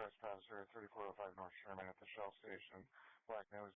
trespasser, 3405 North Sherman at the Shell Station. Black nose.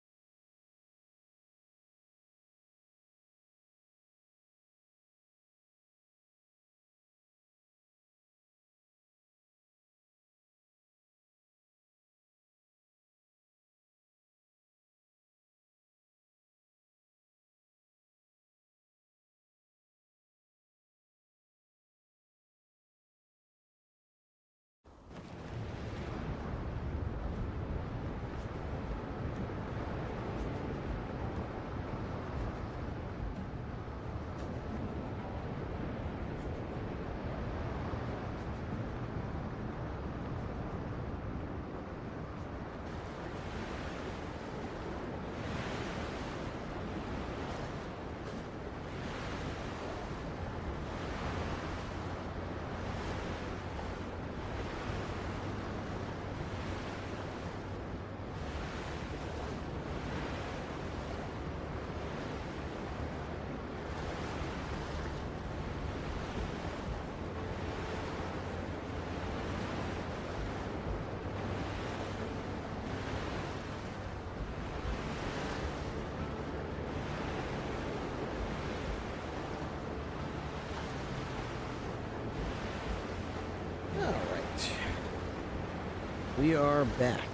We are back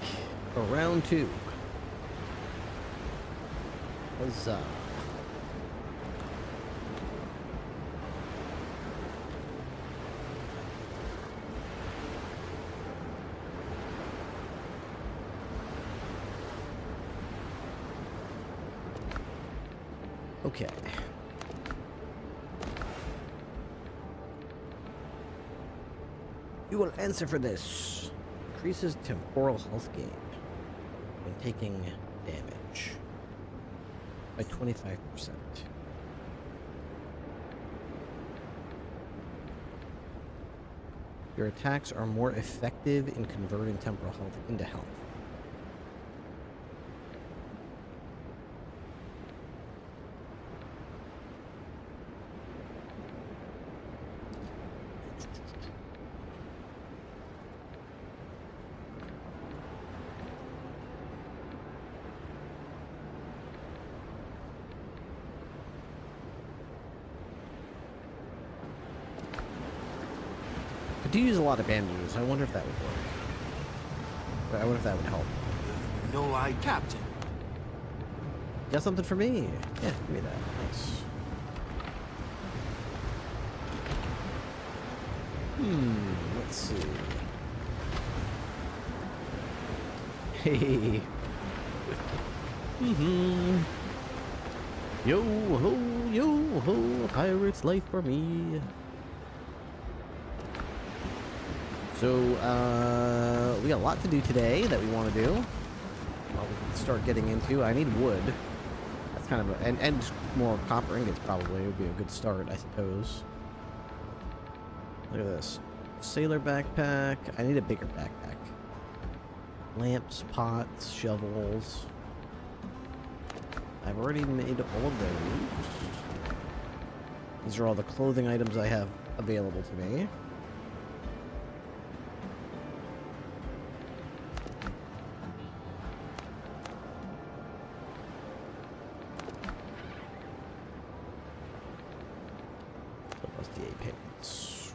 for round 2. Huzzah. Okay. You will answer for this. Increases temporal health gain when taking damage by 25%. Your attacks are more effective in converting temporal health into health. I do use a lot of bandages. I wonder if that would work. I wonder if that would help. No eye, Captain. You got something for me? Yeah, give me that. Nice. Let's see. Hey. Yo ho, pirate's life for me. So, we got a lot to do today that we want to do. Well, we can start getting into. I need wood. That's kind of a, and more copper ingots probably would be a good start, I suppose. Look at this. Sailor backpack. I need a bigger backpack. Lamps, pots, shovels. I've already made all of those. These are all the clothing items I have available to me. Payments.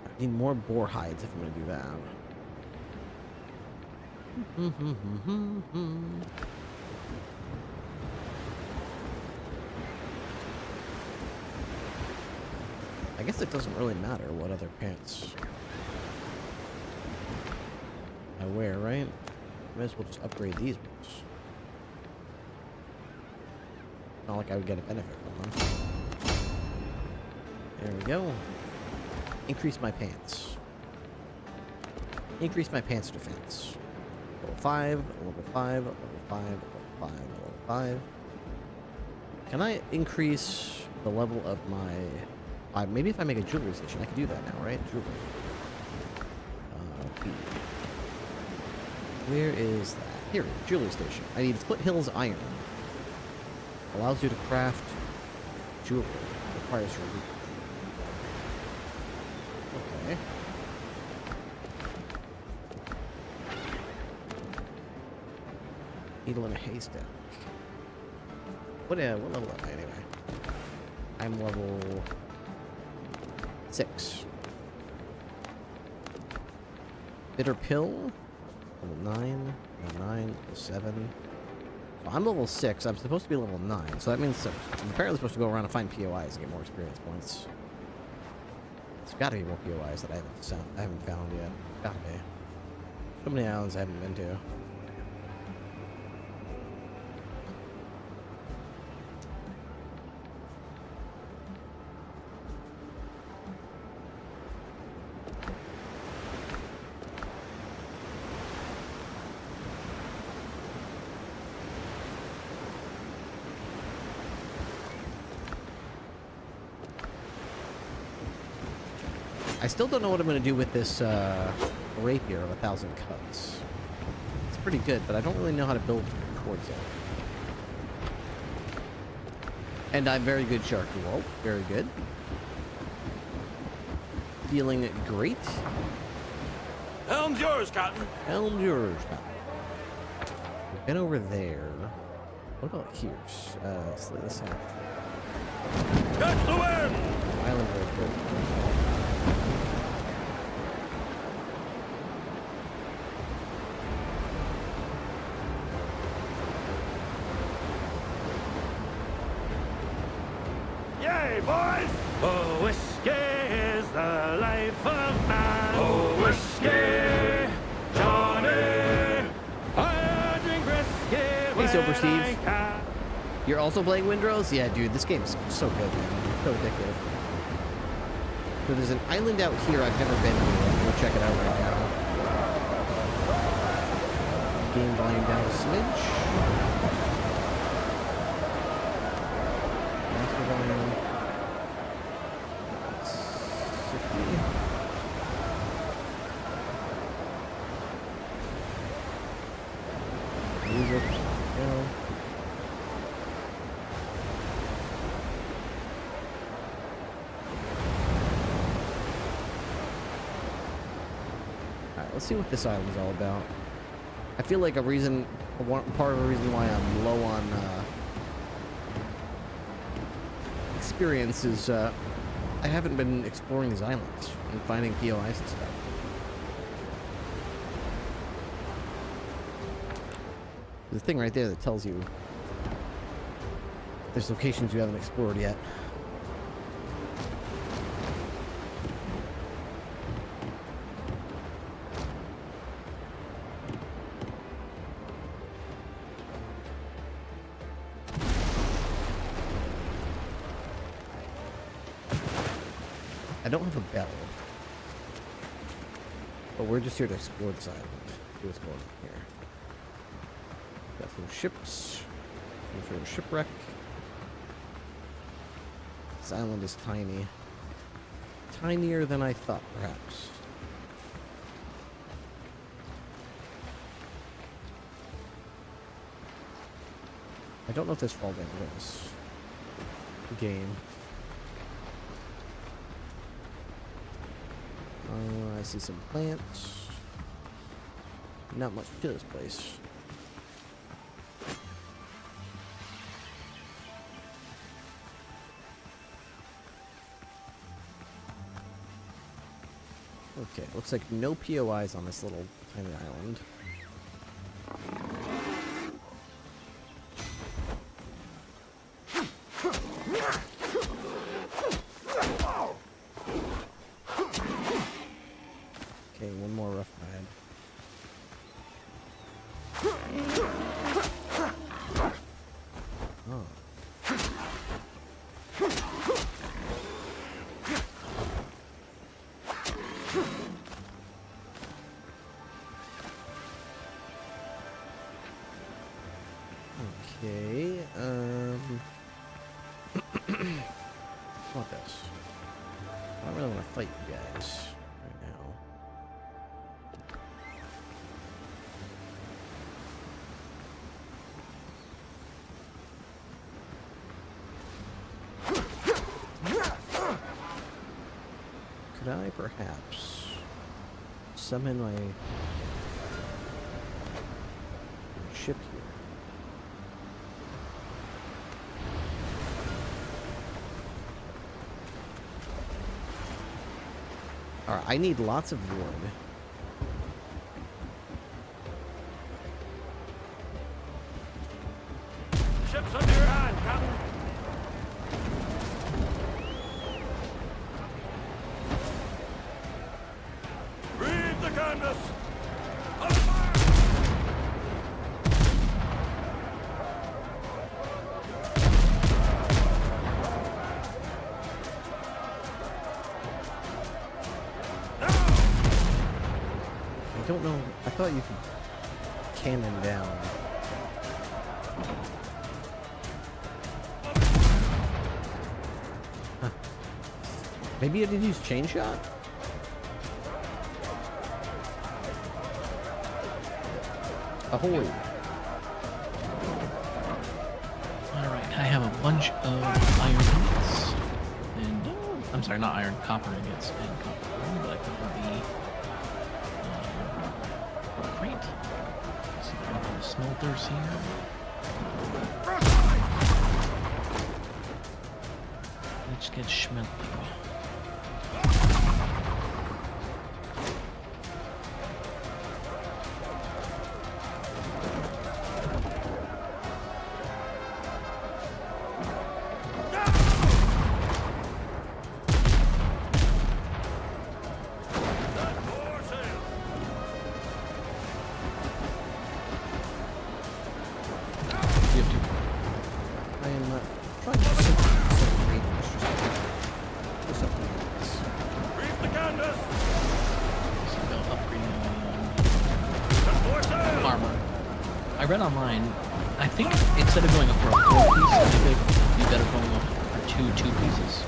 I need more boar hides if I'm going to do that. I guess it doesn't really matter what other pants I wear, right? Might as well just upgrade these ones. Not like I would get a benefit from them. There we go. Increase my pants. Increase my pants defense. Level 5, level 5, level 5, level 5, level 5. Can I increase the level of my... maybe if I make a jewelry station, I can do that now, right? Jewelry. B. Where is that? Here, jewelry station. I need Foothills Iron. Allows you to craft jewelry. Requires your loot. Okay. Needle in a haystack. What level am I anyway? I'm level 6. Bitter pill. Level 9. Level 9. Level 7. So I'm level 6. I'm supposed to be level 9. So that means I'm apparently supposed to go around and find POIs and get more experience points. There's gotta be more POIs that I haven't found yet. Gotta be. So many islands I haven't been to. I still don't know what I'm going to do with this rapier of 1,000 cuts. It's pretty good, but I don't really know how to build towards it. And I'm very good, Sharky Wolf. Very good. Feeling great. Helm's yours, Captain. Helm's yours, Captain. We've been over there. What about here? Slay this out. Catch the wind! Island very good. Yay, boys! Oh, whiskey is the life of man. Oh, whiskey, Johnny. I drink whiskey. Hey, Sober Steve. You're also playing Windrose? Yeah, dude, this game's so good, man. So addictive. So there's an island out here I've never been to. I'm gonna check it out right now. Game volume down a smidge. Master volume. 60. Music. Go. Let's see what this island's all about. I feel like part of the reason why I'm low on experience is I haven't been exploring these islands and finding POIs and stuff. There's a thing right there that tells you there's locations you haven't explored yet. I don't have a bell, but we're just here to explore this island. See what's going on here. Got some ships. Some sort of shipwreck. This island is tiny. Tinier than I thought, perhaps. I don't know if this fall damage is game. I see some plants. Not much to this place. Okay, looks like no POIs on this little tiny island. Okay, one more rough ride. Oh. Okay, I want this. I don't really want to fight you guys right now. Could I perhaps summon my ship here? Alright, I need lots of wood. Ship's under your hand, Captain. Read the canvas. On fire! I don't know. I thought you could cannon down. Huh. Maybe I did use chain shot? Ahoy. Alright, I have a bunch of iron ingots. And, I'm sorry, not iron, copper ingots and copper ore, but I put in the crate. Let's see if I can find the smelters here. Let's get smelting. I am trying to separate this just something else. Read the canvas. So go upgrading More sail. armor. I read online, I think instead of going up for a 4-piece, I think it'd be better going up for two pieces.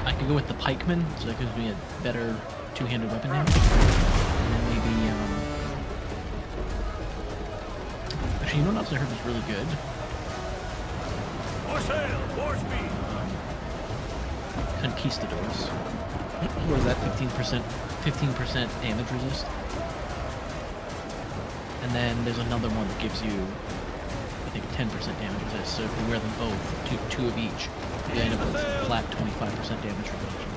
I could go with the pikeman, so that gives me a better two-handed weapon damage. And then maybe, actually, you know what else I heard was really good? More sail. More speed. Conquistadors. What is that? 15% damage resist. And then there's another one that gives you, I think, 10% damage resist. So if you wear them both, two of each, you end up with a flat 25% damage reduction.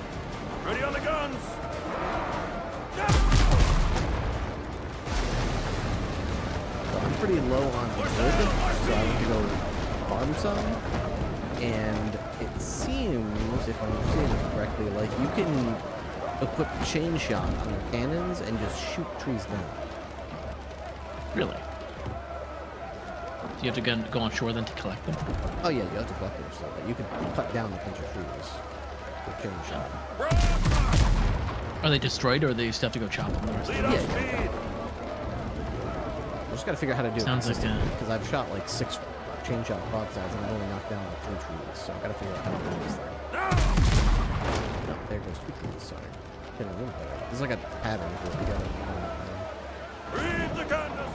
Ready on the guns. So I'm pretty low on wood, so I want to go farm some. And it seems, if I'm seeing it correctly, like you can equip chain shot on your cannons and just shoot trees down. Really? Do you have to go on shore then to collect them? Oh yeah, you have to collect them still, but you can cut down a bunch of trees with chain shot. Are they destroyed, or do you still have to go chop them the rest of the Lead time? up speed. I just gotta figure out how to do Sounds it like consistently, because I've shot like 6 chain shot broadsides and I've only knocked down like 3 trees, so I gotta figure out how to do this thing. No, there goes 2 trees, sorry. Didn't even look there. There's like a pattern to it. You gotta Read the canvas.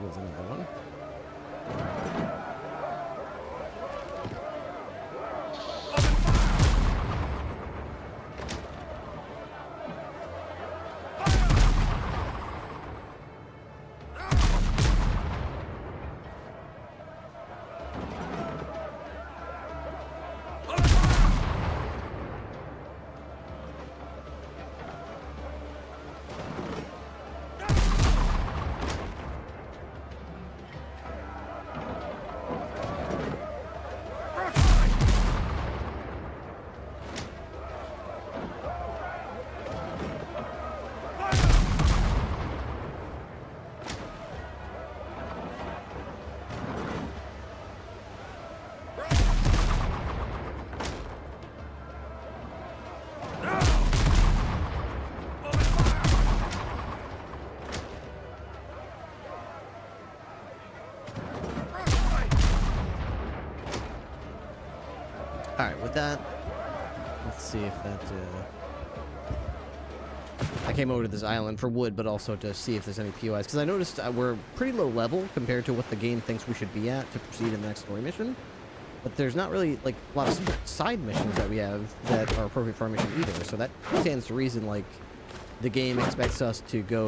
There's another one. with that. Let's see if that, I came over to this island for wood, but also to see if there's any POIs. Because I noticed we're pretty low level compared to what the game thinks we should be at to proceed in the next story mission. But there's not really, like, a lot of side missions that we have that are appropriate for our mission either. So that stands to reason, like, the game expects us to go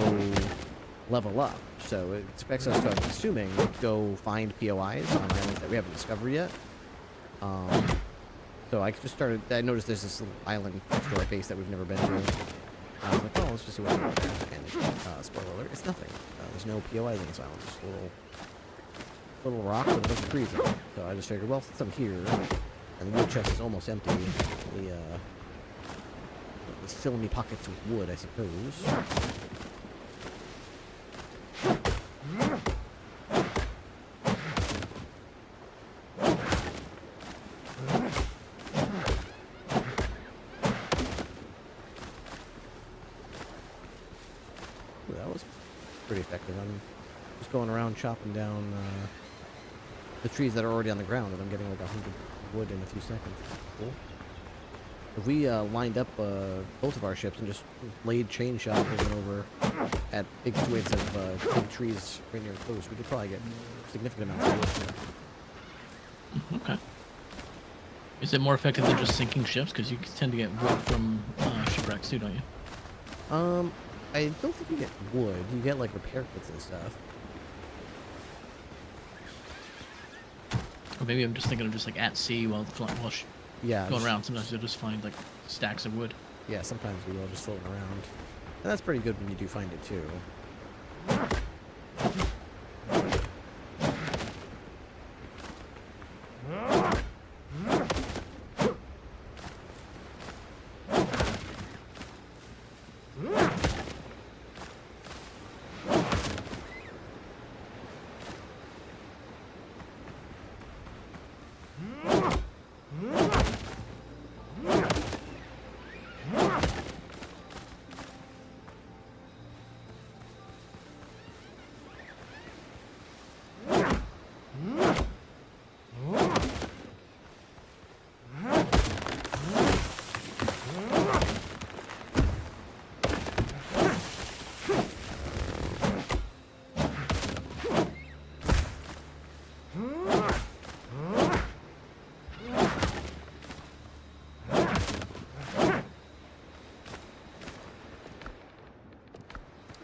level up. So it expects us to, I'm assuming, go find POIs on islands that we haven't discovered yet. So I just started, I noticed there's this little island next to our base that we've never been to. I was like, oh, let's just see what's going there. And, spoiler alert, it's nothing. There's no POIs on this island, just a little rock with a bunch of trees in it. So I just figured, well, since I'm here, and the wood chest is almost empty, let's fill me pockets with wood, I suppose. Ooh, that was pretty effective. I'm just going around chopping down the trees that are already on the ground, and I'm getting like 100 wood in a few seconds. Cool. If we lined up both of our ships and just laid chain shot over and over at big swathes of big trees right near the coast, we could probably get significant amounts of wood. Okay. Is it more effective than just sinking ships? Because you tend to get wood from shipwrecks too, don't you? I don't think you get wood. You get like repair kits and stuff. Or maybe I'm just thinking of just like at sea while Yeah, going around. Sometimes you'll just find like stacks of wood. Yeah, sometimes we will just floating around. And that's pretty good when you do find it too.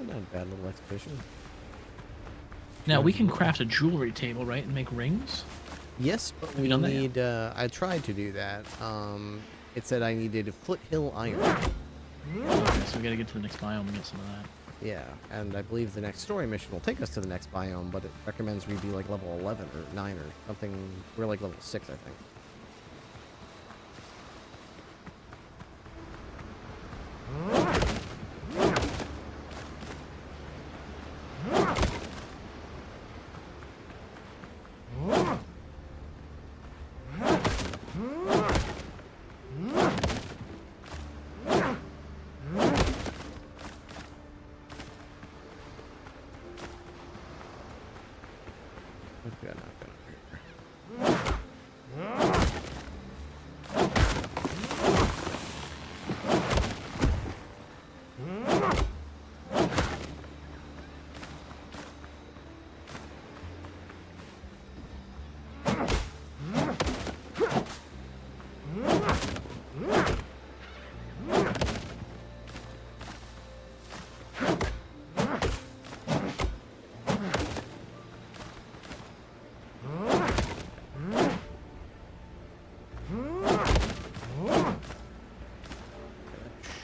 Not a bad little expedition. Now we can craft a jewelry table, right, and make rings. Yes, but we need. I tried to do that. It said I needed foothill iron. Okay, so we gotta get to the next biome and get some of that. Yeah, and I believe the next story mission will take us to the next biome, but it recommends we be like level 11 or 9 or something. We're like level 6, I think. Okay, not gonna here.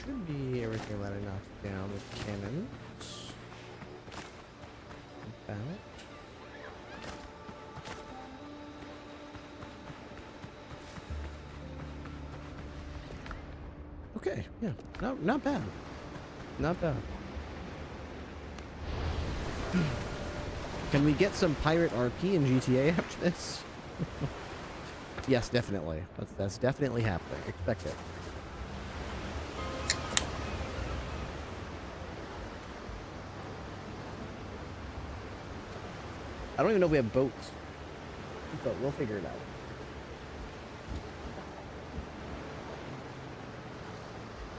Should be everything that I knocked down with cannons. About. Okay, yeah, not bad. Not bad. Can we get some pirate RP in GTA after this? Yes, definitely. That's definitely happening. Expect it. I don't even know if we have boats, but we'll figure it out.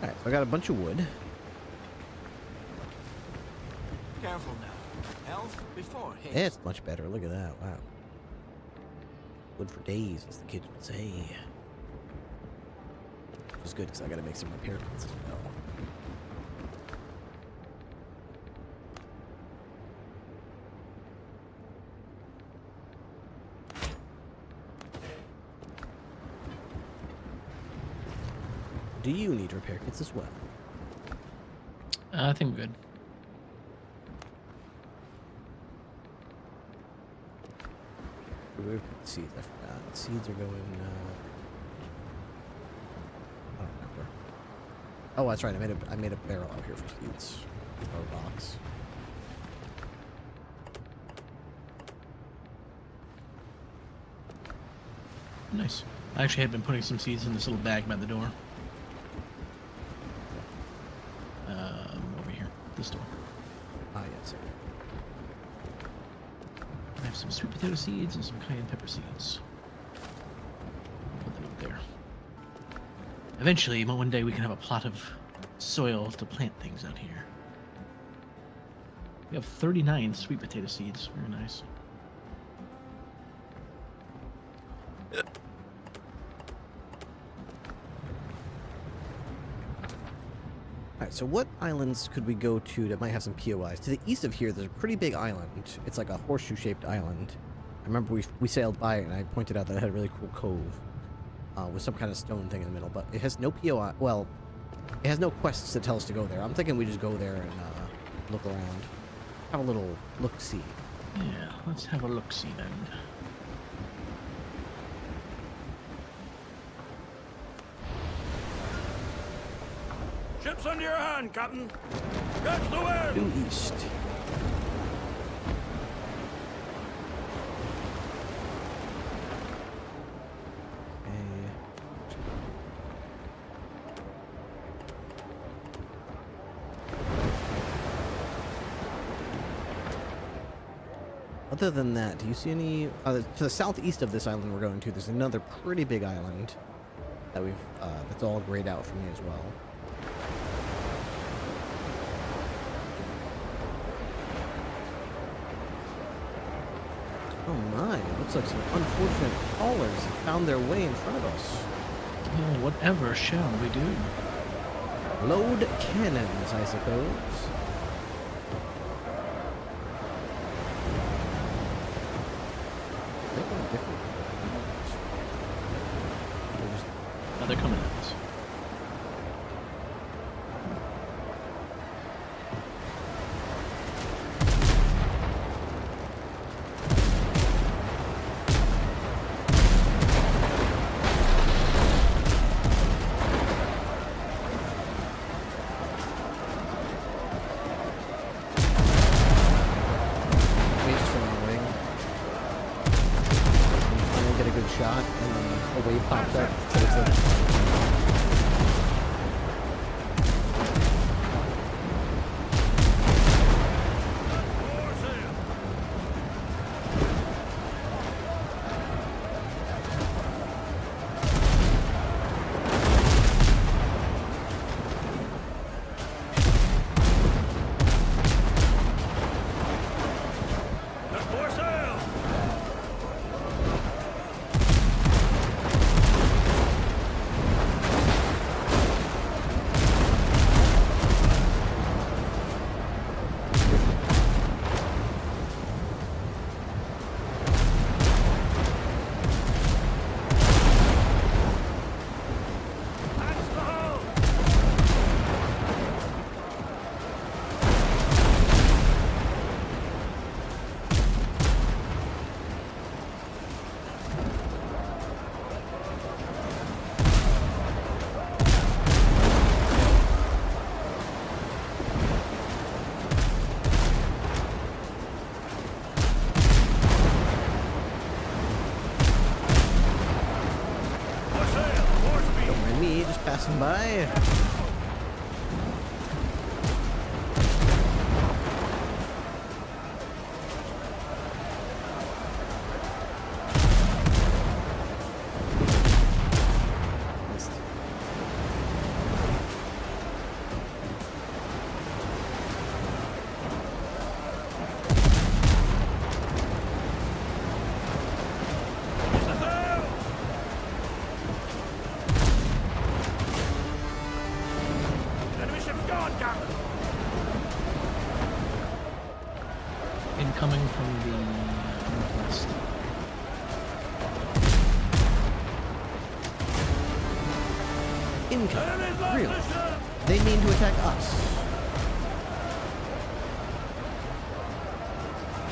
Alright, so I got a bunch of wood. Careful now. Health before haste. It's much better. Look at that. Wow. Wood for days, as the kids would say. Which is good because I got to make some repair kits as well. Do you need repair kits as well? I think we're good. Where did the seeds? I forgot. Seeds are going. I don't remember. Oh, that's right. I made a barrel out here for seeds, or a box. Nice. I actually had been putting some seeds in this little bag by the door. Over here, this door. Ah, yes. I have some sweet potato seeds and some cayenne pepper seeds. Put them up there. Eventually, one day we can have a plot of soil to plant things out here. We have 39 sweet potato seeds. Very nice. Alright, so what islands could we go to that might have some POIs? To the east of here, there's a pretty big island. It's like a horseshoe-shaped island. I remember we sailed by it, and I pointed out that it had a really cool cove with some kind of stone thing in the middle, but it has no POI. Well, it has no quests that tell us to go there. I'm thinking we just go there and look around. Have a little look-see. Yeah, let's have a look-see then. Ship's under your hand, Captain. Catch the wind. Due east. Other than that, do you see any... to the southeast of this island we're going to, there's another pretty big island that we've... that's all grayed out for me as well. Oh my, it looks like some unfortunate crawlers have found their way in front of us. Well, whatever shall we do? Load cannons, I suppose. Oh, they're coming at us. Shot and then a wave popped up. So it's like, passing by. Captain. Incoming from the northwest. Incoming. Enemy's lost Really? the ship. They mean to attack us.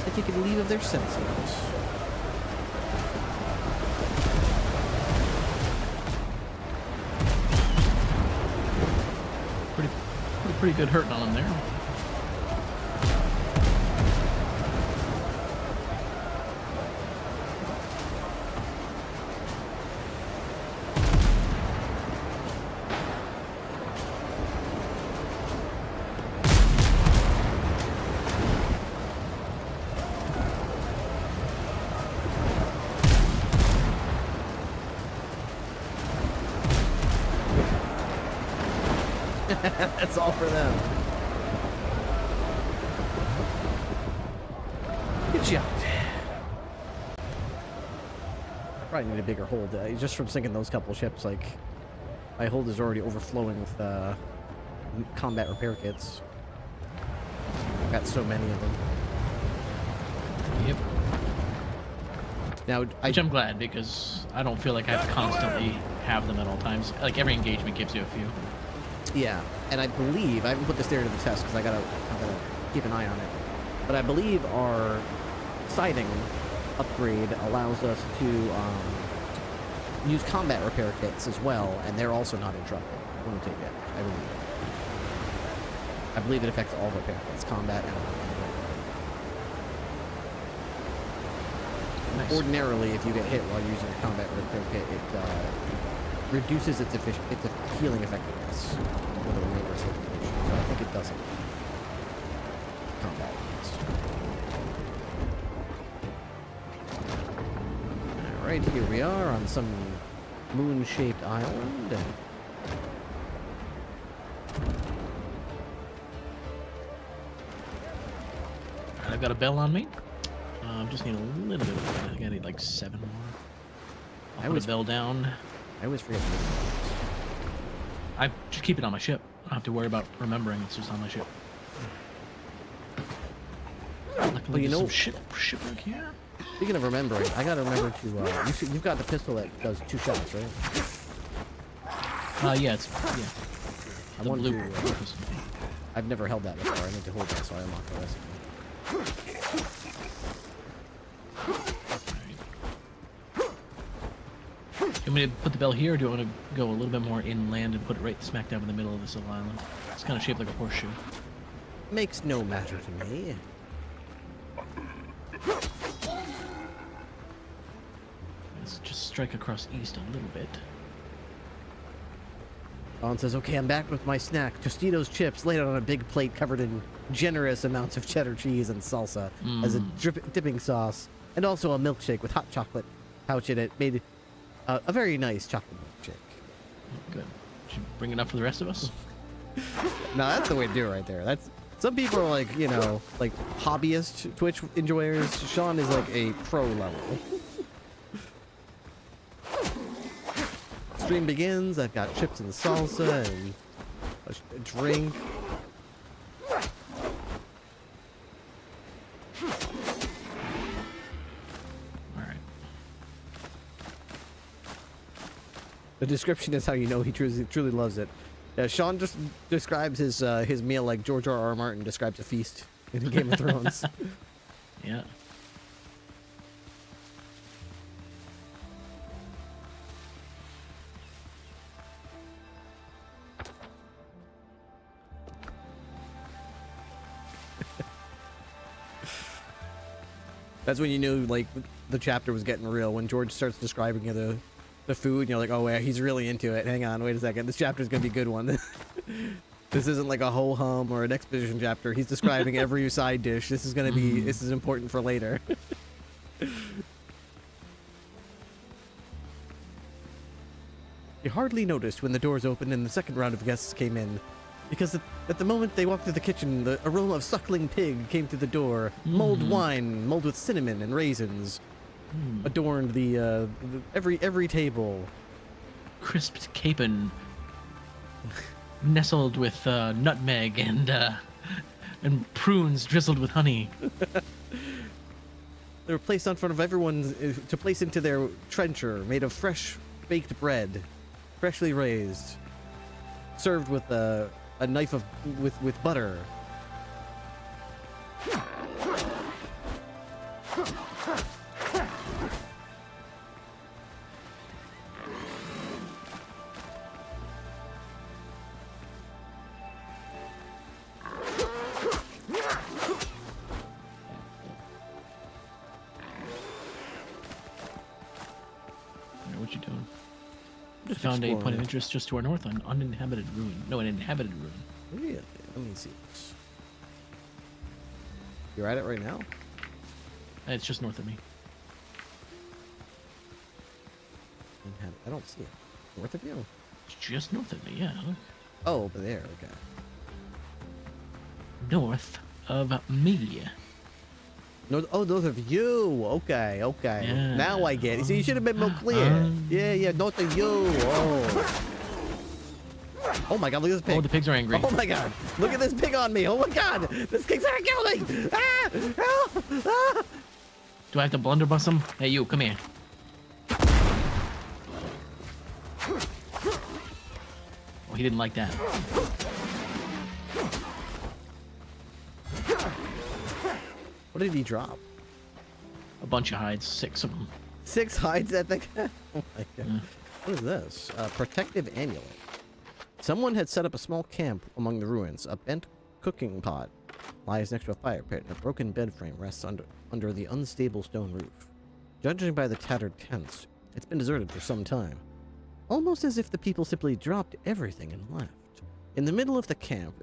They're taking leave of their senses. Pretty good hurting on them there. That's all for them. Good job. Probably need a bigger hold. Just from sinking those couple ships, like, my hold is already overflowing with combat repair kits. I've got so many of them. Yep. Now, Which I'm glad, because I don't feel like I have to constantly have them at all times. Like, every engagement gives you a few. yeah, and I believe I haven't put this theory to the test because I gotta keep an eye on it. But I believe our siding upgrade allows us to use combat repair kits as well, and they're also not interrupted when we take it. I believe it affects all repair kits, combat and Nice. ordinarily, if you get hit while using a combat repair kit, it reduces its healing effectiveness for the remainder of the situation. So I think it doesn't. Combat kits. Alright, here we are on some moon-shaped island. I've got a bell on me. Just need a little bit of it. I think I need like 7 more. I'll put a bell down. I always forget to do I just keep it on my ship. I don't have to worry about remembering. It's just on my ship. Luckily, Well, you there's know- some shipwreck here. Speaking of remembering, I gotta remember to, you've got the pistol that does 2 shots, right? Yeah, it's I the want blue to, purpose. I've never held that before. I need to hold that so I unlock the recipe. Do you want me to put the bell here, or do you want to go a little bit more inland and put it right smack dab in the middle of this little island? It's kind of shaped like a horseshoe. Makes no matter to me. Let's just strike across east a little bit. Alan says, okay, I'm back with my snack. Tostitos chips laid out on a big plate covered in generous amounts of cheddar cheese and salsa as a dipping sauce. And also a milkshake with hot chocolate pouch in it. Made a very nice chocolate milkshake. Good. Should we bring it up for the rest of us? No, that's the way to do it right there. That's some people are like, you know, like hobbyist Twitch enjoyers. Sean is like a pro level. Stream begins. I've got chips and salsa and a drink. All right. The description is how you know he truly loves it. Yeah, Sean just describes his meal like George R.R. Martin describes a feast in Game of Thrones. Yeah. That's when you knew like the chapter was getting real, when George starts describing the food, and you're like, oh yeah, he's really into it. Hang on, wait a second. This chapter's gonna be a good one. This isn't like a ho-hum or an exposition chapter. He's describing every side dish. This is gonna be this is important for later. You hardly noticed when the doors opened and the second round of guests came in, because at the moment they walked through the kitchen, the aroma of suckling pig came through the door. Mulled wine, mulled with cinnamon and raisins, adorned every table. Crisped capon. nestled with nutmeg and prunes drizzled with honey. They were placed in front of everyone to place into their trencher, made of fresh baked bread, freshly raised, served with a knife with butter. What you doing? Just Found a point exploring. of interest just to our north, an uninhabited ruin. No, an inhabited ruin. Really? Let me see this. You're at it right now? It's just north of me. I don't see it. North of you? It's just north of me, yeah. Look. Oh, over there. Okay. North of me. No, oh, those of you. Okay, okay. Yeah. Now I get it. So you should have been more clear. Yeah, north of you. Oh. Oh my God! Look at this pig. Oh, the pigs are angry. Oh my God! Look at this pig on me! Oh my God! This pig's gonna kill me! Ah! Help! Ah! Do I have to blunderbuss him? Hey, you, come here. Oh, he didn't like that. What did he drop? A bunch of hides, 6 of them. 6 hides at the. Oh my God! Yeah. What is this? A protective amulet. Someone had set up a small camp among the ruins. A bent cooking pot lies next to a fire pit, and a broken bed frame rests under the unstable stone roof. Judging by the tattered tents, it's been deserted for some time. Almost as if the people simply dropped everything and left. In the middle of the camp,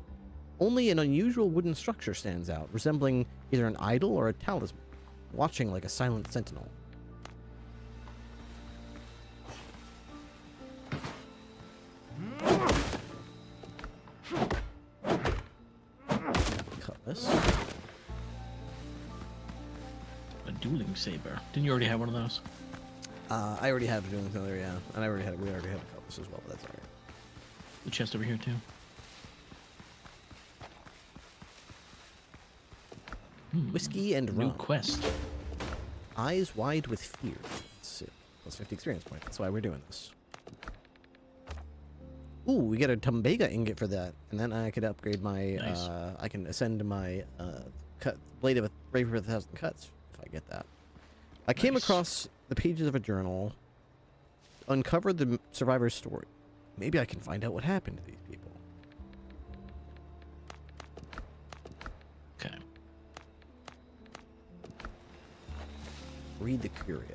only an unusual wooden structure stands out, resembling either an idol or a talisman, watching like a silent sentinel. Cutlass. A dueling saber. Didn't you already have one of those? I already have a dueling saber, yeah, and we already had a cutlass as well, but that's alright. The chest over here, too. Whiskey and New rum. quest. Eyes wide with fear. Let's see. Plus 50 experience points. That's why we're doing this. Ooh, we get a Tumbega ingot for that, and then I could upgrade my. Nice. I can ascend my blade of a bravery with 1,000 cuts if I get that. I came Nice. across the pages of a journal, uncovered the survivor's story. Maybe I can find out what happened to these people. Okay. Read the curio.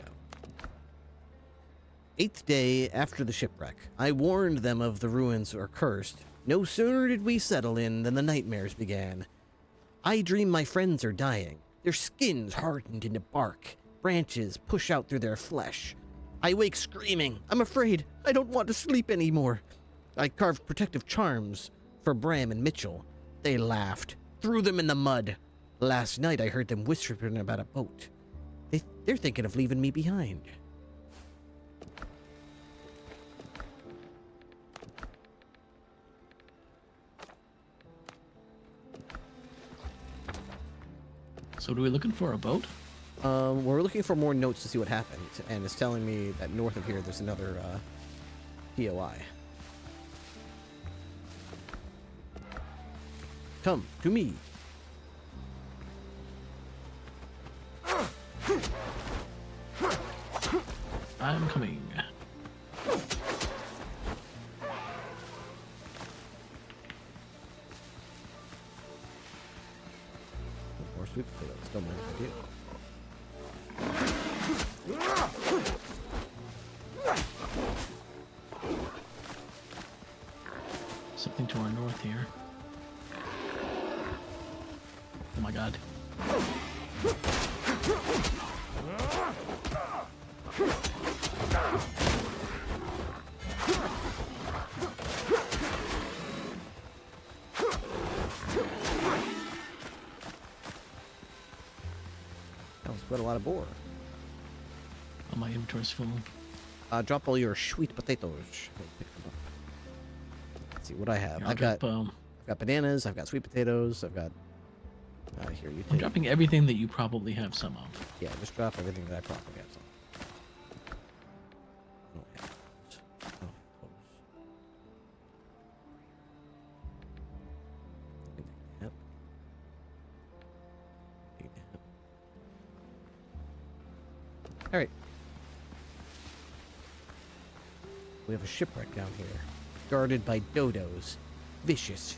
8th day after the shipwreck, I warned them of the ruins are cursed. No sooner did we settle in than the nightmares began. I dream my friends are dying. Their skins hardened into bark. Branches push out through their flesh. I wake screaming. I'm afraid. I don't want to sleep anymore. I carved protective charms for Bram and Mitchell. They laughed. Threw them in the mud. Last night I heard them whispering about a boat. They're thinking of leaving me behind. So, are we looking for a boat? We're looking for more notes to see what happened, and it's telling me that north of here there's another POI. Come to me. I'm coming. More sweet potatoes. Don't mind if I do. Something to our north here. Oh my god. That was quite a lot of boar. Oh, my inventory's full. Drop all your sweet potatoes. Pick them up. Let's see what I have. I'll I've got drop, bananas. I've got sweet potatoes. I've got. Here you I'm take. dropping everything that you probably have some of. Yeah, just drop everything that I probably have. Some. I don't have those. I don't have those. Yep. All right. We have a shipwreck down here, guarded by dodos, vicious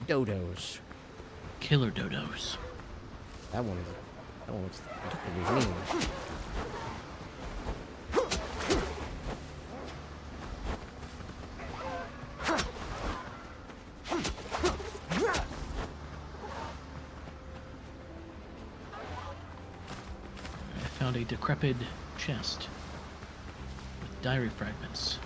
dodos. Killer dodos. That one looks pretty mean. I found a decrepit chest with diary fragments.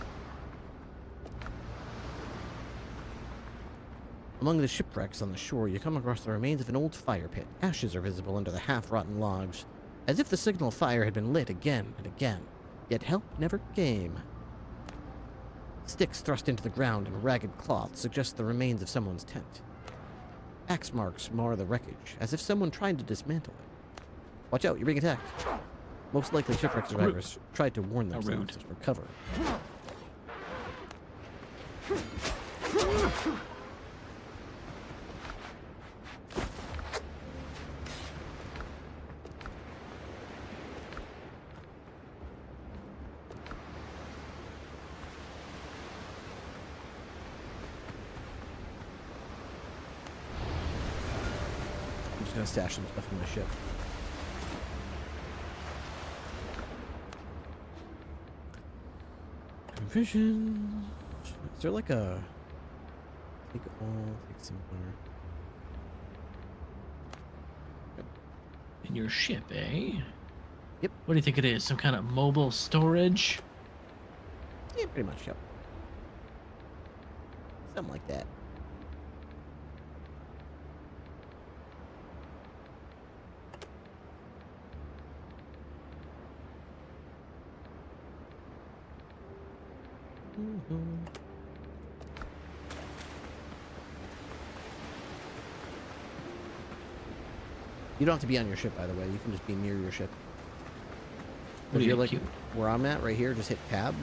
Among the shipwrecks on the shore, you come across the remains of an old fire pit. Ashes are visible under the half-rotten logs, as if the signal fire had been lit again and again, yet help never came. Sticks thrust into the ground and ragged cloth suggest the remains of someone's tent. Axe marks mar the wreckage, as if someone tried to dismantle it. Watch out, you're being attacked. Most likely shipwreck survivors tried to warn themselves to recover. I'm just gonna stash some stuff in my ship. Vision. Is there like a take all, take somewhere? In your ship, eh? Yep. What do you think it is? Some kind of mobile storage? Yeah, pretty much, yep. Something like that. You don't have to be on your ship, by the way. You can just be near your ship. What If do you're you like cute? where I'm at, right here, just hit tab,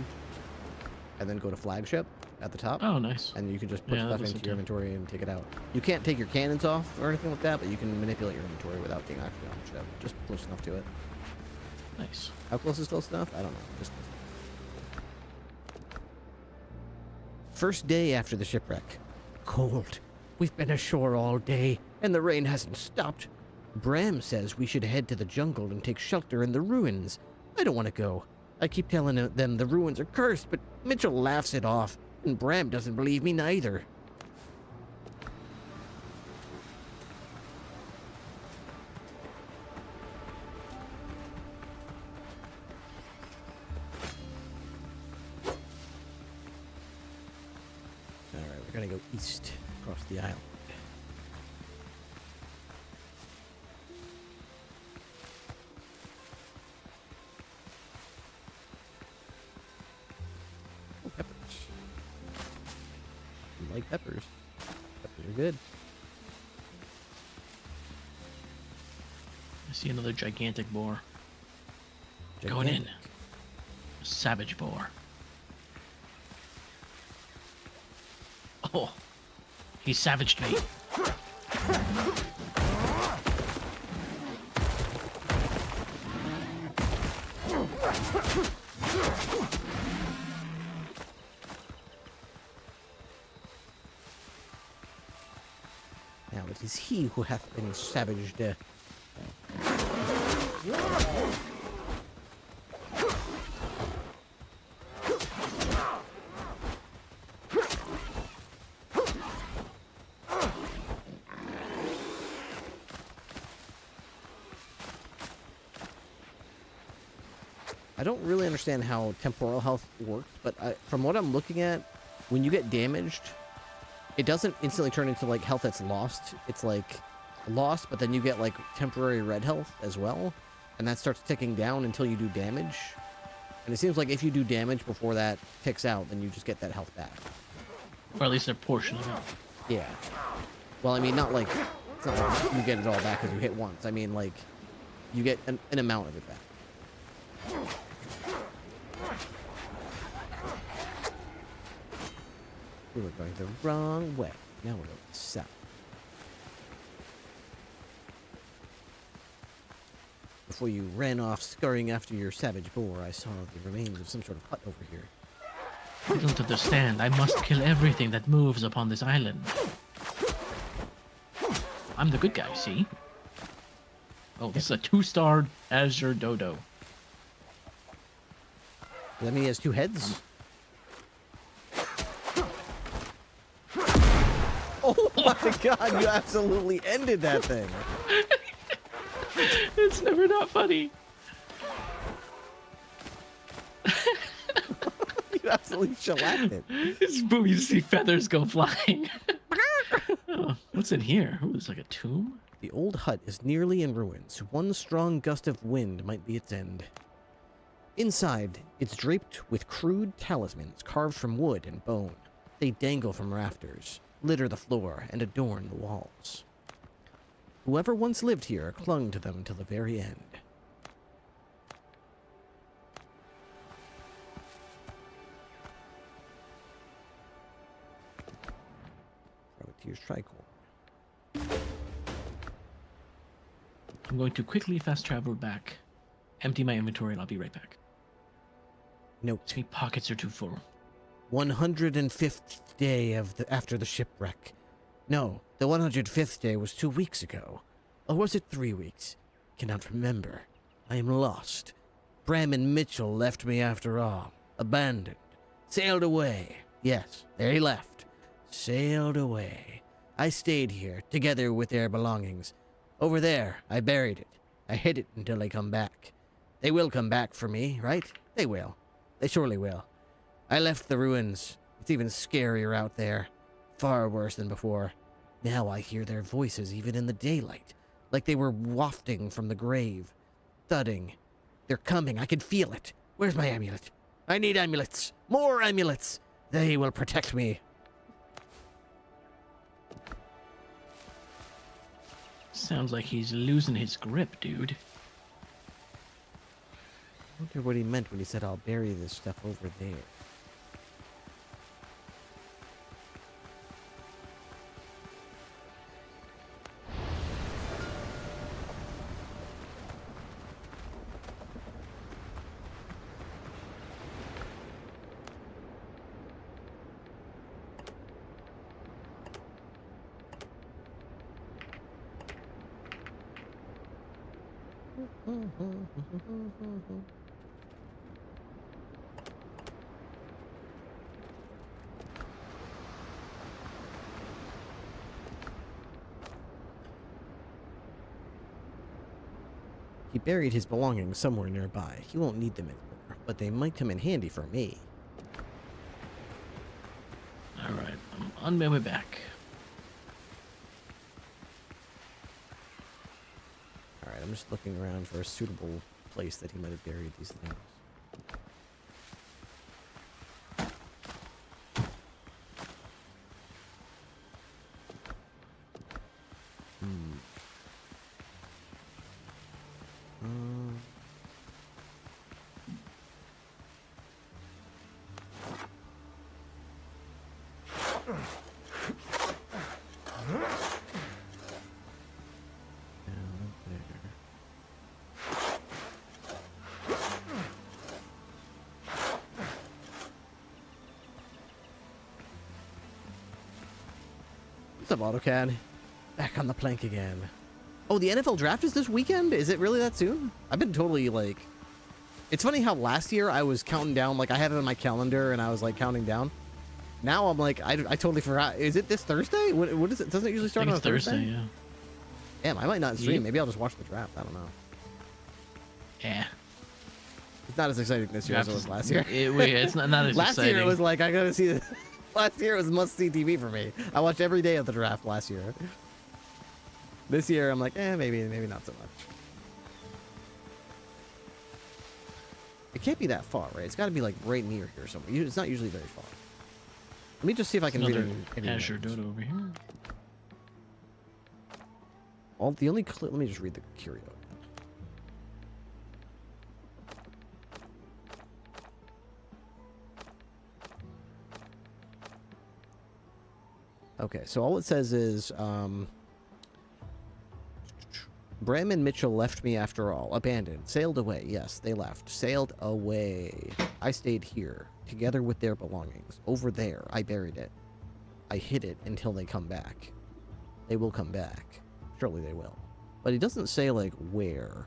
and then go to flagship at the top, Oh, nice. and you can just put Yeah, stuff that's into it, your too. inventory and take it out. You can't take your cannons off or anything like that, but you can manipulate your inventory without being actually on the ship. Just close enough to it. Nice. How close is close enough? I don't know. Just close enough. First day after the shipwreck. Cold. We've been ashore all day, and the rain hasn't stopped. Bram says we should head to the jungle and take shelter in the ruins. I don't want to go. I keep telling them the ruins are cursed, but Mitchell laughs it off, and Bram doesn't believe me neither. Alright, we're gonna go east across the island. Oh, peppers. You like peppers? Peppers are good. I see another gigantic boar. Going in. Gigantic. A savage boar. Oh, he savaged me. Now it is he who hath been savaged. I don't really understand how temporal health works, but from what I'm looking at, when you get damaged, it doesn't instantly turn into like health that's lost. It's like lost, but then you get like temporary red health as well, and that starts ticking down until you do damage. And it seems like if you do damage before that ticks out, then you just get that health back. Or at least a portion of it. Yeah. Well, I mean, not like it's not like you get it all back because you hit once. I mean, like you get an amount of it back. We were going the wrong way. Now we're going south. Before you ran off scurrying after your savage boar, I saw the remains of some sort of hut over here. I don't understand. I must kill everything that moves upon this island. I'm the good guy, see? Oh, this is a 2-star Azure Dodo. Does that mean he has 2 heads? Oh my god, you absolutely ended that thing. It's never not funny. You absolutely shellacked it. This boom, you see feathers go flying. Oh, what's in here? Oh, it's like a tomb? The old hut is nearly in ruins. One strong gust of wind might be its end. Inside, it's draped with crude talismans carved from wood and bone. They dangle from rafters, litter the floor, and adorn the walls. Whoever once lived here clung to them till the very end. Privateer's tricorn. I'm going to quickly fast travel back, empty my inventory, and I'll be right back. Note. My pockets are too full. 105th day after the shipwreck. No, the 105th day was 2 weeks ago. Or was it 3 weeks? Cannot remember. I am lost. Bram and Mitchell left me after all. Abandoned. Sailed away. Yes, they left. Sailed away. I stayed here, together with their belongings. Over there, I buried it. I hid it until they come back. They will come back for me, right? They will. They surely will. I left the ruins. It's even scarier out there. Far worse than before. Now I hear their voices even in the daylight, like they were wafting from the grave. Thudding. They're coming. I can feel it. Where's my amulet? I need amulets. More amulets. They will protect me. Sounds like he's losing his grip, dude. I wonder what he meant when he said I'll bury this stuff over there. He buried his belongings somewhere nearby. He won't need them anymore, but they might come in handy for me. Alright, I'm on my way back. Alright, I'm just looking around for a suitable place that he might have buried these things. What's up, AutoCAD? Back on the plank again. Oh, the NFL draft is this weekend? Is it really that soon? I've been totally, like... It's funny how last year I was counting down, like, I had it on my calendar and I was, like, counting down. Now I'm like, I totally forgot. Is it this Thursday? What is it? Doesn't it usually start on a Thursday? Yeah. Damn, I might not stream. Yep. Maybe I'll just watch the draft. I don't know. Yeah. It's not as exciting this year as it was last year. It's not as last exciting. year it was like, I gotta see this. Last year it was must-see TV for me. I watched every day of the draft last year. This year I'm like, maybe not so much. It can't be that far, right? It's got to be like right near here somewhere. It's not usually very far. Let me just see if I can read Another any Azure notes. Dodo over here. Let me just read the curio again. Okay, so all it says is, Bram and Mitchell left me after all. Abandoned. Sailed away. Yes, they left. Sailed away. I stayed here, together with their belongings. Over there. I buried it. I hid it until they come back. They will come back. Surely they will. But he doesn't say, like, where.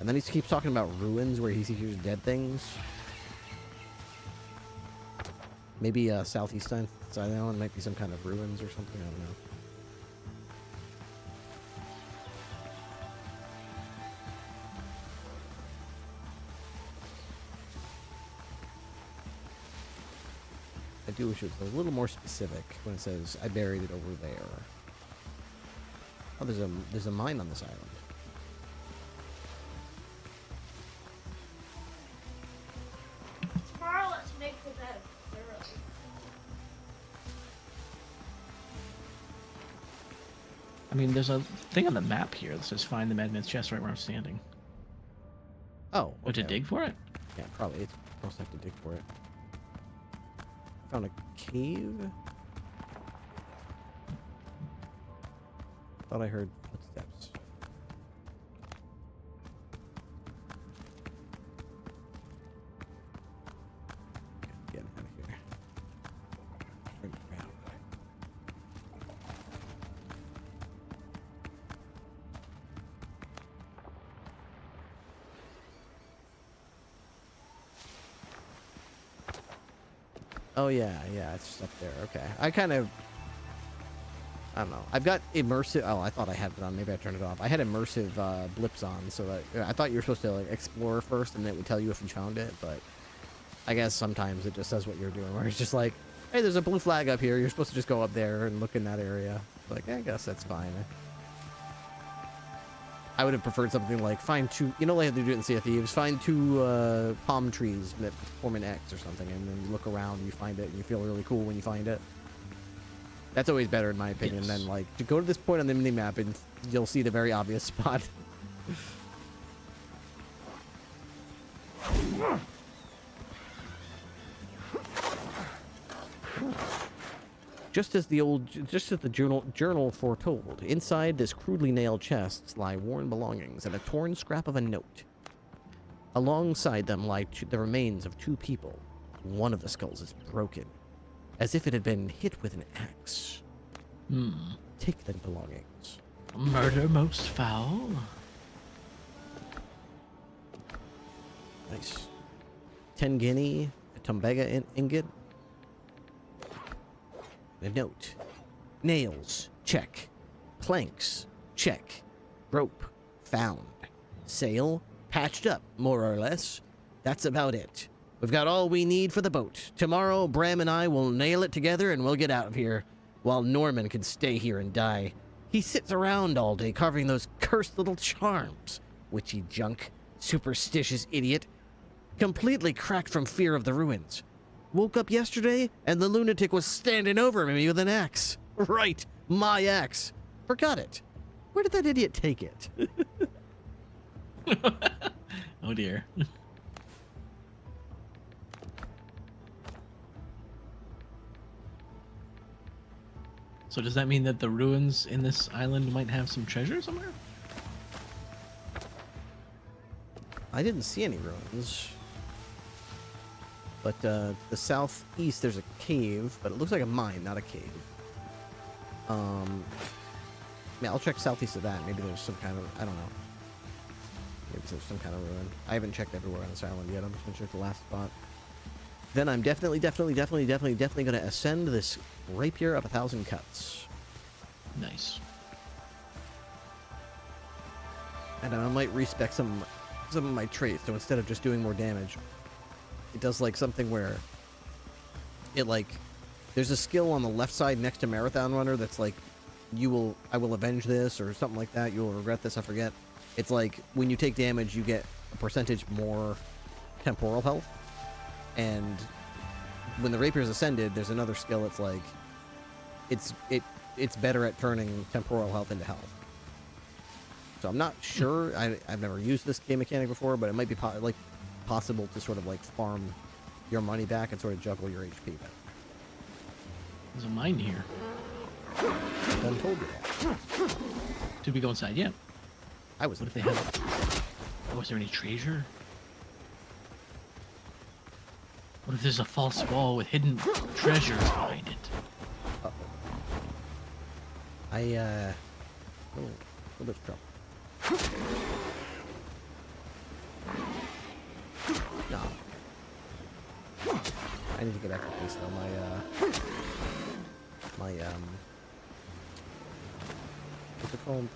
And then he keeps talking about ruins where he hears dead things. Maybe southeast side of the island might be some kind of ruins or something. I don't know. I do wish it was a little more specific when it says I buried it over there. Oh, there's a mine on this island. Tomorrow, let's make the bed thoroughly. I mean, there's a thing on the map here that says find the madman's chest right where I'm standing. Oh, What, to dig for it? Yeah, probably. It's supposed to have to dig for it. I found a cave. Thought I heard footsteps. Get out of here. Turn around. Oh yeah, it's just up there. Okay. I don't know. I've got immersive. Oh, I thought I had it on. Maybe I turned it off. I had immersive blips on, so that I thought you were supposed to like explore first, and then it would tell you if you found it. But I guess sometimes it just says what you're doing, where it's just like, hey, there's a blue flag up here. You're supposed to just go up there and look in that area. Like, I guess that's fine. I would have preferred something like find two. You know, like they do it in Sea of Thieves. Find two palm trees that form an X or something, and then you look around and you find it, and you feel really cool when you find it. That's always better, in my opinion, Yes. than like to go to this point on the minimap and you'll see the very obvious spot. Just as the journal foretold, inside this crudely nailed chest lie worn belongings and a torn scrap of a note. Alongside them lie the remains of two people. One of the skulls is broken, as if it had been hit with an axe. Take the belongings. Murder most foul. Nice. 10 guinea, a Tombega ingot. A note. Nails, check. Planks, check. Rope, found. Sail, patched up, more or less. That's about it. We've got all we need for the boat. Tomorrow, Bram and I will nail it together and we'll get out of here, while Norman can stay here and die. He sits around all day carving those cursed little charms. Witchy junk. Superstitious idiot. Completely cracked from fear of the ruins. Woke up yesterday, and the lunatic was standing over me with an axe. Right, my axe. Forgot it. Where did that idiot take it? Oh dear. So does that mean that the ruins in this island might have some treasure somewhere? I didn't see any ruins. But the southeast, there's a cave, but it looks like a mine, not a cave. Yeah, I'll check southeast of that. Maybe there's some kind of, I don't know. Maybe there's some kind of ruin. I haven't checked everywhere on this island yet. I'm just gonna check the last spot. Then I'm definitely gonna ascend this rapier of 1,000 cuts. Nice. And I might respec some of my traits, so instead of just doing more damage, it does like something where it like there's a skill on the left side next to Marathon Runner that's like I will avenge this or something like that. You will regret this, I forget. It's like when you take damage you get a percentage more temporal health. And when the Rapier's ascended, there's another skill. It's like it's better at turning temporal health into health. So I'm not sure. I've never used this game mechanic before, but it might be possible to sort of like farm your money back and sort of juggle your HP better. There's a mine here. I done told you that. Did we go inside yet? I was. What if they have? Oh, is there any treasure? What if there's a false wall with hidden treasures behind it? Uh-oh. A little bit of trouble. No. I need to get back to base though. My what's it called?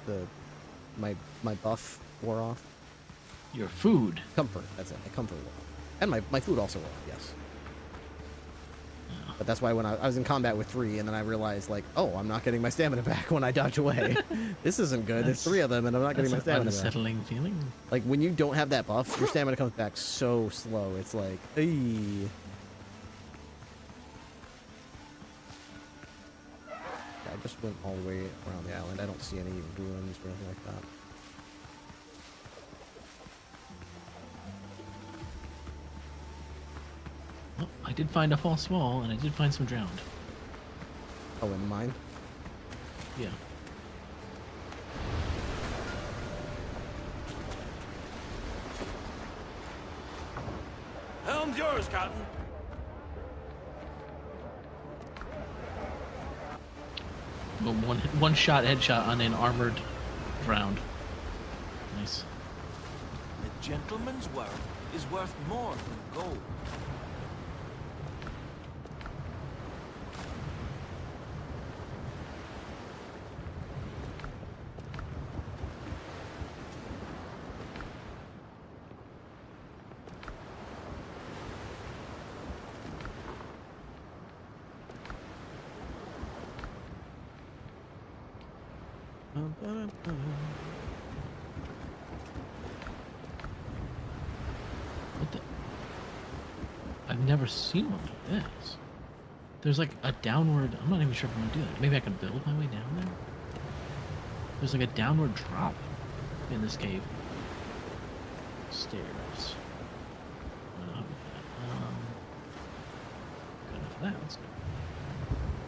My buff wore off. Your food. Comfort. That's it. My comfort wore off. And my food also wore off. Yes. But that's why when I was in combat with 3, and then I realized, like, oh, I'm not getting my stamina back when I dodge away. This isn't good. There's 3 of them, and I'm not getting my stamina back. That's an unsettling feeling. Like, when you don't have that buff, your stamina comes back so slow. It's like, eey. I just went all the way around the island. I don't see any ruins or anything like that. Well, I did find a false wall, and I did find some drowned. Oh, in mine? Yeah. Helm's yours, Cotton. Well, one shot headshot on an armored drowned. Nice. A gentleman's word is worth more than gold. What the? I've never seen one like this. There's like a downward. I'm not even sure if I'm gonna do that. Maybe I can build my way down there. There's like a downward drop in this cave. Stairs. Good enough for that.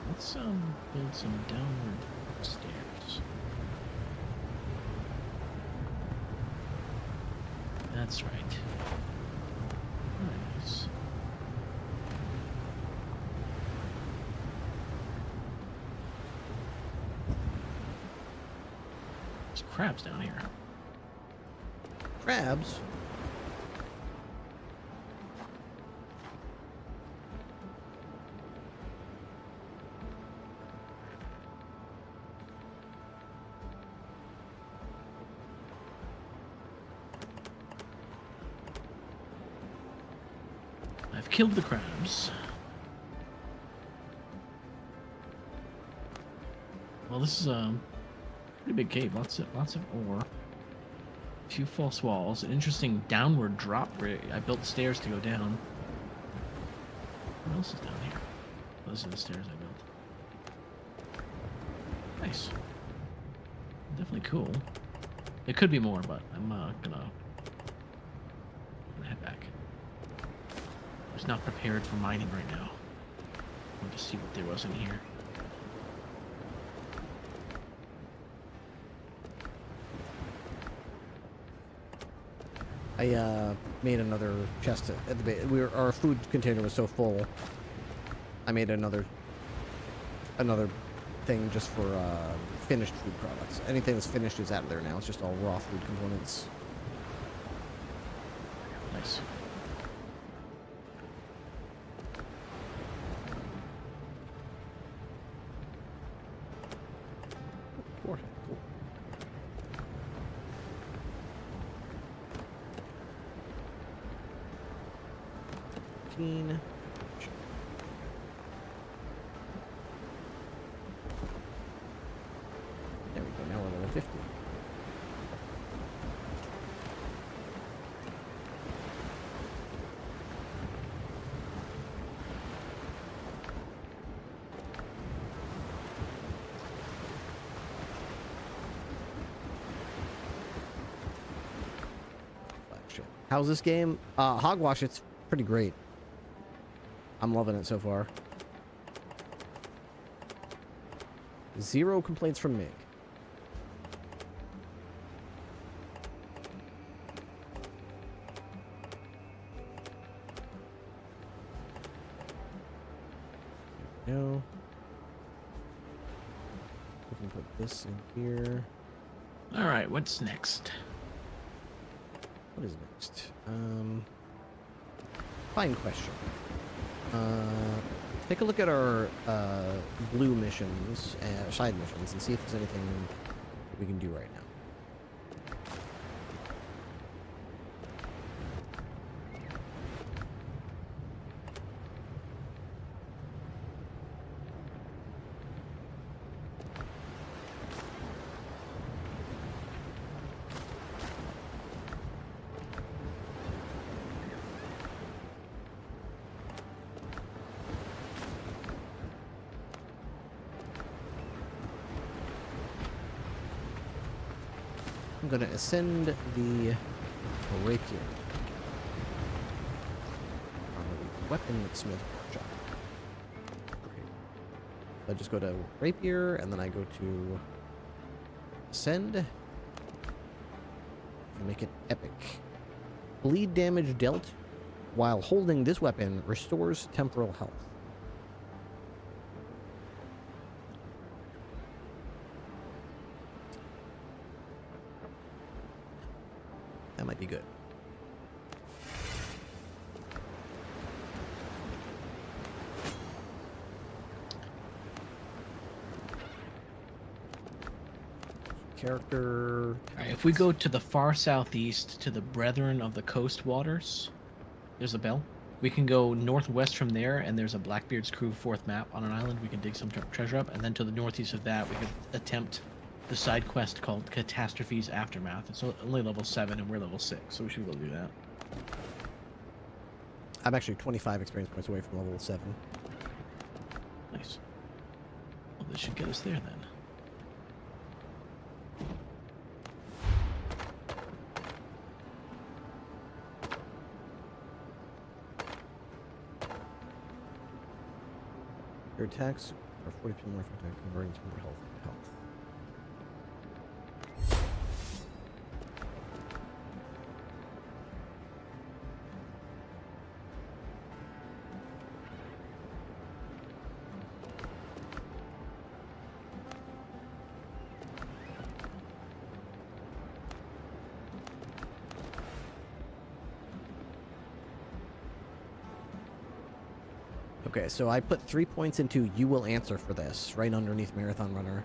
Let's build some downward stairs. That's right. Nice. There's crabs down here. Crabs? I've killed the crabs. Well, this is a pretty big cave. Lots of ore. A few false walls. An interesting downward drop where I built stairs to go down. What else is down here? Those are the stairs I built. Nice. Definitely cool. It could be more, but I'm gonna head back. I was not prepared for mining right now. I wanted to see what there was in here. I made another chest at the base. Our food container was so full. I made another thing just for finished food products. Anything that's finished is out of there now. It's just all raw food components. Nice. Cool. There we go, now we're level 50. Hogwash it. How's this game? Hogwash it's pretty great. I'm loving it so far. 0 complaints from me. No. We can put this in here. All right, what's next? What is next? Fine question. Take a look at our blue missions, side missions, and see if there's anything we can do right now. I'm going to ascend the rapier. Weaponsmith workshop. Okay. So I just go to rapier, and then I go to ascend. And make it epic. Bleed damage dealt while holding this weapon restores temporal health. That might be good. Character. All right, if we go to the far southeast to the Brethren of the Coast Waters, there's a bell. We can go northwest from there, and there's a Blackbeard's Crew 4th map on an island. We can dig some treasure up, and then to the northeast of that, we could attempt the side quest called Catastrophe's Aftermath. It's only level 7, and we're level 6, so we should go do that. I'm actually 25 experience points away from level 7. Nice. Well, this should get us there then. Your attacks are 40% more effective at converting temporal health into health. Okay, so I put 3 points into You Will Answer for this, right underneath Marathon Runner.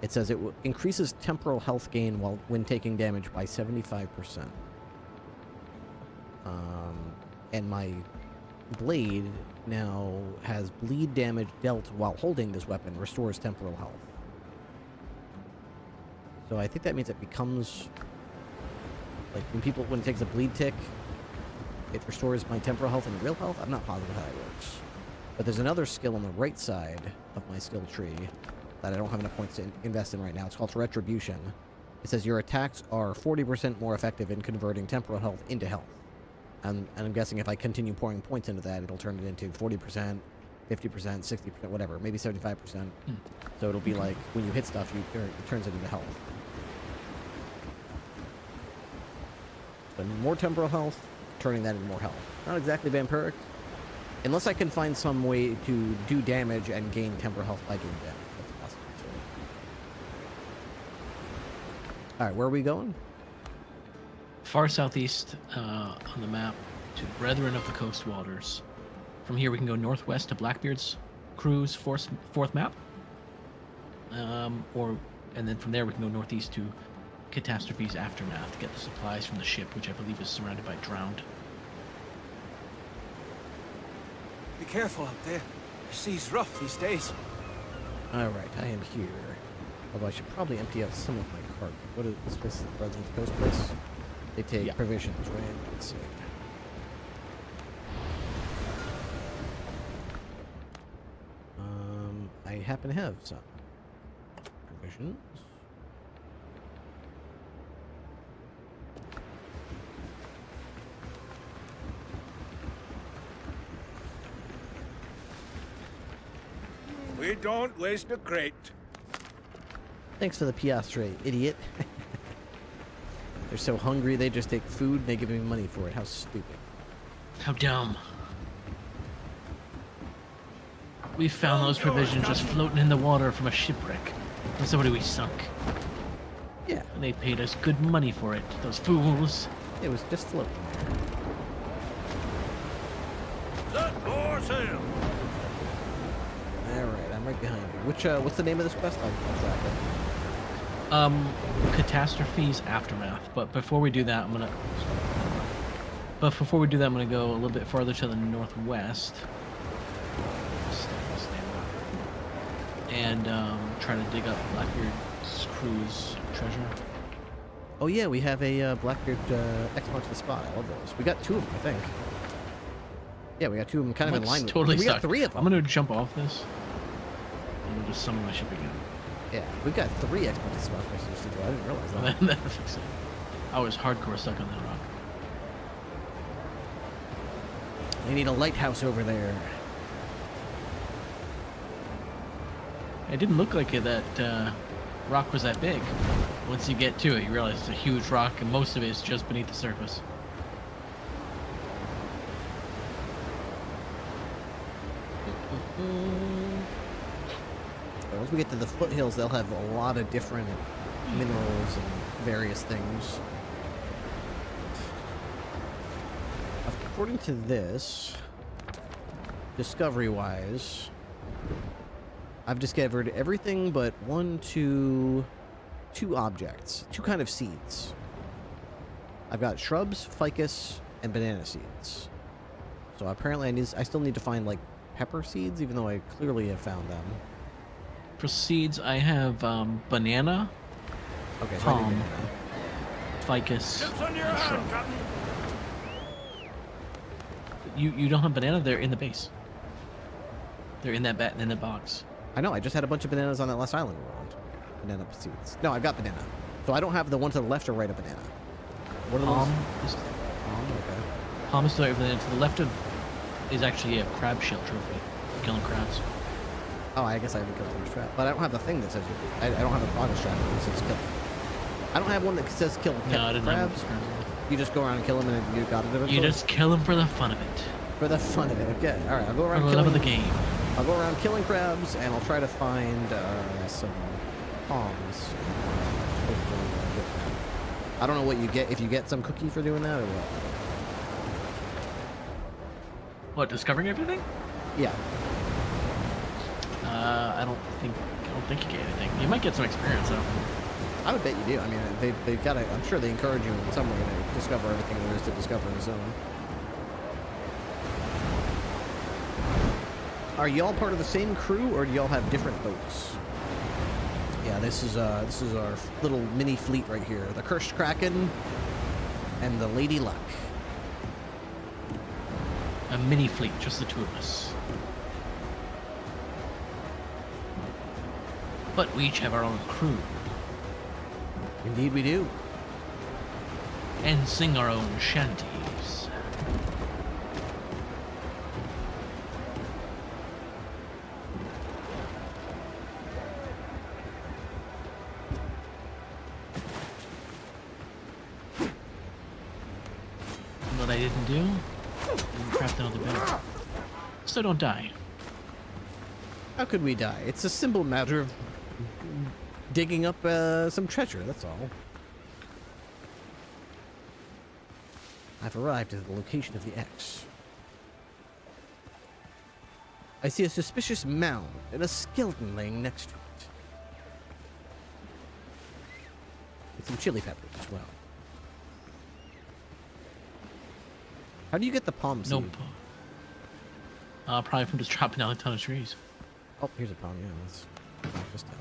It says it increases temporal health gain when taking damage by 75%. And my blade now has bleed damage dealt while holding this weapon restores temporal health. So I think that means it becomes, like, when it takes a bleed tick, it restores my temporal health and real health. I'm not positive how that works. But there's another skill on the right side of my skill tree that I don't have enough points to invest in right now. It's called Retribution. It says your attacks are 40% more effective in converting temporal health into health. And I'm guessing if I continue pouring points into that, it'll turn it into 40%, 50%, 60%, whatever, maybe 75%. So it'll be like when you hit stuff, it turns it into health. But more temporal health, turning that into more health. Not exactly vampiric. Unless I can find some way to do damage and gain temporal health by doing damage. That's possible. Alright, where are we going? Far southeast on the map to Brethren of the Coast Waters. From here we can go northwest to Blackbeard's Crew's 4th map. And then from there we can go northeast to Catastrophe's Aftermath to get the supplies from the ship, which I believe is surrounded by drowned. Be careful out there. The sea's rough these days. Alright, I am here. Although I should probably empty out some of my cargo. What is this place? Brethren of the Coast place? They take provisions, right? Let's see. I happen to have some provisions. I We don't waste a crate. Thanks for the piastre, idiot. They're so hungry, they just take food and they give me money for it. How stupid. How dumb. We found those provisions just floating in the water from a shipwreck. And somebody we sunk. Yeah, And they paid us good money for it, those fools. it was just floating there. Set for sail. Alright, I'm right behind you. What's the name of this quest? I'll track it. Catastrophes Aftermath. But before we do that, I'm gonna go a little bit farther to the northwest. And try to dig up Blackbeard's crew's treasure. Oh yeah, we have a Blackbeard X marks the spot. I love those. We got 2 of them, I think. Yeah, we got 2 of them kind of in line. Totally we stuck. got 3 of them. I'm gonna jump off this. And we'll just summon my ship again. Yeah, we got 3 X marks the spot missions to do. I didn't realize that. That'll fix it. I was hardcore stuck on that rock. They need a lighthouse over there. It didn't look like that rock was that big. Once you get to it, you realize it's a huge rock, and most of it is just beneath the surface. Once we get to the foothills, they'll have a lot of different minerals and various things. According to this, discovery-wise, I've discovered everything but 2 objects, 2 kind of seeds. I've got shrubs, ficus, and banana seeds. So apparently I still need to find like pepper seeds, even though I clearly have found them. For seeds, I have banana, Okay, so I need palm, banana. ficus, Ships under your and hand, shrub. Captain. You don't have banana? They're in the base. They're in that in the box. I know, I just had a bunch of bananas on that last island we're on. Banana seeds. No, I've got banana. So I don't have the one to the left or right of banana. What are Palm those? is Palm, okay. palm is to the left of is actually a crab shell trophy. Killing crabs. Oh, I guess I haven't killed the trap. But I don't have the thing that says I don't have a progress trap that says kill. I don't have one that says kill No, I didn't crabs. have crabs. You just go around and kill them and you got it eventually? You just kill them for the fun of it. For the fun of it, okay. Alright, I'll go For around the love killing... of the game. I'll go around killing crabs, and I'll try to find some palms. Hopefully I'll get that. I don't know what you get, if you get some cookie for doing that, or what. What, discovering everything? Yeah. I don't think you get anything. You might get some experience though. I would bet you do. I mean, they've got to... I'm sure they encourage you in some way to discover everything there is to discover in the zone. Are y'all part of the same crew, or do y'all have different boats? Yeah, this is our little mini fleet right here. The Cursed Kraken and the Lady Luck. A mini fleet, just the 2 of us. But we each have our own crew. Indeed we do. And sing our own shanties. What I didn't do? Didn't craft another bed. So don't die. How could we die? It's a simple matter of digging up some treasure, that's all. I've arrived at the location of the X. I see a suspicious mound and a skeleton laying next to it. With some chili peppers as well. How do you get the palm seed? Nope. Probably from just chopping down a ton of trees. Oh, here's a palm, yeah. Let's knock this down.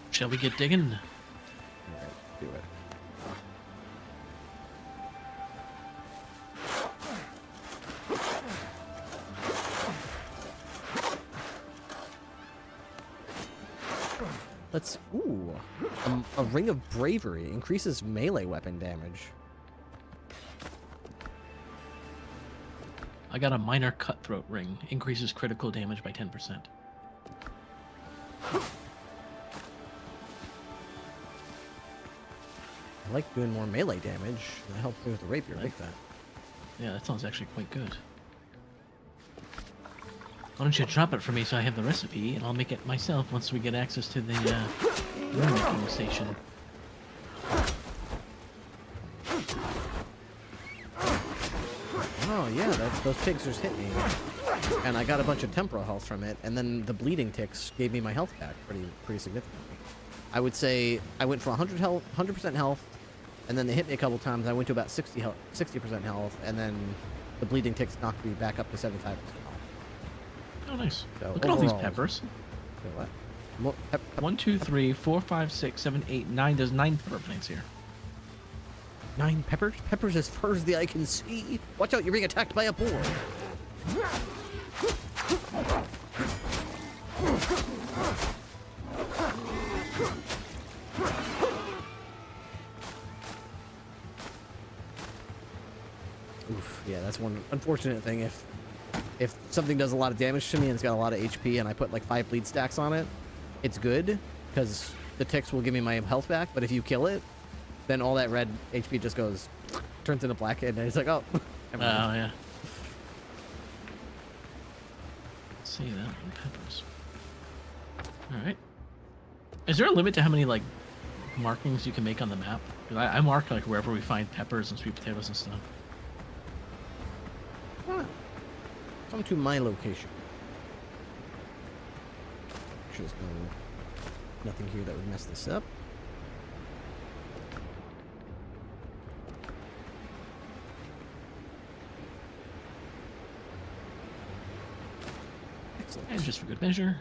Shall we get digging? Alright, do it. Let's... Ooh. A Ring of Bravery. Increases melee weapon damage. I got a Minor Cutthroat ring. Increases critical damage by 10%. I like doing more melee damage. That helps me with the rapier. I like that. Yeah, that sounds actually quite good. Why don't you drop it for me so I have the recipe, and I'll make it myself once we get access to the rune making station. Oh yeah, those pigs just hit me, and I got a bunch of temporal health from it, and then the bleeding ticks gave me my health back pretty significantly. I would say I went from 100% health, and then they hit me a couple times. I went to about 60% health, and then the bleeding ticks knocked me back up to 75% health. Oh, nice. So look at all these overall, peppers. So what? 1, 2, 3, 4, 5, 6, 7, 8, 9. There's 9 pepper plants here. 9 peppers? Peppers as far as the eye can see. Watch out, you're being attacked by a boar. Oof, yeah, that's one unfortunate thing. If something does a lot of damage to me and it's got a lot of HP and I put like 5 bleed stacks on it, it's good because the ticks will give me my health back, but if you kill it, then all that red HP just turns into black, and it's like, oh. Oh, yeah. See that in peppers. Alright. Is there a limit to how many, like, markings you can make on the map? 'Cause I mark, like, wherever we find peppers and sweet potatoes and stuff. Huh. Come to my location. There's nothing here that would mess this up. Excellent. And just for good measure.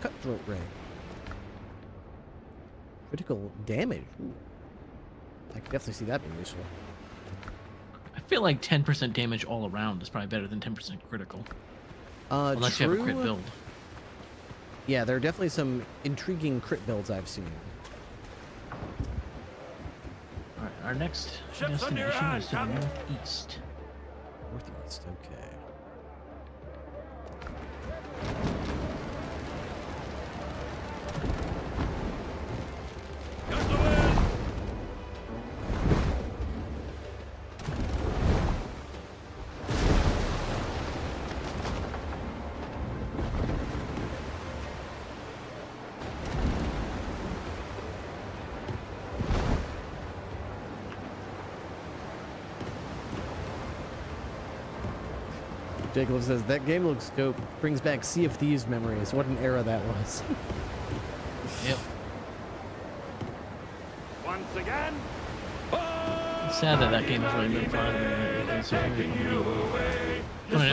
Cutthroat ring. Critical damage. Ooh. I could definitely see that being useful. I feel like 10% damage all around is probably better than 10% critical. Unless true. you have a crit build. Yeah, there are definitely some intriguing crit builds I've seen. Alright, our next Ships under your destination hand, is to the Captain. Northeast, northeast. okay. Gust of wind! Jacob says, that game looks dope. Brings back Sea of Thieves memories. What an era that was. Yep. Once again, It's sad that that game has really been fun.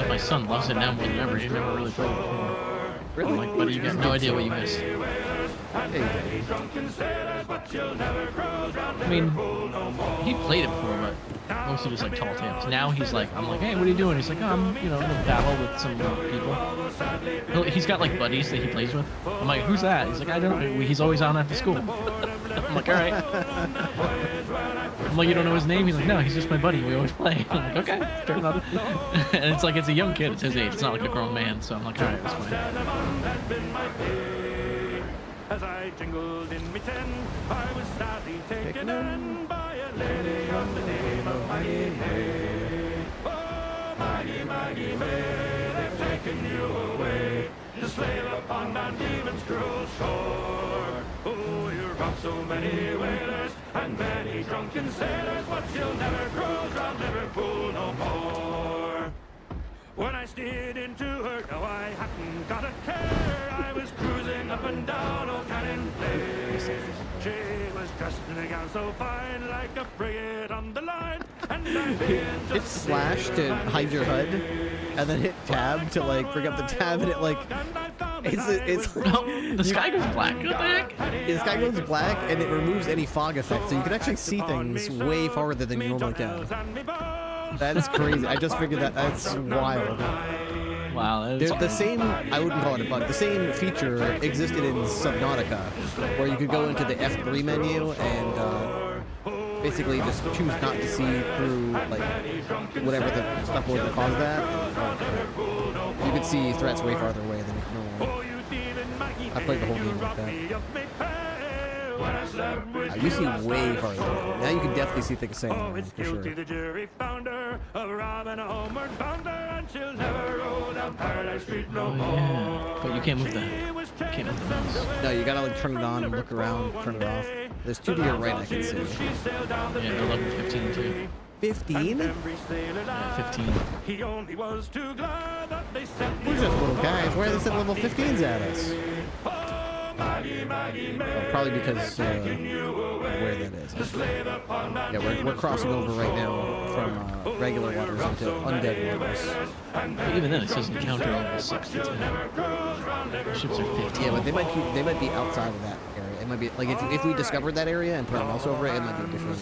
My son loves it now more than ever. He never really played it before. Really? I'm like, buddy, you got no idea what you missed. Hey, I mean, he played it before, but mostly just like tall tales. Now he's like, I'm like, hey, what are you doing? He's like, oh, I'm, in a battle with some people. He's got like buddies that he plays with. I'm like, who's that? He's like, I don't know. He's always on after school. I'm like, all right. I'm like, you don't know his name? He's like, no, he's just my buddy. We always play. I'm like, okay, fair enough. And it's like, it's a young kid. It's his age. It's not like a grown man. So I'm like, all right, it's fine. as I jingled in me tin, I was sadly taken in by a lady of the name of Maggie May. Oh, Maggie, Maggie May, they've taken you away to slave upon Van Diemen's cruel shore. Oh, you robbed so many whalers and many drunken sailors, but you'll never cruise round Liverpool no more. When I steered into her, no, I hadn't got a care. I was cruising up and down Old Cannon Place. She was dressed in a gown so fine, like a frigate on the line. And I began hit slash to hide your HUD, and then hit tab to like bring up the tab, and it like it's Oh, the sky goes black. What the heck? the sky goes black, and it removes any fog effect, so you can actually see things way farther than you normally can. That is crazy. I just figured that. That's wild. Wow, that is The same, I wouldn't call it a bug, the same feature existed in Subnautica, where you could go into the F3 menu and basically just choose not to see through, like, whatever the stuff was that caused that. And, you could see threats way farther away than you can normally. I played the whole game like that. You see way farther away. Now you can definitely see things saying around, for sure. The jury found her, a robin, a homeward bounder, and she'll never roll down Paradise Street no more. Yeah. But you can't move the mouse. No, you gotta like turn it on and look around, turn it off. There's two to your right I can see. Yeah, they're level 15 too. 15? Yeah, 15. He only was too glad that they sent We're just little guys. Why are they sending level 15s at us? Well, probably because where that is. Yeah, we're crossing over right now from regular waters into undead waters. But even then, it says encounter level 6 to 10. The ships are 15. Yeah, but they might be outside of that area. It might be like if we discovered that area and put our mouse over it, it might be different.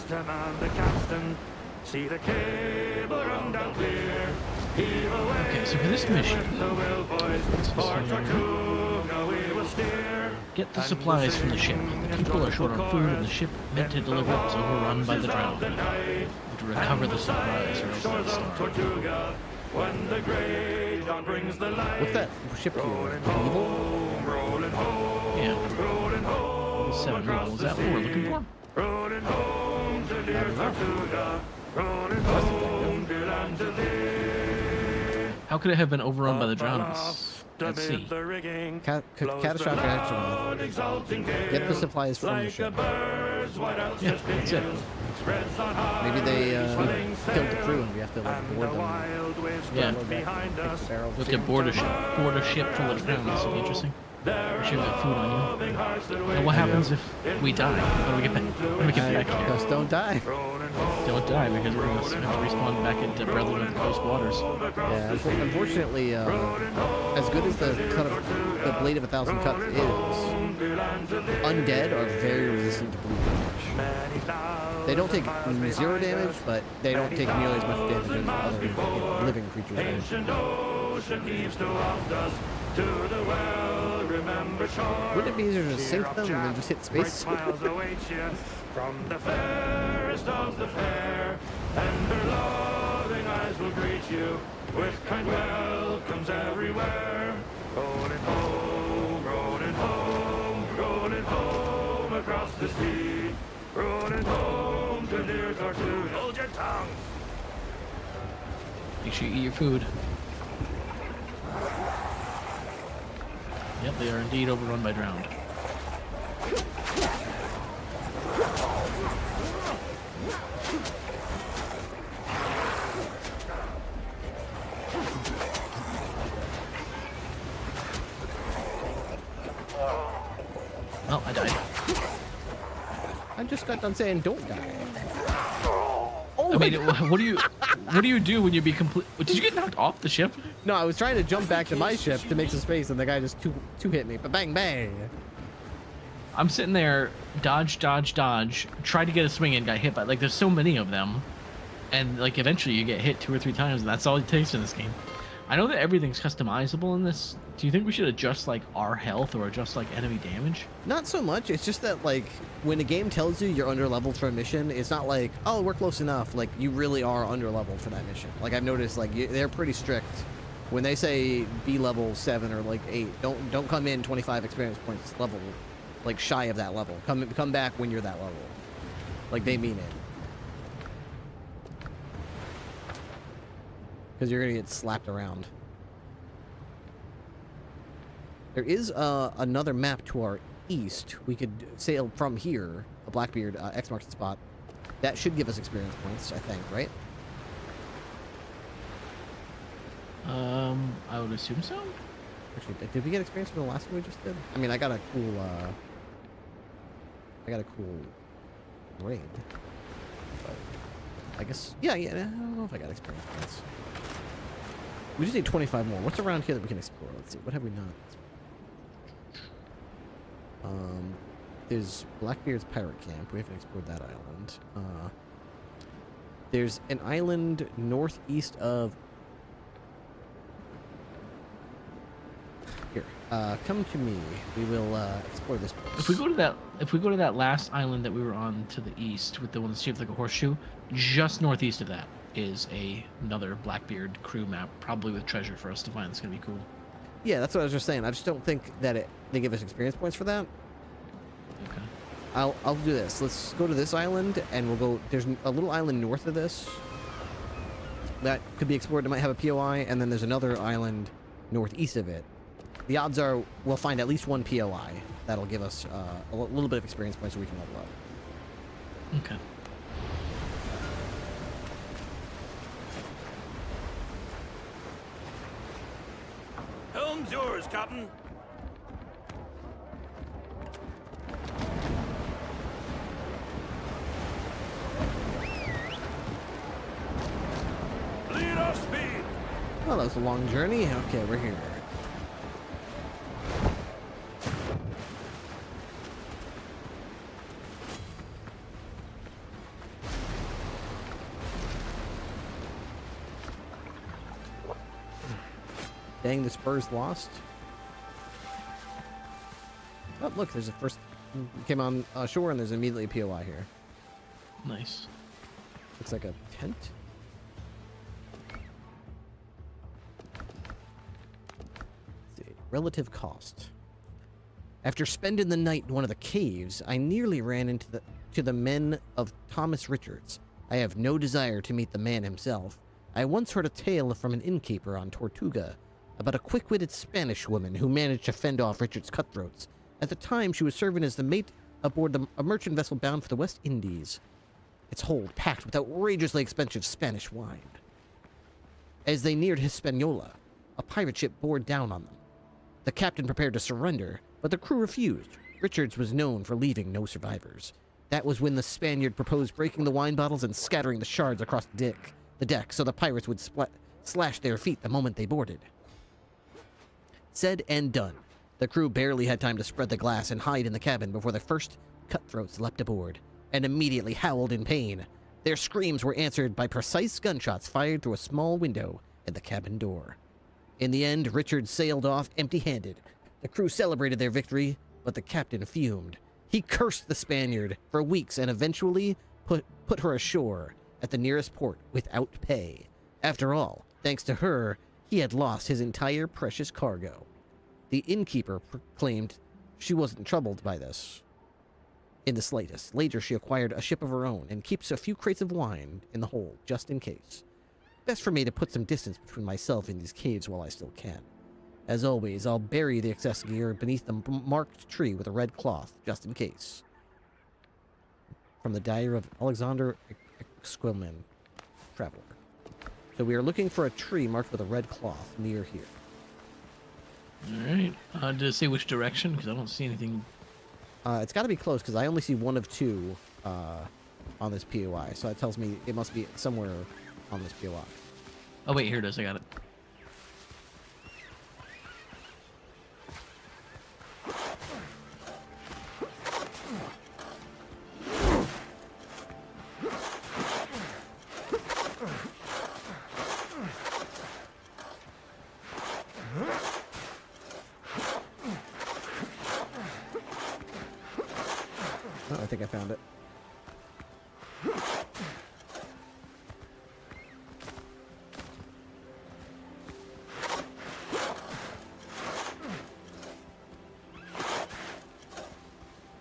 See the cable run down clear. Okay, so for this mission, get the supplies from the ship. The people are short on food, and the ship meant to deliver it was overrun by the drowned. To recover the supplies, or else they'll starve. What's that ship here? Evil? Yeah. Level 7 Ripley. Is that what we're looking for? Rolling home to dear Tortuga. Rolling home, dear land to thee. How could it have been overrun by the drowned at sea? Catastrophic action. Get the supplies from the ship. Yeah, that's it. Maybe they killed the crew and we have to like board them. Yeah. We could board a ship full of drowned. This would be interesting. We should have food on you. And what happens if we die? How do we get back? How do we get back here? Just don't die. Don't die because we're going to have to respawn back into Brotherhood of the Coast Waters. Yeah, unfortunately, as good as the cut of the Blade of 1,000 Cuts is, undead are very resistant to blue damage. They don't take 0 damage, but they don't take nearly as much damage as other living creatures do. Wouldn't it be easier to sink them and then just hit space? From the fairest of the fair, and her loving eyes will greet you with kind welcomes everywhere. Rolling home, rolling home, rolling home across the sea. Rolling home to dear Tortuga. Hold your tongue. Make sure you eat your food. Yep, they are indeed overrun by drowned. Oh, I died. I just got done saying don't die. Oh I mean, what do you do when you be complete? Did you get knocked off the ship? No, I was trying to jump back to my ship to make some space, and the guy just two hit me. But bang, bang. I'm sitting there, dodge, tried to get a swing in, got hit by, like, there's so many of them. And, like, eventually you get hit 2 or 3 times, and that's all it takes in this game. I know that everything's customizable in this. Do you think we should adjust, like, our health or adjust, like, enemy damage? Not so much. It's just that, like, when a game tells you you're under leveled for a mission, it's not like, oh, we're close enough. Like, you really are under leveled for that mission. Like, I've noticed, like, they're pretty strict. When they say be level 7 or, like, 8, don't come in 25 experience points level, like, shy of that level. Come back when you're that level. Like, they mean it. Because you're going to get slapped around. There is another map to our east. We could sail from here, a Blackbeard, X marks the spot. That should give us experience points, I think, right? I would assume so. Actually, did we get experience from the last one we just did? I mean, I got a cool raid. But I guess, yeah, I don't know if I got experience points. We just need 25 more. What's around here that we can explore? Let's see. What have we not? There's Blackbeard's pirate camp. We haven't explored that island. There's an island northeast of Here, come to me. We will explore this place. If we go to that last island that we were on to the east with the one that's shaped like a horseshoe, just northeast of that is another Blackbeard crew map, probably with treasure for us to find. It's gonna be cool. Yeah, that's what I was just saying. I just don't think that they give us experience points for that. Okay. I'll do this. Let's go to this island, and we'll go. There's a little island north of this that could be explored. It might have a POI, and then there's another island northeast of it. The odds are we'll find at least one POI that'll give us a little bit of experience points so we can level up. Okay. Helm's yours, Captain. Lead off speed. Well, that was a long journey. Okay, we're here. Dang, the Spurs lost. Oh, look, there's a first... Came on shore, and there's immediately a POI here. Nice. Looks like a tent. Let's see. Relative cost. After spending the night in one of the caves, I nearly ran into the men of Thomas Richards. I have no desire to meet the man himself. I once heard a tale from an innkeeper on Tortuga about a quick-witted Spanish woman who managed to fend off Richard's cutthroats. At the time, she was serving as the mate aboard a merchant vessel bound for the West Indies, its hold packed with outrageously expensive Spanish wine. As they neared Hispaniola, a pirate ship bore down on them. The captain prepared to surrender, but the crew refused. Richards was known for leaving no survivors. That was when the Spaniard proposed breaking the wine bottles and scattering the shards across the deck so the pirates would slash their feet the moment they boarded. Said and done. The crew barely had time to spread the glass and hide in the cabin before the first cutthroats leapt aboard, and immediately howled in pain. Their screams were answered by precise gunshots fired through a small window in the cabin door. In the end, Richard sailed off empty-handed. The crew celebrated their victory, but the captain fumed. He cursed the Spaniard for weeks and eventually put her ashore at the nearest port without pay. After all, thanks to her, he had lost his entire precious cargo. The innkeeper proclaimed she wasn't troubled by this in the slightest. Later, she acquired a ship of her own and keeps a few crates of wine in the hold, just in case. Best for me to put some distance between myself and these caves while I still can. As always, I'll bury the excess gear beneath the marked tree with a red cloth, just in case. From the diary of Alexander Squillman, traveler. So we are looking for a tree marked with a red cloth near here. Alright. Does it say which direction? Because I don't see anything. It's got to be close, because I only see one of two on this POI. So that tells me it must be somewhere on this POI. Oh, wait, here it is. I got it. Oh, I think I found it.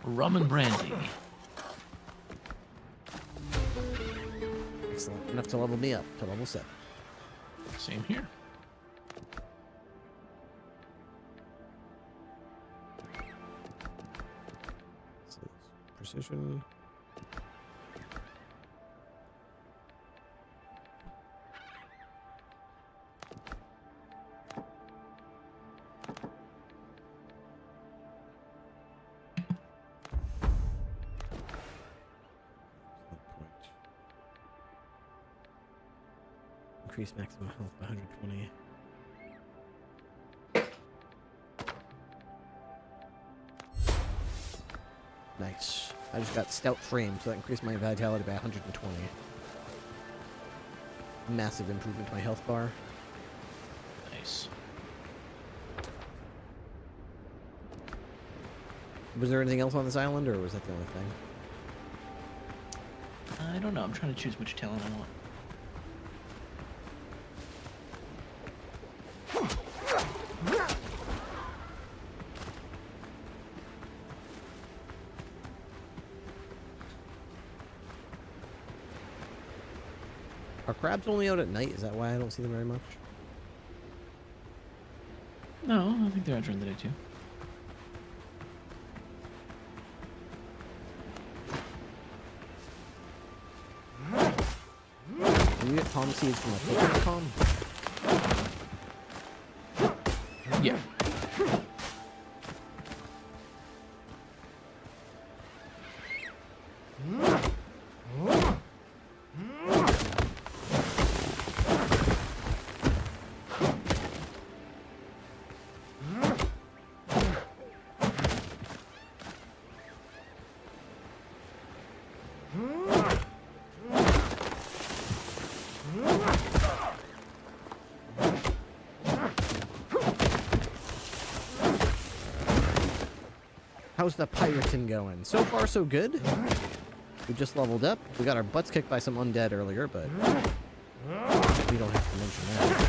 Rum and brandy. Excellent. Enough to level me up to level 7. Same here. So precision. Increase maximum health by 120. Nice. I just got stout frame, so that increased my vitality by 120. Massive improvement to my health bar. Nice. Was there anything else on this island, or was that the only thing? I don't know. I'm trying to choose which talent I want. Are crabs only out at night? Is that why I don't see them very much? No, I think they're out during the day too. Do you get palm seeds from a coconut palm? Yeah. How's the pirating going? So far, so good. We just leveled up. We got our butts kicked by some undead earlier, but we don't have to mention that.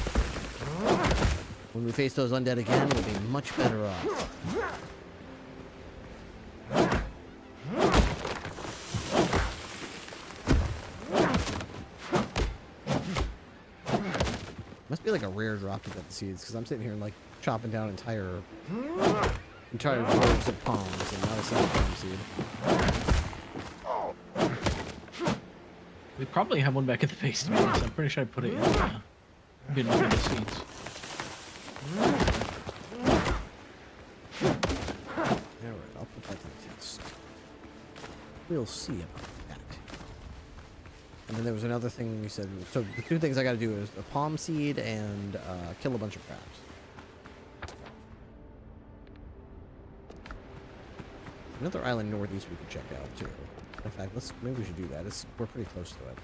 When we face those undead again, we'll be much better off. Must be like a rare drop to get the seeds, because I'm sitting here like chopping down entire groves of palms and not a single palm seed. We probably have one back at the base, to be honest. I'm pretty sure I put it in bin with the seeds. Alright, I'll put that to the test. We'll see about that. And then there was another thing you said. So the two things I gotta do is a palm seed and kill a bunch of crabs. Another island northeast we could check out too. In fact, maybe we should do that. We're pretty close to it.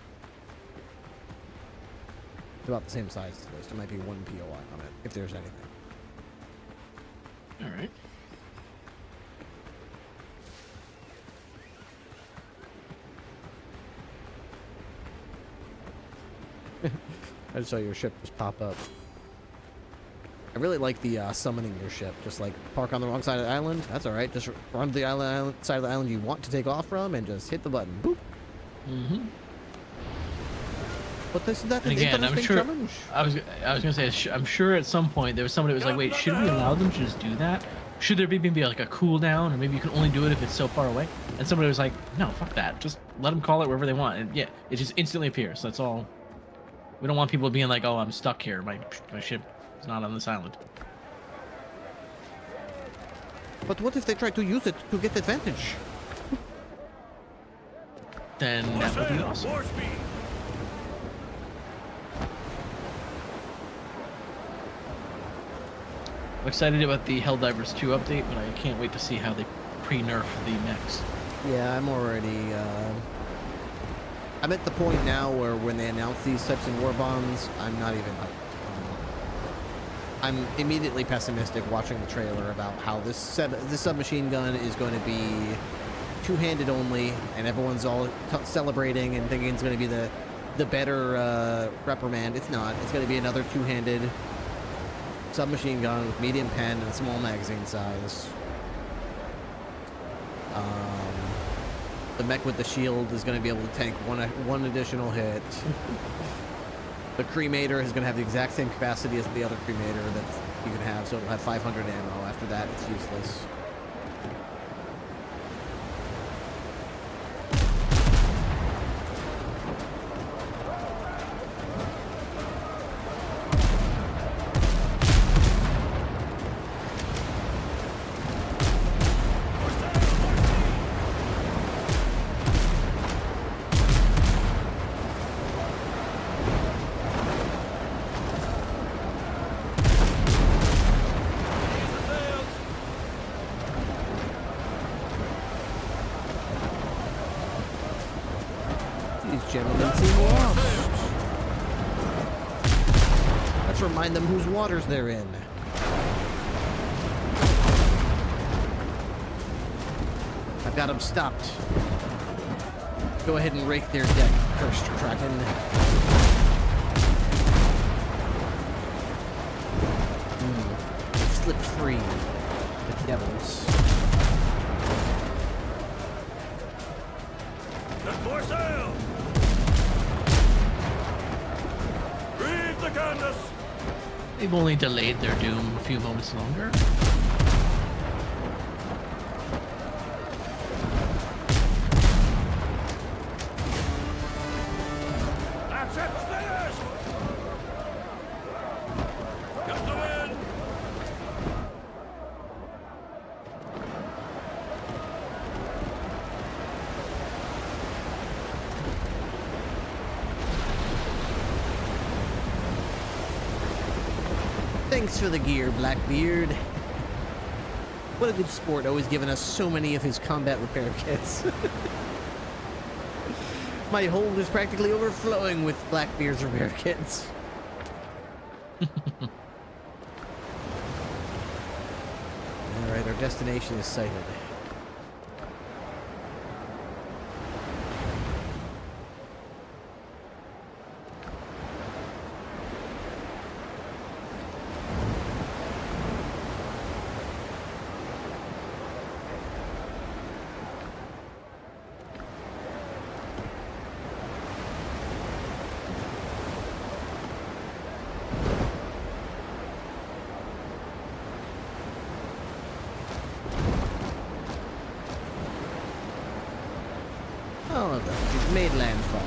It's about the same size as this. There might be one POI on it, if there's anything. All right. I just saw your ship just pop up. I really like the summoning your ship. Just like park on the wrong side of the island. That's all right. Just run to the side of the island you want to take off from, and just hit the button. Boop. Mm-hmm. But that's an again, I'm interesting sure. challenge. I was gonna say, I'm sure at some point there was somebody who was like, wait, should we allow them to just do that? Should there be maybe like a cooldown, or maybe you can only do it if it's so far away? And somebody was like, no, fuck that. Just let them call it wherever they want, and yeah, it just instantly appears. That's all. We don't want people being like, oh, I'm stuck here. My ship is not on this island. But what if they try to use it to get advantage? Then that would be awesome. I'm excited about the Helldivers 2 update, but I can't wait to see how they pre-nerf the mechs. Yeah, I'm already. I'm at the point now where when they announce these types of war bonds, I'm not even hyped. I'm immediately pessimistic watching the trailer about how this submachine gun is going to be two-handed only, and everyone's all celebrating and thinking it's going to be the better reprimand. It's not. It's going to be another two-handed submachine gun with medium pen and a small magazine size. The mech with the shield is going to be able to tank one additional hit. The cremator is going to have the exact same capacity as the other cremator that you can have, so it'll have 500 ammo. After that, it's useless. These gentlemen seem lost. Let's remind them whose waters they're in. Got them stopped. Go ahead and rake their deck, cursed Kraken. Slip free. The devils. Set for sail! Reef the canvas! They've only delayed their doom a few moments longer. That's it, finished! Got the wind! Thanks for the gear, Blackbeard. What a good sport, always giving us so many of his combat repair kits. My hold is practically overflowing with Blackbeard's repair kits. Alright, our destination is sighted. Oh, look, we've made landfall.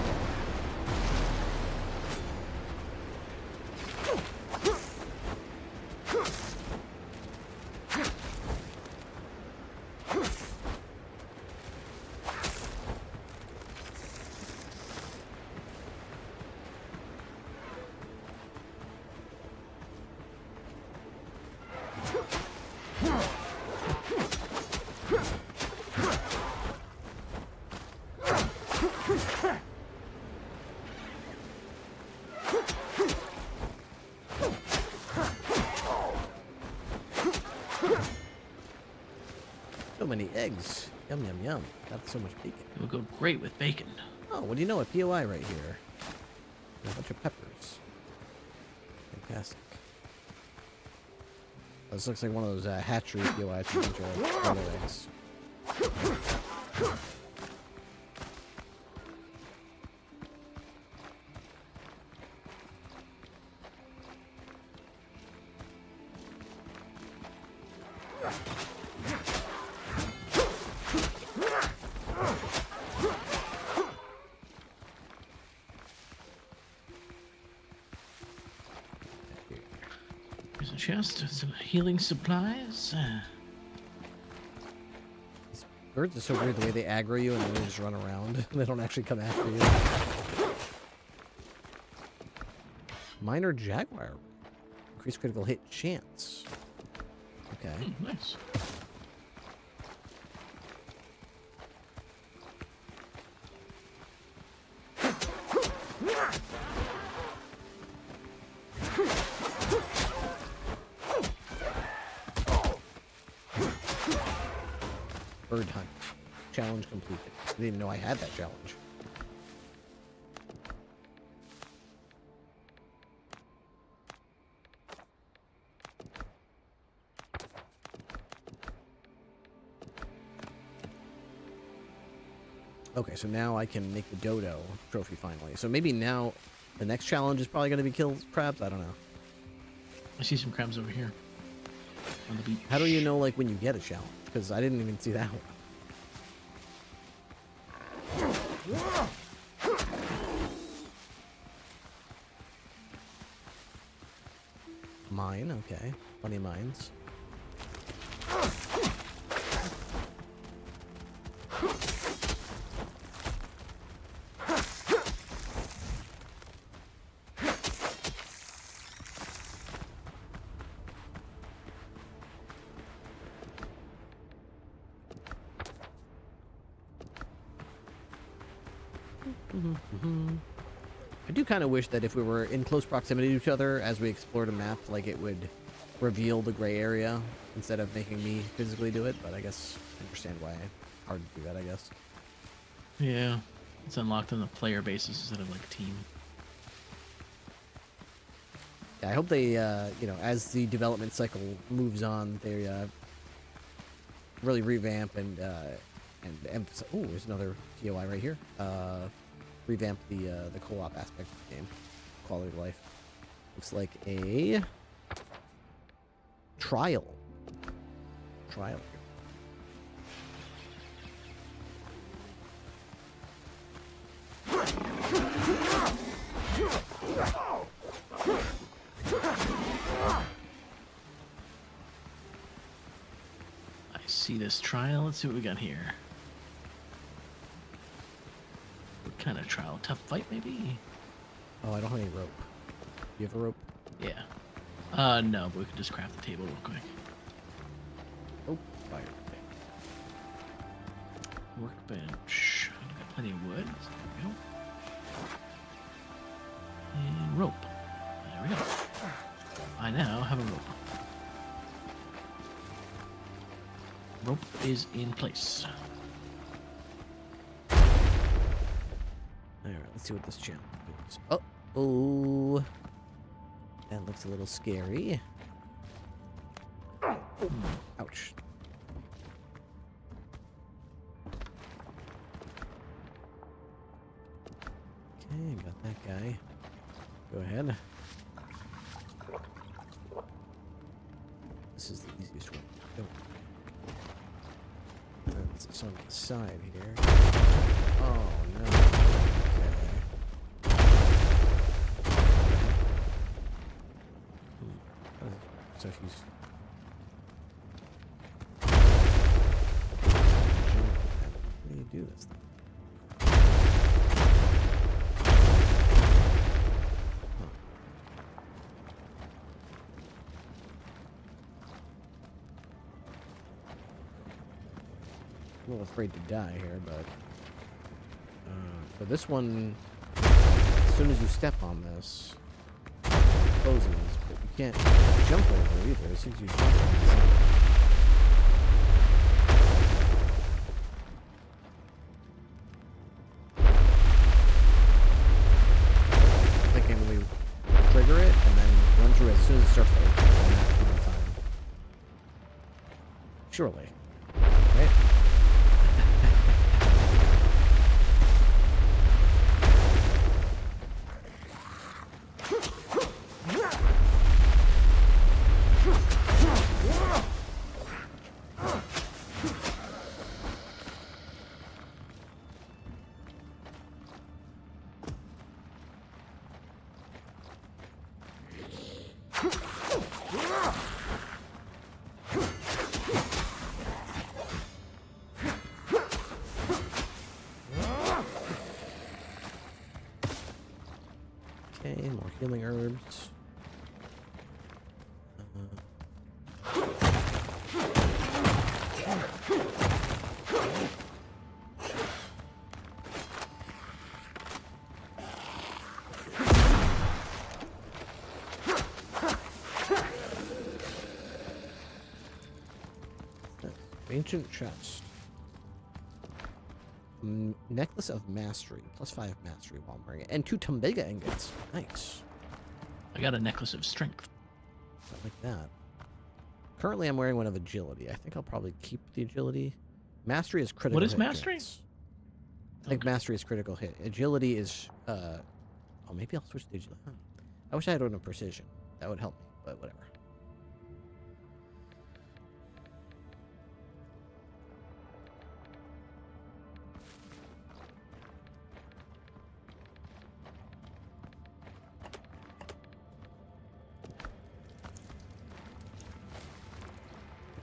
So many eggs. Yum, yum, yum. That's so much bacon. It would go great with bacon. Oh, what do you know? A POI right here. And a bunch of peppers. Fantastic. This looks like one of those hatchery POIs with a bunch of other eggs. There's a chest with some healing supplies. These birds are so weird the way they aggro you and then they just run around. They don't actually come after you. Minor jaguar. Increased critical hit chance. Okay. Nice. Bird hunt. Challenge completed. I didn't even know I had that challenge. Okay, so now I can make the dodo trophy finally. So maybe now the next challenge is probably going to be kill crabs? I don't know. I see some crabs over here on the beach. How do you know, like, when you get a challenge? Because I didn't even see that one. Mine, okay. Funny mines. I do kind of wish that if we were in close proximity to each other as we explored a map, like it would reveal the gray area instead of making me physically do it, but I guess I understand why hard to do that, I guess. Yeah. It's unlocked on the player basis instead of like team. Yeah, I hope they, as the development cycle moves on, they really revamp and emphasize. Oh, there's another TOI right here. Revamp the co-op aspect of the game, quality of life. Looks like a trial. Trial. I see this trial. Let's see what we got here. What kind of trial? Tough fight, maybe? Oh, I don't have any rope. You have a rope? Yeah. No, but we could just craft the table real quick. Oh, fire. Workbench. I've got plenty of wood. So there we go. And rope. There we go. I now have a rope. Rope is in place. Alright, let's see what this channel is. Oh, that looks a little scary. Ouch. Okay, got that guy. Go ahead. This is the easiest one. Go. It's on the side here. Oh no. Okay. So she's. How do you do this thing? A little afraid to die here, but for this one, as soon as you step on this, it closes, but you can't jump over it either. As soon as you jump on this, I'm thinking we trigger it and then run through it as soon as it starts to open. And that's one time. Surely, right? Okay, more healing herbs. Ancient chest. Necklace of Mastery. +5 Mastery while wearing it. And 2 Tumbega ingots. Nice. I got a necklace of strength. Not like that. Currently, I'm wearing one of Agility. I think I'll probably keep the Agility. Mastery is critical. What is hit Mastery? chance. I think Mastery is critical hit. Agility is, oh, maybe I'll switch to Agility. Huh. I wish I had one of Precision. That would help me, but whatever.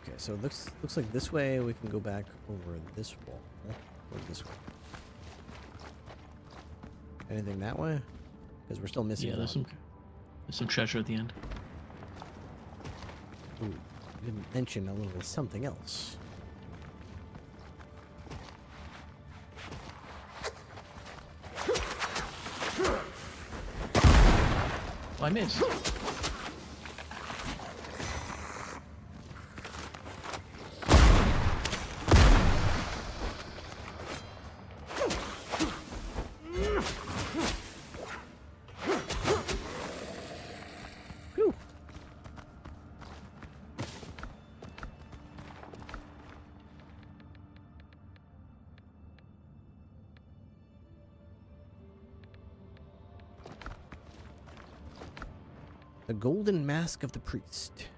Okay, so it looks like this way we can go back over this wall. Or this way. Anything that way? Because we're still missing Yeah, one. there's some treasure at the end. Ooh, you didn't mention a little something else. Oh, I missed. The golden mask of the priest.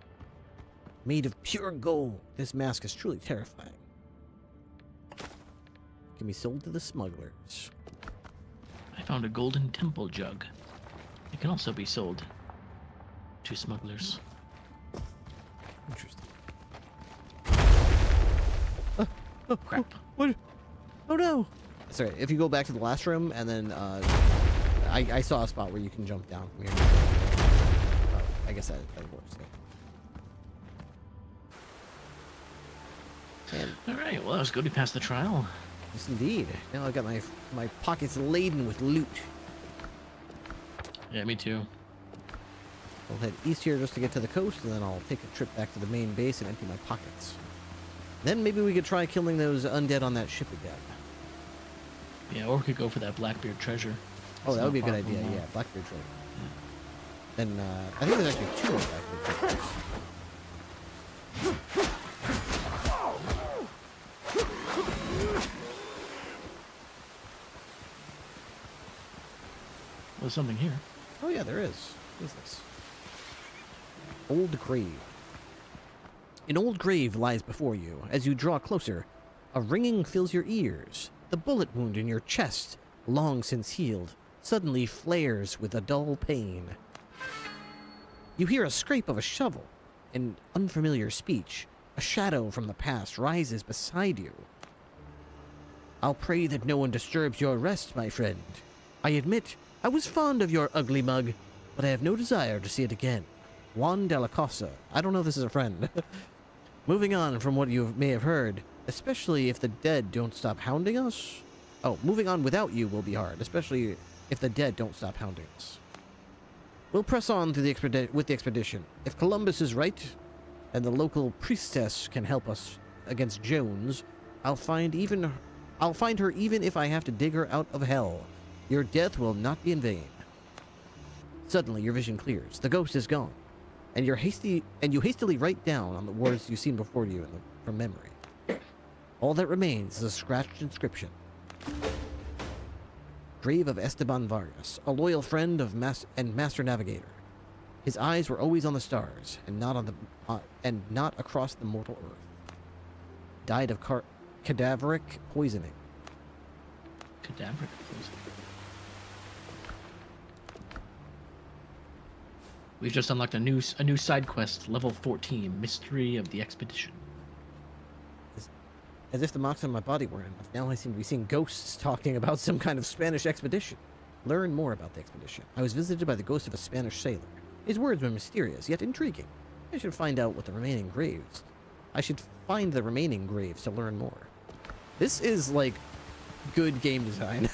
Made of pure gold, this mask is truly terrifying. Can be sold to the smugglers. I found a golden temple jug. It can also be sold to smugglers. Interesting. Crap. What? Oh no! Sorry, if you go back to the last room, and then I saw a spot where you can jump down from here. I guess that works. Yeah. And All right. Well, that was good. We passed the trial. yes, indeed. Now I've got my pockets laden with loot. Yeah, me too. I'll head east here just to get to the coast, and then I'll take a trip back to the main base and empty my pockets. Then maybe we could try killing those undead on that ship again. Yeah, or we could go for that Blackbeard treasure. Oh, It's that would not be a good far from idea. the Yeah, Blackbeard treasure. Then I think there's actually 2 more Blackbeard treasures. There's something here. Oh yeah, there is. What is this? Old grave. An old grave lies before you. As you draw closer, a ringing fills your ears. The bullet wound in your chest, long since healed, suddenly flares with a dull pain. You hear a scrape of a shovel, an unfamiliar speech. A shadow from the past rises beside you. I'll pray that no one disturbs your rest, my friend. I admit, I was fond of your ugly mug, but I have no desire to see it again. Juan de la Cosa. I don't know if this is a friend. Moving on from what you may have heard, especially if the dead don't stop hounding us. Oh, moving on without you will be hard, especially if the dead don't stop hounding us. We'll press on through with the expedition. If Columbus is right, and the local priestess can help us against Jones, I'll find her even if I have to dig her out of hell. Your death will not be in vain. Suddenly, your vision clears. The ghost is gone, and you hastily write down on the words you've seen before you from memory. All that remains is a scratched inscription. Grave of Esteban Vargas, a loyal friend of master navigator. His eyes were always on the stars, and not across the mortal earth. Died of cadaveric poisoning. Cadaveric poisoning. We've just unlocked a new side quest, level 14, Mystery of the Expedition. As if the marks on my body weren't enough, now I seem to be seeing ghosts talking about some kind of Spanish expedition. Learn more about the expedition. I was visited by the ghost of a Spanish sailor. His words were mysterious, yet intriguing. I should find out what the remaining graves. I should find the remaining graves to learn more. This is, like, good game design.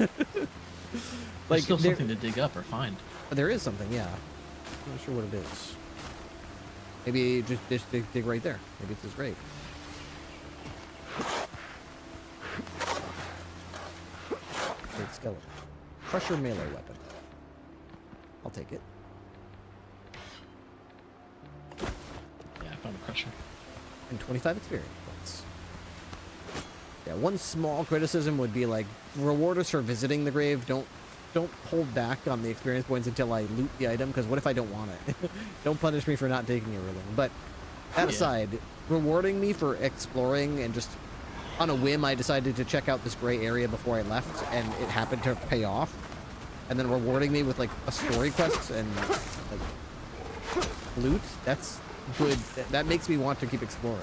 There's still something to dig up or find. There is something, yeah. I'm not sure what it is. Maybe just dig right there. Maybe it's his grave. Great skeleton. Crusher melee weapon. I'll take it. Yeah, I found a crusher. And 25 experience points. Yeah, one small criticism would be like, reward us for visiting the grave. Don't hold back on the experience points until I loot the item, because what if I don't want it? Don't punish me for not taking it really. But that aside, rewarding me for exploring and just on a whim, I decided to check out this gray area before I left, and it happened to pay off. And then rewarding me with like a story quest and like loot, that's good. That makes me want to keep exploring.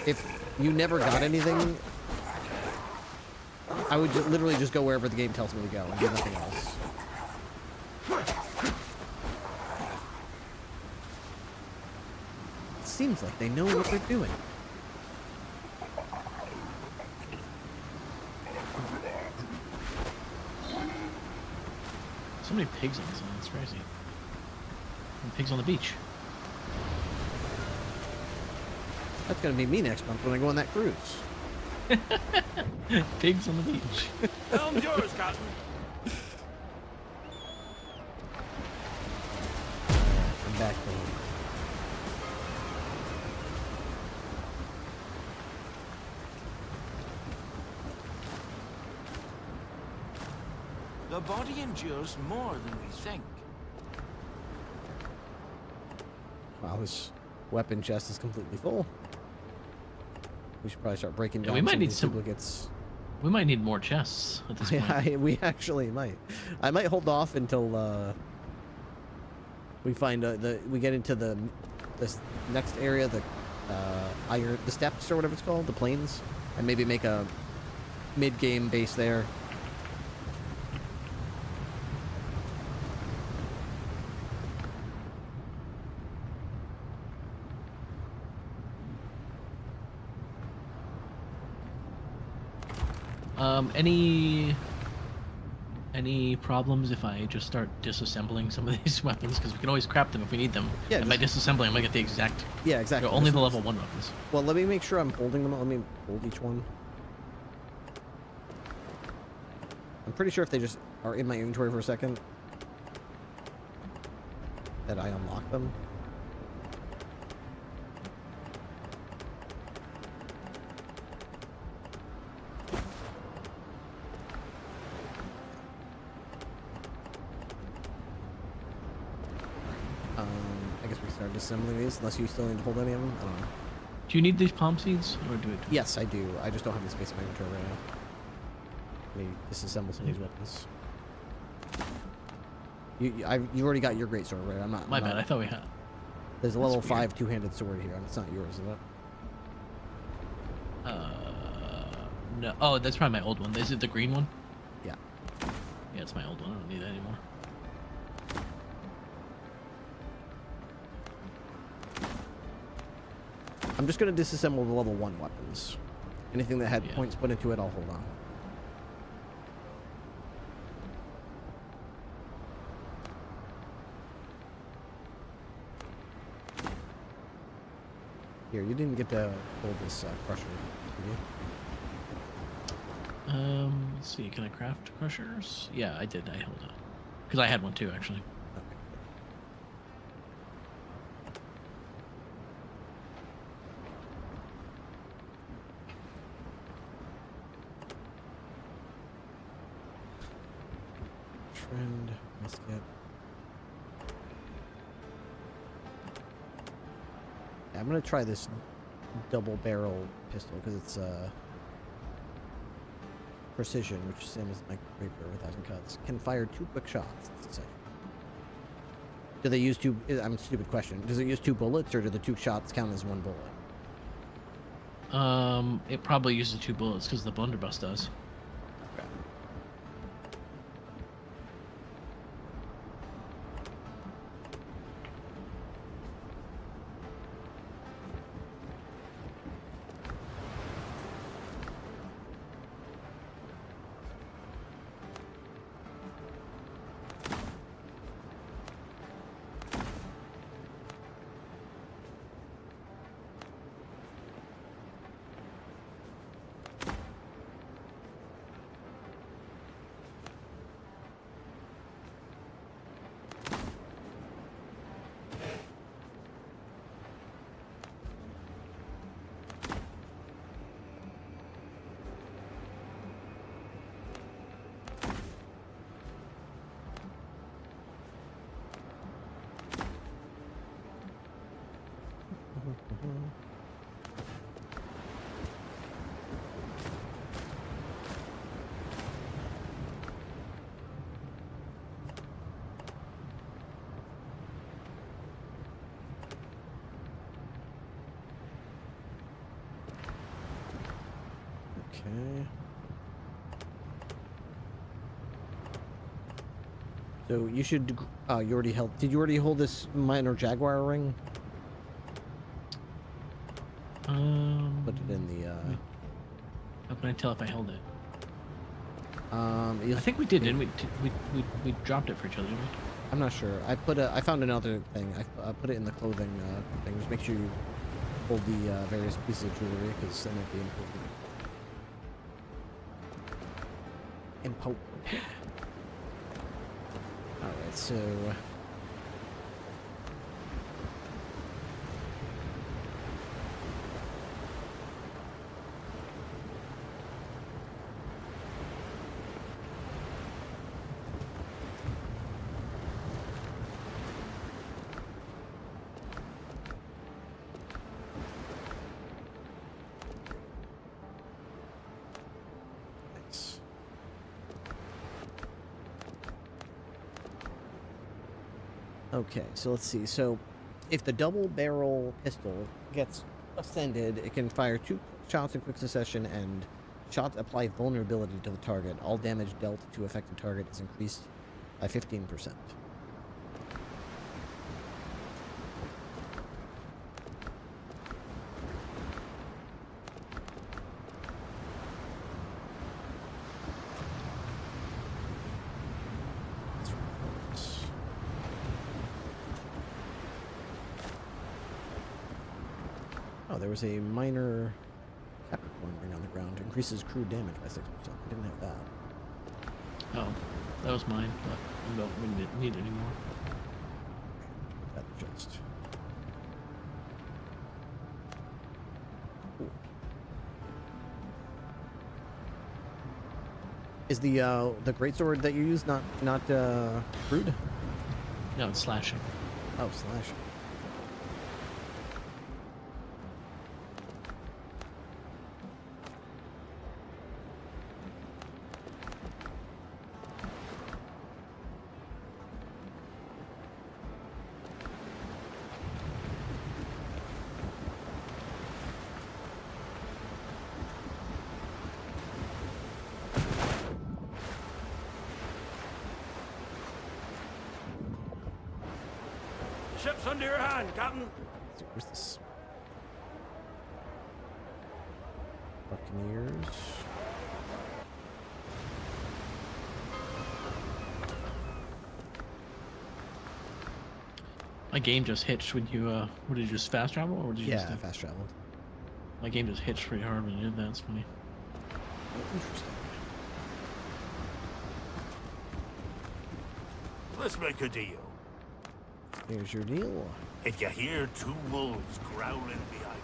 If you never got anything, I would literally just go wherever the game tells me to go and do nothing else. It seems like they know what they're doing. So many pigs on this one, it's crazy. And pigs on the beach. That's gonna be me next month when I go on that cruise. Pigs on the beach. Helm's yours, Cotton. I'm back home. The body endures more than we think. Wow, this weapon chest is completely full. We should probably start breaking Yeah, down we might some of need these some- duplicates. We might need more chests at this point. We actually might. I might hold off until we find we get into this next area, the steppes or whatever it's called, the plains, and maybe make a mid-game base there. Any problems if I just start disassembling some of these weapons? Because we can always crap them if we need them. Yeah, and by disassembling, I might get the exact... Yeah, exactly. only the level 1 weapons. Well, let me make sure I'm holding them. Let me hold each one. I'm pretty sure if they just are in my inventory for a second, that I unlock them. I guess we started assembling these, unless you still need to hold any of them. I don't know. Do you need these palm seeds, or do it? Yes, I do. I just don't have the space in my inventory right now. Let me disassemble some of these weapons. You already got your greatsword, right? I'm not. My bad. I thought we had. There's a level That's 5 two-handed sword here. It's not yours, is it? No. Oh, that's probably my old one. Is it the green one? Yeah. Yeah, it's my old one. I don't need that anymore. I'm just going to disassemble the level 1 weapons. Anything that had Yeah. points put into it, I'll hold on. Here, you didn't get to hold this crusher, did you? Let's see. Can I craft crushers? Yeah, I did. I held on. Because I had one too, actually. Okay. Trend, musket. Yeah, I'm gonna try this double barrel pistol because it's precision, which is same as my rapier with 1,000 cuts. Can fire 2 quick shots. That's the same. Do they use 2? I'm a stupid question. Does it use 2 bullets, or do the 2 shots count as 1 bullet? It probably uses 2 bullets because the blunderbuss does. Okay. Okay. So you should. You already held. Did you already hold this minor jaguar ring? Put it in the. How can I tell if I held it? I I think we did, didn't we? We dropped it for each other, didn't we? I'm not sure. I found another thing. I put it in the clothing thing. Just make sure you hold the various pieces of jewelry, because that might be important. Important. All right, so. Okay, so let's see. So, if the double barrel pistol gets ascended, it can fire 2 shots in quick succession, and shots apply vulnerability to the target. All damage dealt to affected target is increased by 15%. Oh, there was a minor Capricorn ring on the ground. Increases crew damage by 6%. I didn't have that. Oh, that was mine, but we didn't need it anymore. That just. Cool. Is the greatsword that you use not crude? No, it's slashing. Oh, slashing. Ship's under your hand, Captain. Where's this? Buccaneers. My game just hitched when you, what did you just fast travel, or did you just... fast traveled. My game just hitched pretty hard when you did that, it's funny. Interesting. Let's make a deal. Here's your deal. If you hear 2 wolves growling behind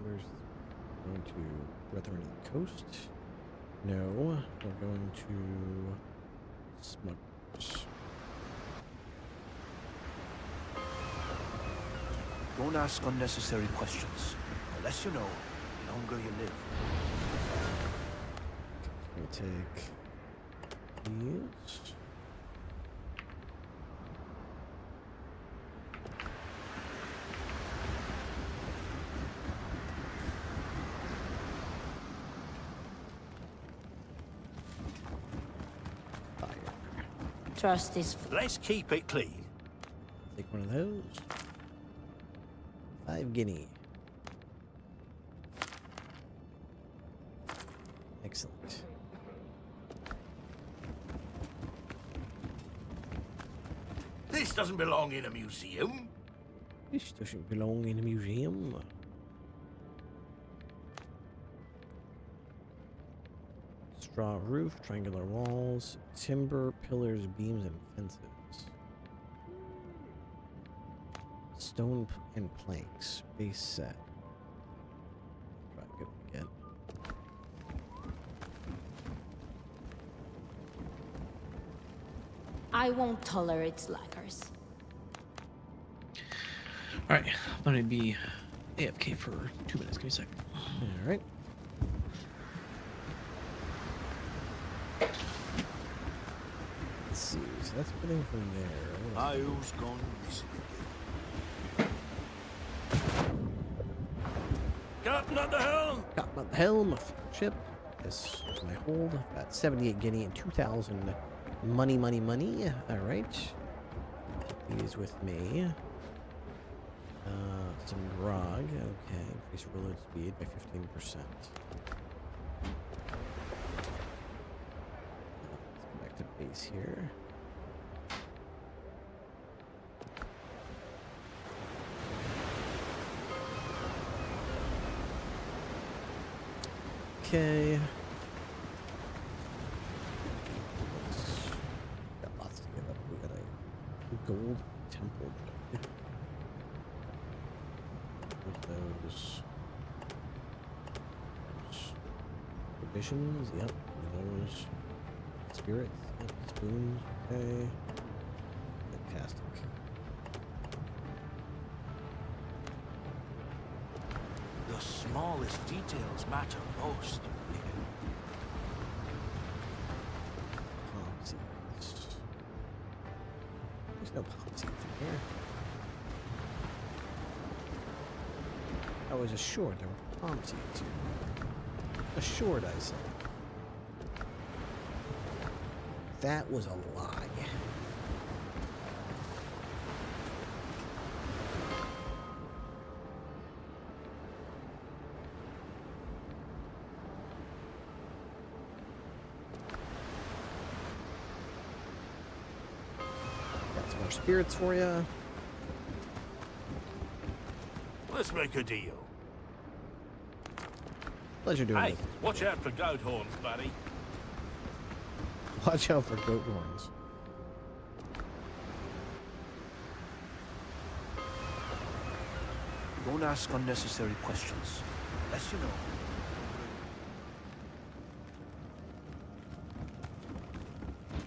Where's going to Brethren of the Coast? No, we're going to Smugglers. Don't ask unnecessary questions. The less you know, the longer you live. We'll take these. Trust is Let's keep it clean. Take one of those. 5 guinea. Excellent. This doesn't belong in a museum. This doesn't belong in a museum. Straw roof, triangular walls, timber, pillars, beams, and fences. Stone and planks. Base set. Try to get it again. I won't tolerate slackers. Alright, I'm gonna be AFK for 2 minutes, give me a second. Alright. Let's see, so that's everything from there. I was gone missing. Captain at the helm. Got my helm, ship. This is my hold. Got 78 guinea and 2,000 money. Alright. Take these with me. Some grog. Okay. Increase reload speed by 15%. Let's go back to base here. Okay. Got lots to give up. We got a gold temple jug. Those provisions, yep. Those spirits, yep. Spoons, okay. Fantastic. The smallest details matter most. Palm seeds. There's no palm seeds in here. I was assured there were palm seeds here. Assured, I said. That was a lie. Got some more spirits for you. Let's make a deal. Pleasure doing Hey, this. watch out for goat horns, buddy. Watch out for goat horns. Don't ask unnecessary questions. As you know.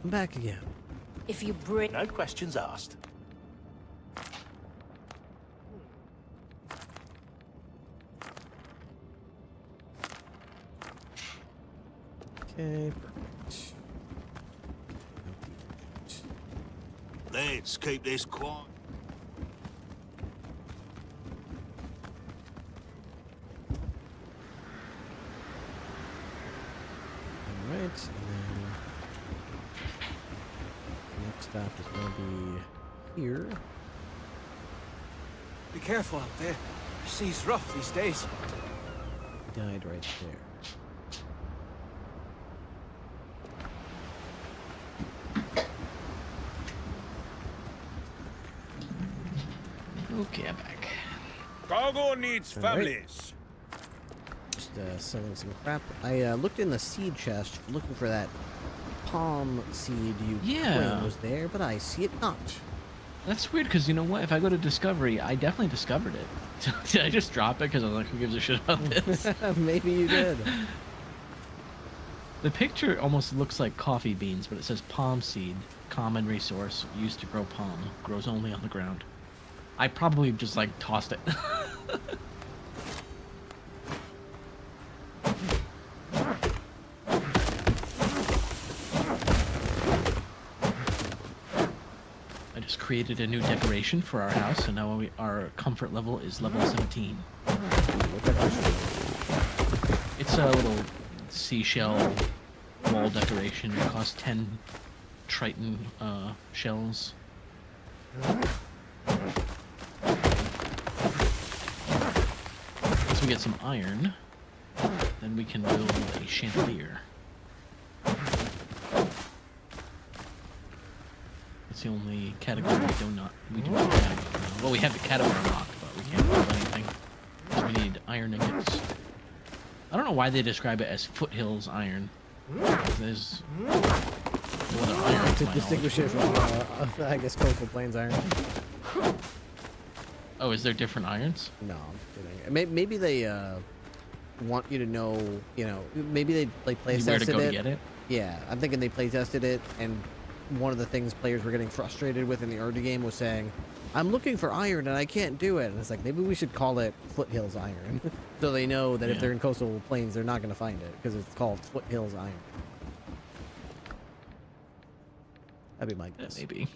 I'm back again. If you bring... No questions asked. Okay, perfect. Let's keep this quiet. Alright, and then next stop is going to be here. Be careful out there. The sea's rough these days. Died right there. Okay, I'm back. Cargo needs All right. families. Just selling some crap. I looked in the seed chest looking for that palm seed you Yeah. claimed was there, but I see it not. That's weird because you know what? If I go to Discovery, I definitely discovered it. Did I just drop it because I was like, who gives a shit about this? Maybe you did. The picture almost looks like coffee beans, but it says palm seed, common resource, used to grow palm, grows only on the ground. I probably just like tossed it. I just created a new decoration for our house, and now our comfort level is level 17. It's a little seashell wall decoration. It costs 10 Triton shells. Once we get some iron, then we can build a chandelier. It's the only category we do not have. Well, we have the category unlocked, but we can't build anything. So we need iron ingots. I don't know why they describe it as foothills iron. There's no other iron To distinguish it from, I guess, Coastal Plains iron. Oh, is there different irons? No, I'm kidding. Maybe they want you to know, maybe they play Where to tested go to it. get it? Yeah, I'm thinking they play tested it, and one of the things players were getting frustrated with in the early game was saying, I'm looking for iron and I can't do it. And it's like, maybe we should call it Foothills Iron. So they know that if they're in Coastal Plains, they're not going to find it, because it's called Foothills Iron. That'd be my guess. Maybe.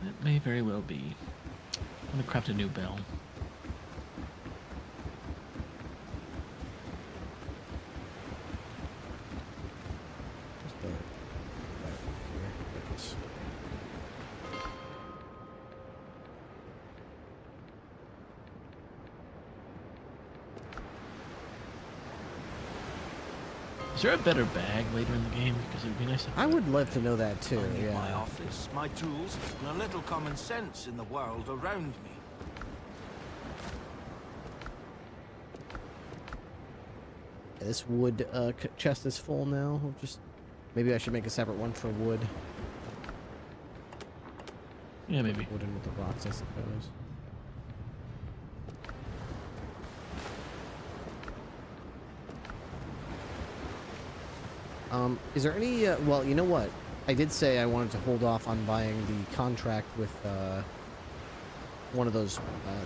That may very well be. I'm gonna craft a new bell. Just, right here. Like this. Is there a better bag later in the game? Because it would be nice to I would love to know that too. I need my Yeah. office, my tools, and a little common sense in the world around me. This wood chest is full now. Maybe I should make a separate one for wood. Yeah, maybe. Wooden with the rocks, I suppose. Is there any, well, you know what? I did say I wanted to hold off on buying the contract with, one of those,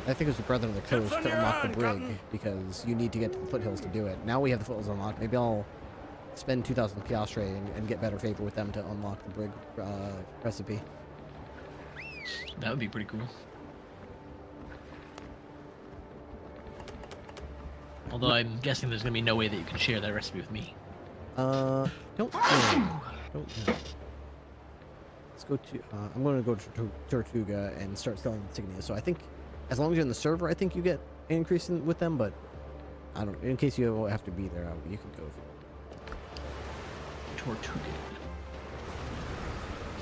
I think it was the Brethren of the Coast to unlock the brig, because you need to get to the foothills to do it. Now we have the foothills unlocked. Maybe I'll spend 2,000 piastre and get better favor with them to unlock the brig recipe. That would be pretty cool. Although I'm guessing there's gonna be no way that you can share that recipe with me. Don't know. Don't know. Let's go to. I'm going to go to Tortuga and start selling insignia. So I think, as long as you're in the server, I think you get an increase with them. But I don't. In case you have to be there, you can go. Tortuga.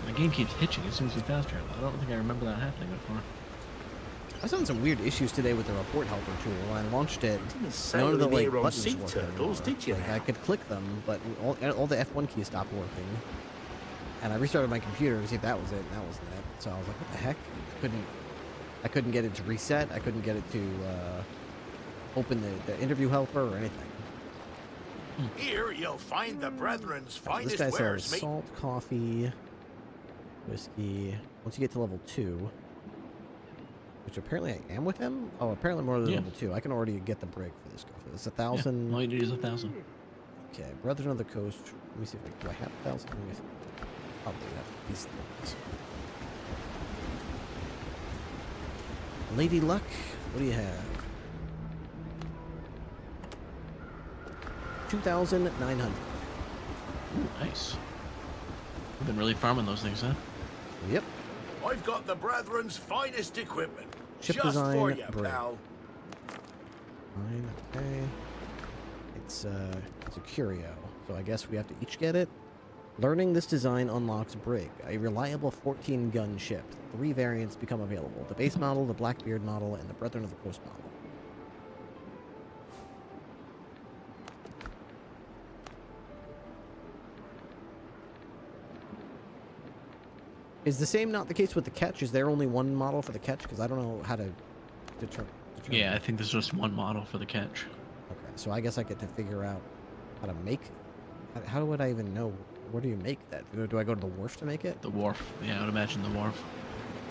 My game keeps hitching as soon as you fast travel. I don't think I remember that happening before. I was having some weird issues today with the report helper tool. When I launched it, none of the buttons worked anymore. Like, I could click them, but all the F1 keys stopped working. And I restarted my computer to see if that was it, and that wasn't it. So I was like, what the heck? I couldn't get it to reset. I couldn't get it to open the interview helper or anything. Here you'll find the Brethren's finest This guy wares, sells salt, coffee, whiskey. Once you get to level 2, which apparently I am with him. Oh, apparently more than level 2. I can already get the brig for this guy. It's 1,000. Yeah, all you need is 1,000. Okay, Brethren of the Coast. Let me see if do I have 1,000? Let me see. Probably have these things. Lady Luck, what do you have? 2,900. Ooh, nice. You've been really farming those things, huh? Yep. I've got the Brethren's finest equipment. Ship Just design, for you, brig. pal. Fine, okay. It's a curio, so I guess we have to each get it. Learning this design unlocks Brig, a reliable 14-gun ship. 3 variants become available: the base model, the Blackbeard model, and the Brethren of the Coast model. Is the same not the case with the Ketch? Is there only one model for the Ketch? Because I don't know how to determine. Yeah, I think there's just one model for the Ketch. Okay, so I guess I get to figure out how to make. How would I even know? Where do you make that? Do I go to the wharf to make it? The wharf. Yeah, I would imagine the wharf.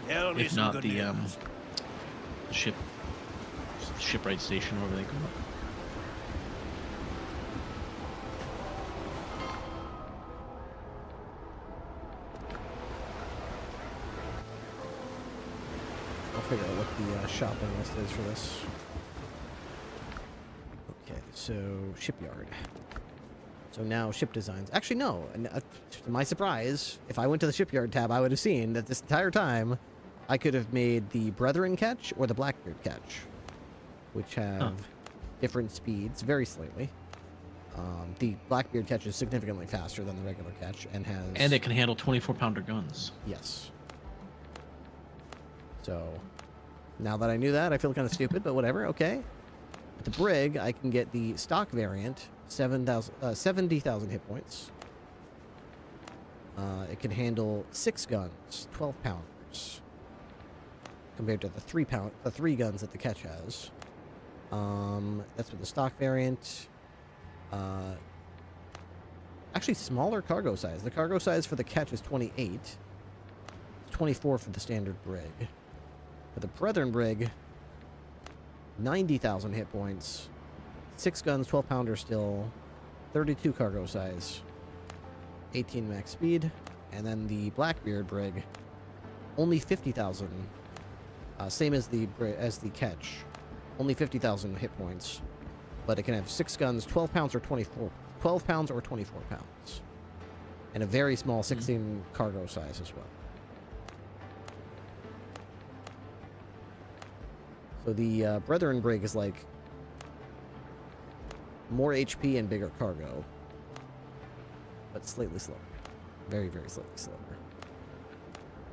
Tell me If some not good the news. shipwright station, wherever they go. I'll figure out what the shopping list is for this. Okay, so shipyard. So now ship designs. Actually, no. To my surprise, if I went to the shipyard tab, I would have seen that this entire time I could have made the Brethren Ketch or the Blackbeard Ketch, which have different speeds, very slightly. The Blackbeard Ketch is significantly faster than the regular Ketch and has... And it can handle 24-pounder guns. Yes. So, now that I knew that, I feel kind of stupid, but whatever, okay. With the Brig, I can get the stock variant, 70,000 hit points. It can handle 6 guns, 12 pounders, compared to the 3 guns that the Ketch has. That's with the stock variant. Actually, smaller cargo size. The cargo size for the Ketch is 28. 24 for the standard Brig. For the Brethren Brig, 90,000 hit points, 6 guns, 12 pounder still, 32 cargo size, 18 max speed, and then the Blackbeard Brig, only 50,000, same as the Ketch, only 50,000 hit points, but it can have 6 guns, 12 pounds or 24 pounds, and a very small 16 cargo size as well. So the Brethren Brig is like more HP and bigger cargo, but slightly slower. Very, very slightly slower.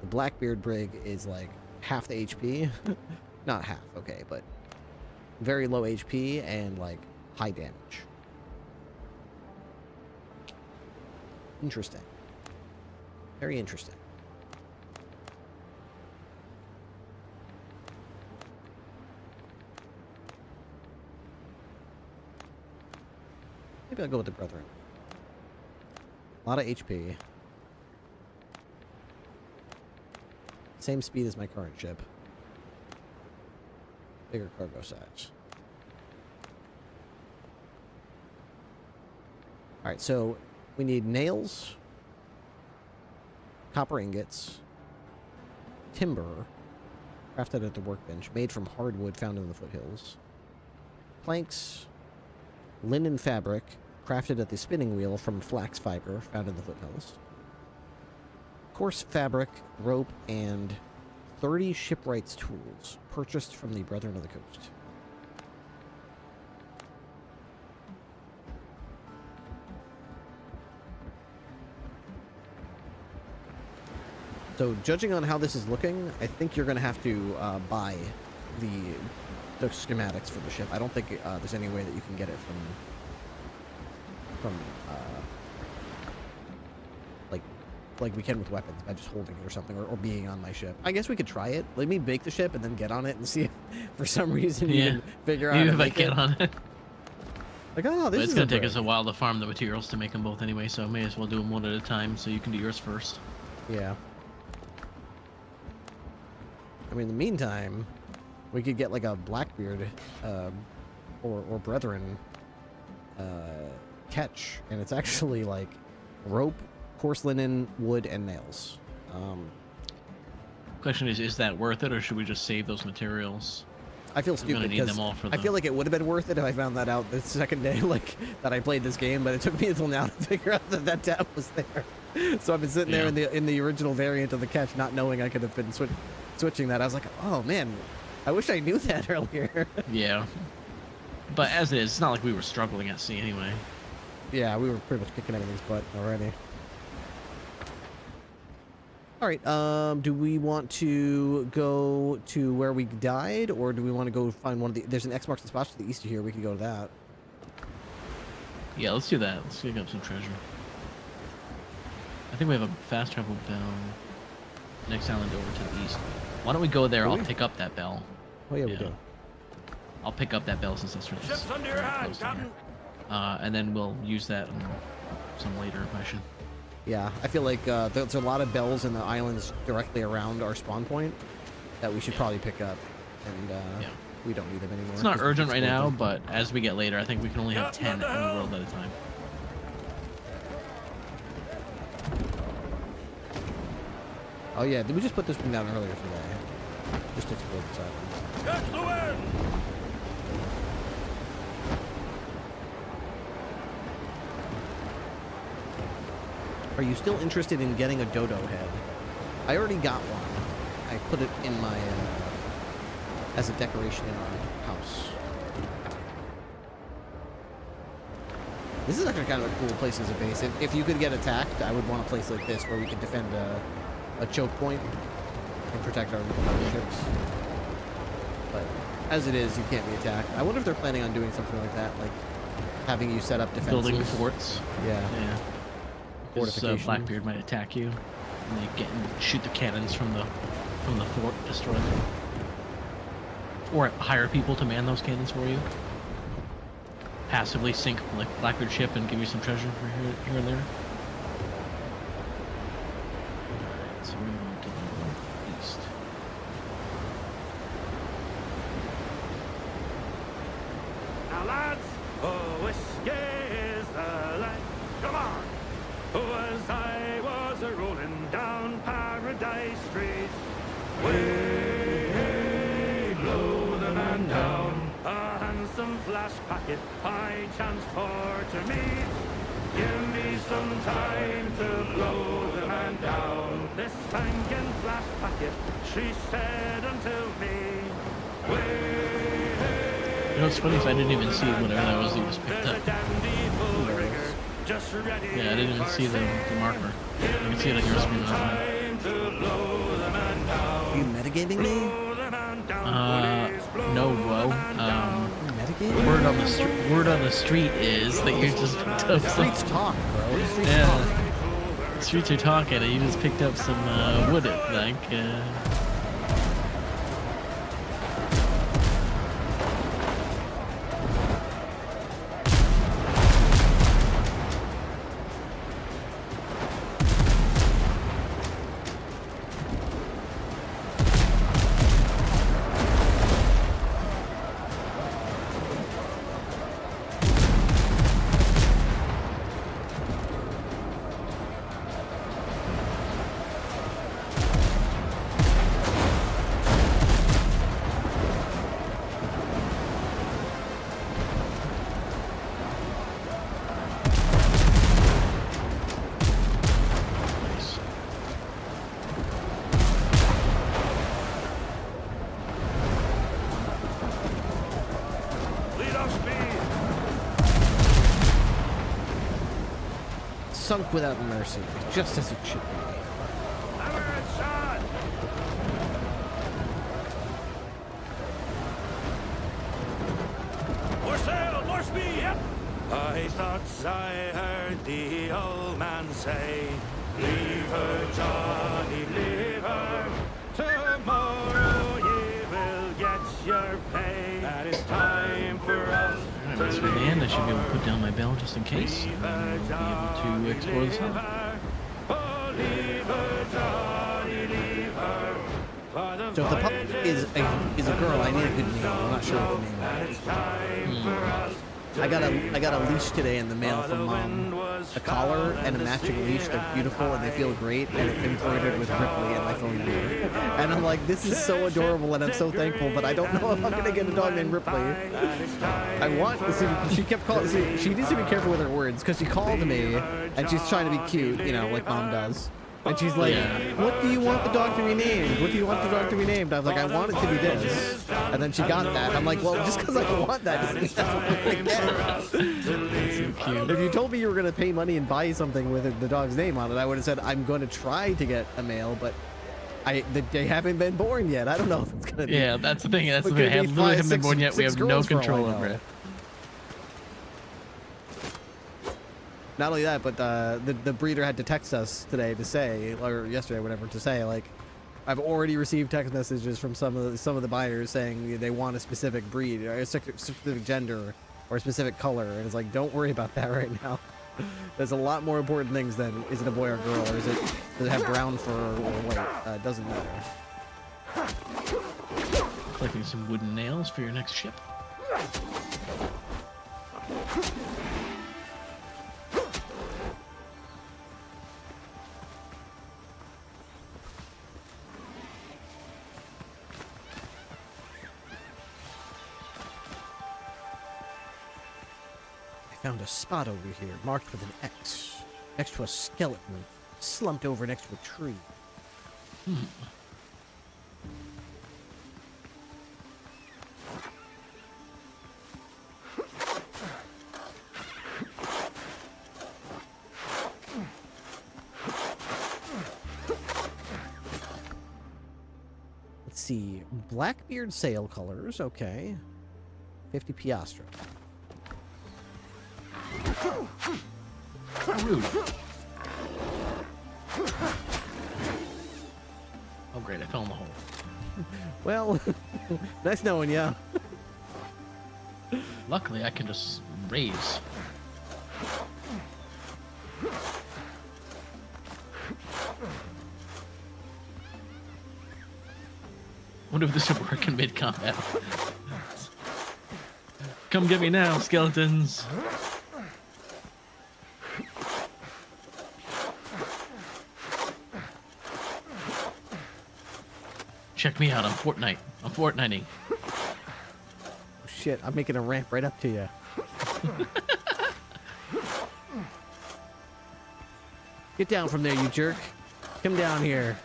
The Blackbeard Brig is like half the HP. Not half, okay, but very low HP and like high damage. Interesting. Very interesting. Maybe I'll go with the Brethren. A lot of HP. Same speed as my current ship. Bigger cargo size. Alright, so we need nails, copper ingots, timber, crafted at the workbench, made from hardwood found in the foothills, planks, linen fabric, crafted at the spinning wheel from flax fiber found in the foothills, coarse fabric, rope, and 30 shipwrights tools purchased from the Brethren of the Coast. So, judging on how this is looking, I think you're going to have to buy the schematics for the ship. I don't think there's any way that you can get it from like we can with weapons by just holding it or something, or being on my ship. I guess we could try it. Let me bake the ship and then get on it and see if for some reason you can figure out how to if I make get on it. Like, oh, this But it's is gonna take us a while to farm the materials to make them both anyway, so may as well do them one at a time. So you can do yours first. Yeah. I mean, in the meantime, we could get like a Blackbeard or Brethren catch, and it's actually like rope, coarse linen, wood, and nails. Question is that worth it, or should we just save those materials? I feel We're stupid gonna need because them all for I feel like it would have been worth it if I found that out the second day, like that I played this game. But it took me until now to figure out that that tab was there. So I've been sitting there in the original variant of the catch, not knowing I could have been switching that. I was like, oh man, I wish I knew that earlier. Yeah. But as it is, it's not like we were struggling at sea anyway. Yeah, we were pretty much kicking everything's butt already. Alright, do we want to go to where we died, or do we want to go find one of the... There's an X marks the spot to the east of here, we could go to that. Yeah, let's do that. Let's dig up some treasure. I think we have a fast travel bell. Next island over to the east. Why don't we go there? I'll pick up that bell. Oh yeah, we do. I'll pick up that bell since that's really Ships under your hand, Captain. and then we'll use that in some later fashion. Yeah, I feel like there's a lot of bells in the islands directly around our spawn point that we should probably pick up, and we don't need them anymore. It's not urgent right now, but as we get later, I think we can only have 10 in the world at a time. Oh yeah, did we just put this one down earlier today? Just to explore this island. Catch the wind! Are you still interested in getting a dodo head? I already got one. I put it in my as a decoration in our house. This is actually kind of a cool place as a base. If you could get attacked, I would want a place like this where we could defend a choke point and protect our ships. But as it is, you can't be attacked. I wonder if they're planning on doing something like that, like having you set up defenses. Building forts. Yeah. Because Blackbeard might attack you, and they get and shoot the cannons from the fort, destroy them, or hire people to man those cannons for you. Passively sink like Blackbeard ship and give you some treasure for here and there. Alright, so we're going to the northeast. Now, lads, whiskey is the life. Come on! As I was a-rolling down Paradise Street, way low the man down, a handsome flash packet I chanced for to meet. Give me some time to blow the man down. This spanking flash packet, she said unto me, way. You know what's funny is I didn't even see whatever that was he just picked up. Yeah, I didn't even see the marker. I can see it on your screen. Are you metagaming me? No, bro. Metagaming? Word on the street is that you just picked up some. Streets talk, bro. The streets Yeah, talk. the streets are talking, and you just picked up some wood. I think. sunk without mercy, just as it should be. Hammer and shot! More sail, more speed! Yep! I thought I heard the old man say, leave her, Johnny, leave her. Tomorrow you will get your pay. That is time for us. Alright, that's for the end. I should be able to put down my bell just in case. And then we'll be able to explore this out. Oh, leave her, Johnny, leave her. So if the pup is a girl, I need a good name. I'm not sure what the name is. I got a leash today in the mail from Mom. A collar and a matching leash. They're beautiful and they feel great, and it's embroidered with Ripley and my phone number. And I'm like, this is so adorable, and I'm so thankful, but I don't know if I'm gonna get a dog named Ripley. I want to see. She kept calling. She needs to be careful with her words, because she called me and she's trying to be cute, you know, like Mom does. And she's like, what do you want the dog to be named? What do you want the dog to be named? I was like, I want it to be this. And then she got that. I'm like, well, just because I want that doesn't mean that's what I'm gonna get. If you told me you were going to pay money and buy something with the dog's name on it, I would have said, I'm going to try to get a male, but they haven't been born yet. I don't know if it's going to be. Yeah, that's the thing. That's the thing. They haven't been born yet. We have no control over it. Not only that, but the breeder had to text us today to say, or yesterday, whatever, to say, like, I've already received text messages from some of the buyers saying they want a specific breed, or a specific gender, or a specific color, and it's like, don't worry about that right now. There's a lot more important things than, is it a boy or girl, or does it have brown fur or white? It doesn't matter. Collecting some wooden nails for your next ship. Found a spot over here, marked with an X, next to a skeleton, slumped over next to a tree. Let's see, Blackbeard sail colors, okay. 50 piastra. Rude. Oh great, I fell in the hole. Well, nice knowing ya. Luckily, I can just raise. Wonder if this would work in mid-combat. Come get me now, skeletons. Check me out, I'm Fortnite. I'm Fortniting. Oh, shit, I'm making a ramp right up to you. Get down from there, you jerk. Come down here.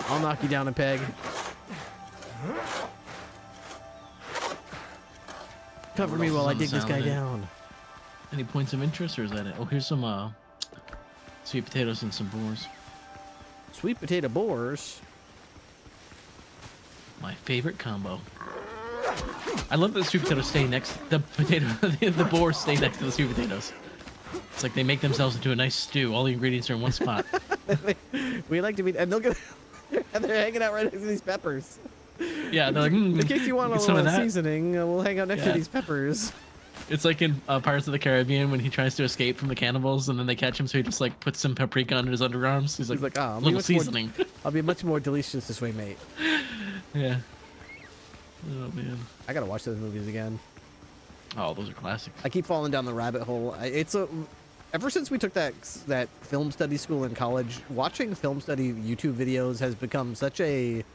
I'll knock you down a peg. Cover me while I dig this guy down. Any points of interest, or is that it? Oh, here's some sweet potatoes and some boars. Sweet potato boars? My favorite combo. I love that the sweet potatoes stay next. The boars stay next to the sweet potatoes. It's like they make themselves into a nice stew. All the ingredients are in one spot. We like to be, and they're hanging out right next to these peppers. Yeah, they're like, in case you want a little seasoning, we'll hang out next to these peppers. It's like in Pirates of the Caribbean when he tries to escape from the cannibals and then they catch him, so he just like puts some paprika under his underarms. He's like, oh, little seasoning. I'll be much more delicious this way, mate. Yeah. Oh man. I gotta watch those movies again. Oh, those are classics. I keep falling down the rabbit hole. Ever since we took that film study school in college, watching film study YouTube videos has become such a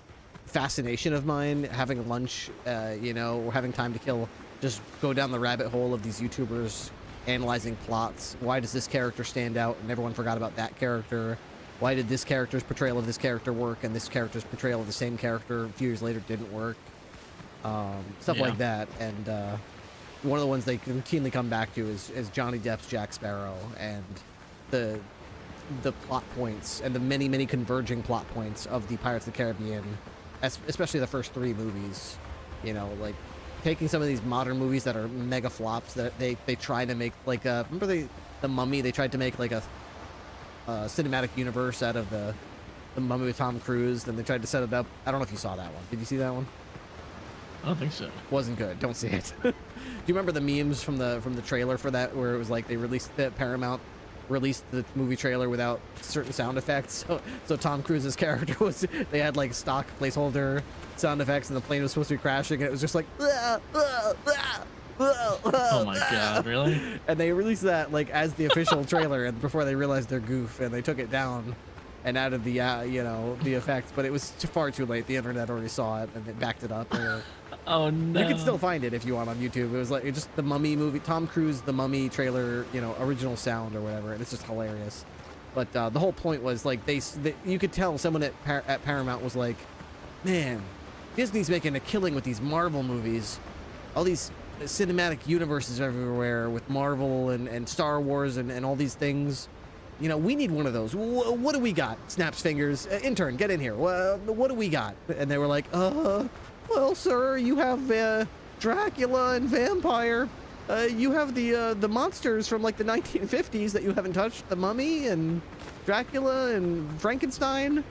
fascination of mine. Having lunch, or having time to kill, just go down the rabbit hole of these YouTubers analyzing plots. Why does this character stand out and everyone forgot about that character? Why did this character's portrayal of this character work and this character's portrayal of the same character a few years later didn't work? Stuff like that. And one of the ones they routinely come back to is Johnny Depp's Jack Sparrow. And the plot points and the many converging plot points of the Pirates of the Caribbean, especially the first 3 movies. You know, like taking some of these modern movies that are mega flops that they try to make, like remember the Mummy? They tried to make like a cinematic universe out of the Mummy with Tom Cruise. Then they tried to set it up. I don't know if you saw that one. Did you see that one? I don't think so. Wasn't good. Don't see it. Do you remember the memes from the trailer for that, where it was like they released the Paramount released the movie trailer without certain sound effects? So Tom Cruise's character was, they had like stock placeholder sound effects, and the plane was supposed to be crashing, and it was just like Oh my god, really? And they released that like as the official trailer, and before they realized their goof, and they took it down and added the you know, the effects, but it was far too late. The internet already saw it and it backed it up. Oh no! You can still find it if you want on YouTube. It was like just the Mummy movie, Tom Cruise, the Mummy trailer, you know, original sound or whatever, and it's just hilarious. But the whole point was like they you could tell someone at Paramount was like, man, Disney's making a killing with these Marvel movies, all these cinematic universes everywhere with Marvel and Star Wars and all these things. You know, we need one of those. What do we got? Snaps fingers. Intern, get in here. What do we got? And they were like, well, sir, you have Dracula and vampire. You have the monsters from like the 1950s that you haven't touched. The Mummy and Dracula and Frankenstein.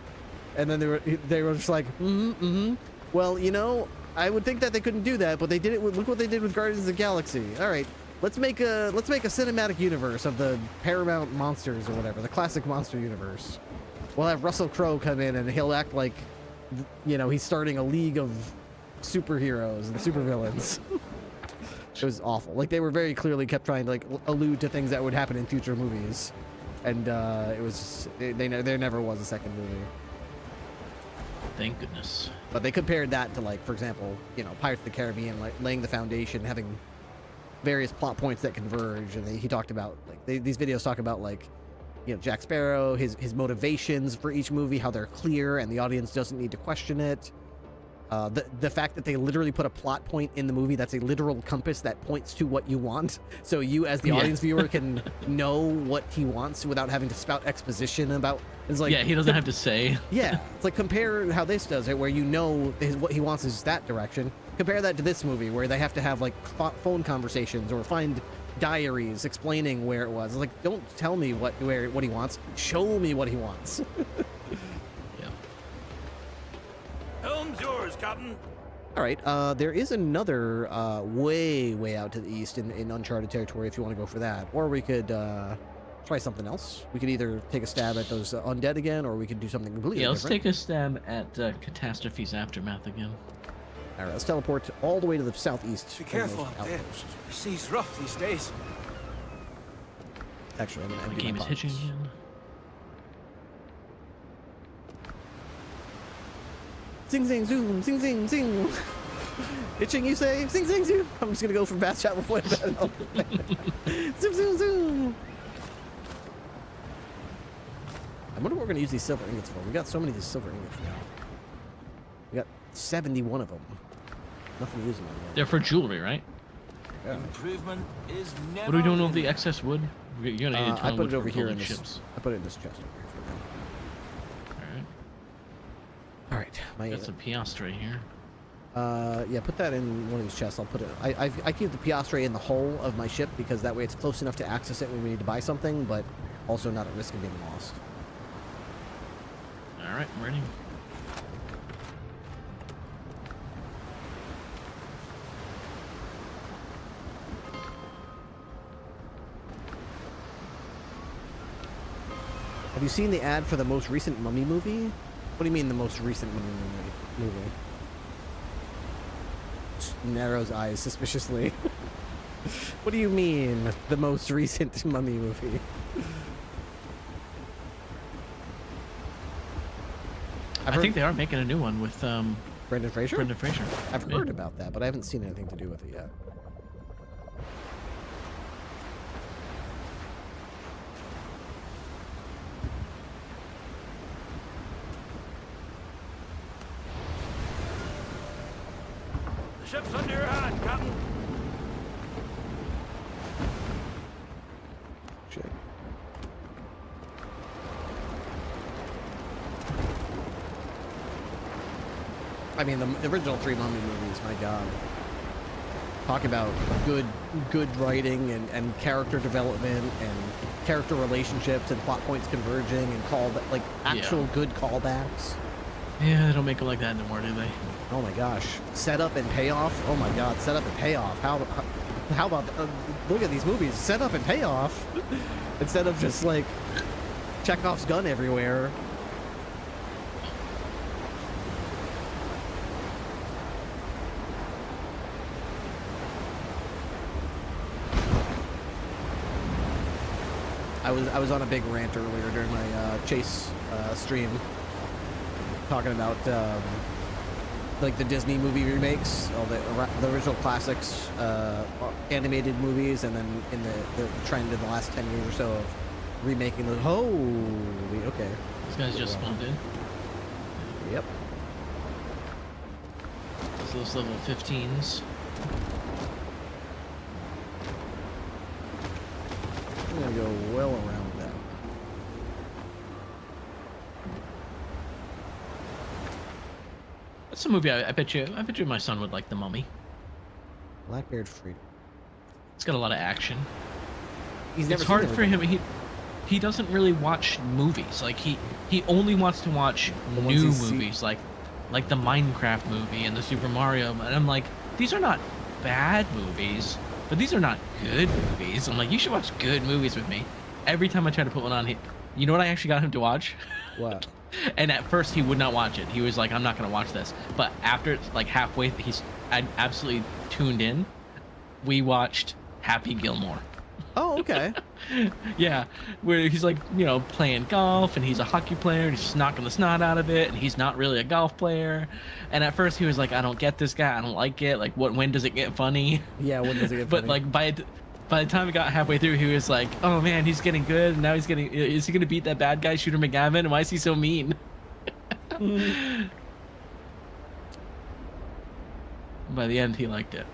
And then they were just like, Well, you know, I would think that they couldn't do that, but they did it. Look what they did with Guardians of the Galaxy. All right. Let's make a cinematic universe of the Paramount monsters or whatever, the classic monster universe. We'll have Russell Crowe come in and he'll act like, you know, he's starting a league of superheroes and supervillains. It was awful. Like they were very clearly kept trying to like allude to things that would happen in future movies, and it was there never was a second movie. Thank goodness. But they compared that to, like, for example, you know, Pirates of the Caribbean, like laying the foundation, having various plot points that converge, and he talked about like these videos talk about like, you know, Jack Sparrow, his motivations for each movie, how they're clear and the audience doesn't need to question it. The fact that they literally put a plot point in the movie that's a literal compass that points to what you want, so you as the audience viewer can know what he wants without having to spout exposition about. It's like, he doesn't have to say. Yeah, it's like compare how this does it, where you know what he wants is that direction. Compare that to this movie, where they have to have like phone conversations or find diaries explaining where it was. It's like, don't tell me what he wants. Show me what he wants. Helm's yours, Captain. All right. There is another way out to the east in uncharted territory if you want to go for that, or we could try something else. We could either take a stab at those undead again, or we could do something completely different. Let's take a stab at Catastrophe's Aftermath again. All right, let's teleport all the way to the southeast. Be careful out there. The sea's rough these days. Actually, I'm gonna The game is hitching again. Zing, zing, zoom, zing, zing, zing. Itching, you say? Zing, zing, zoom. I'm just gonna go for fast travel before that. Zoom, zoom, zoom. I wonder what we're gonna use these silver ingots for. We got so many of these silver ingots now. We got 71 of them. Nothing to use them on yet. They're for jewelry, right? Yeah. Improvement is never. What are we doing with the excess wood? You're gonna need a ton I of put wood it over for here in building this. ships. I put it in this chest over here for now. All right. All right. My, Got some piastre here. yeah, put that in one of these chests. I'll put it. I keep the piastre in the hull of my ship because that way it's close enough to access it when we need to buy something, but also not at risk of being lost. All right, I'm ready. Have you seen the ad for the most recent Mummy movie? What do you mean the most recent Mummy movie? Narrows eyes suspiciously. What do you mean the most recent Mummy movie? I think they are making a new one with Brendan Fraser? Brendan Fraser. I've heard about that, but I haven't seen anything to do with it yet. The ship's under your hand, Captain. Shit. I mean, the original 3 Mummy movies, my God. Talk about good writing and character development and character relationships and plot points converging and actual good callbacks. Yeah, they don't make them like that anymore, do they? Oh my gosh. Setup and payoff. Oh my God, setup and payoff. How about look at these movies, setup and payoff instead of just like Chekhov's gun everywhere. I was on a big rant earlier during my Chase stream, talking about like the Disney movie remakes, all the original classics, animated movies, and then in the trend in the last 10 years or so of remaking those. Holy, okay. These guys just spawned in. Yep. Those level 15s. I'm gonna go well around that. That's a movie I bet you my son would like, The Mummy. Blackbeard Freedom. It's got a lot of action. It's hard for him. He doesn't really watch movies. Like he only wants to watch new movies, like the Minecraft movie and the Super Mario. And I'm like, these are not bad movies, but these are not good movies. I'm like, you should watch good movies with me. Every time I try to put one on, you know what I actually got him to watch? What? And at first he would not watch it. He was like, I'm not gonna watch this. But after like halfway, I absolutely tuned in. We watched Happy Gilmore. Oh, okay. Yeah, where he's like, you know, playing golf, and he's a hockey player, and he's just knocking the snot out of it, and he's not really a golf player. And at first he was like, I don't get this guy, I don't like it. Like, when does it get funny? Yeah, when does it get funny? But like by the time we got halfway through, he was like, oh man, he's getting good, and now is he gonna beat that bad guy, Shooter McGavin? And why is he so mean? By the end, he liked it.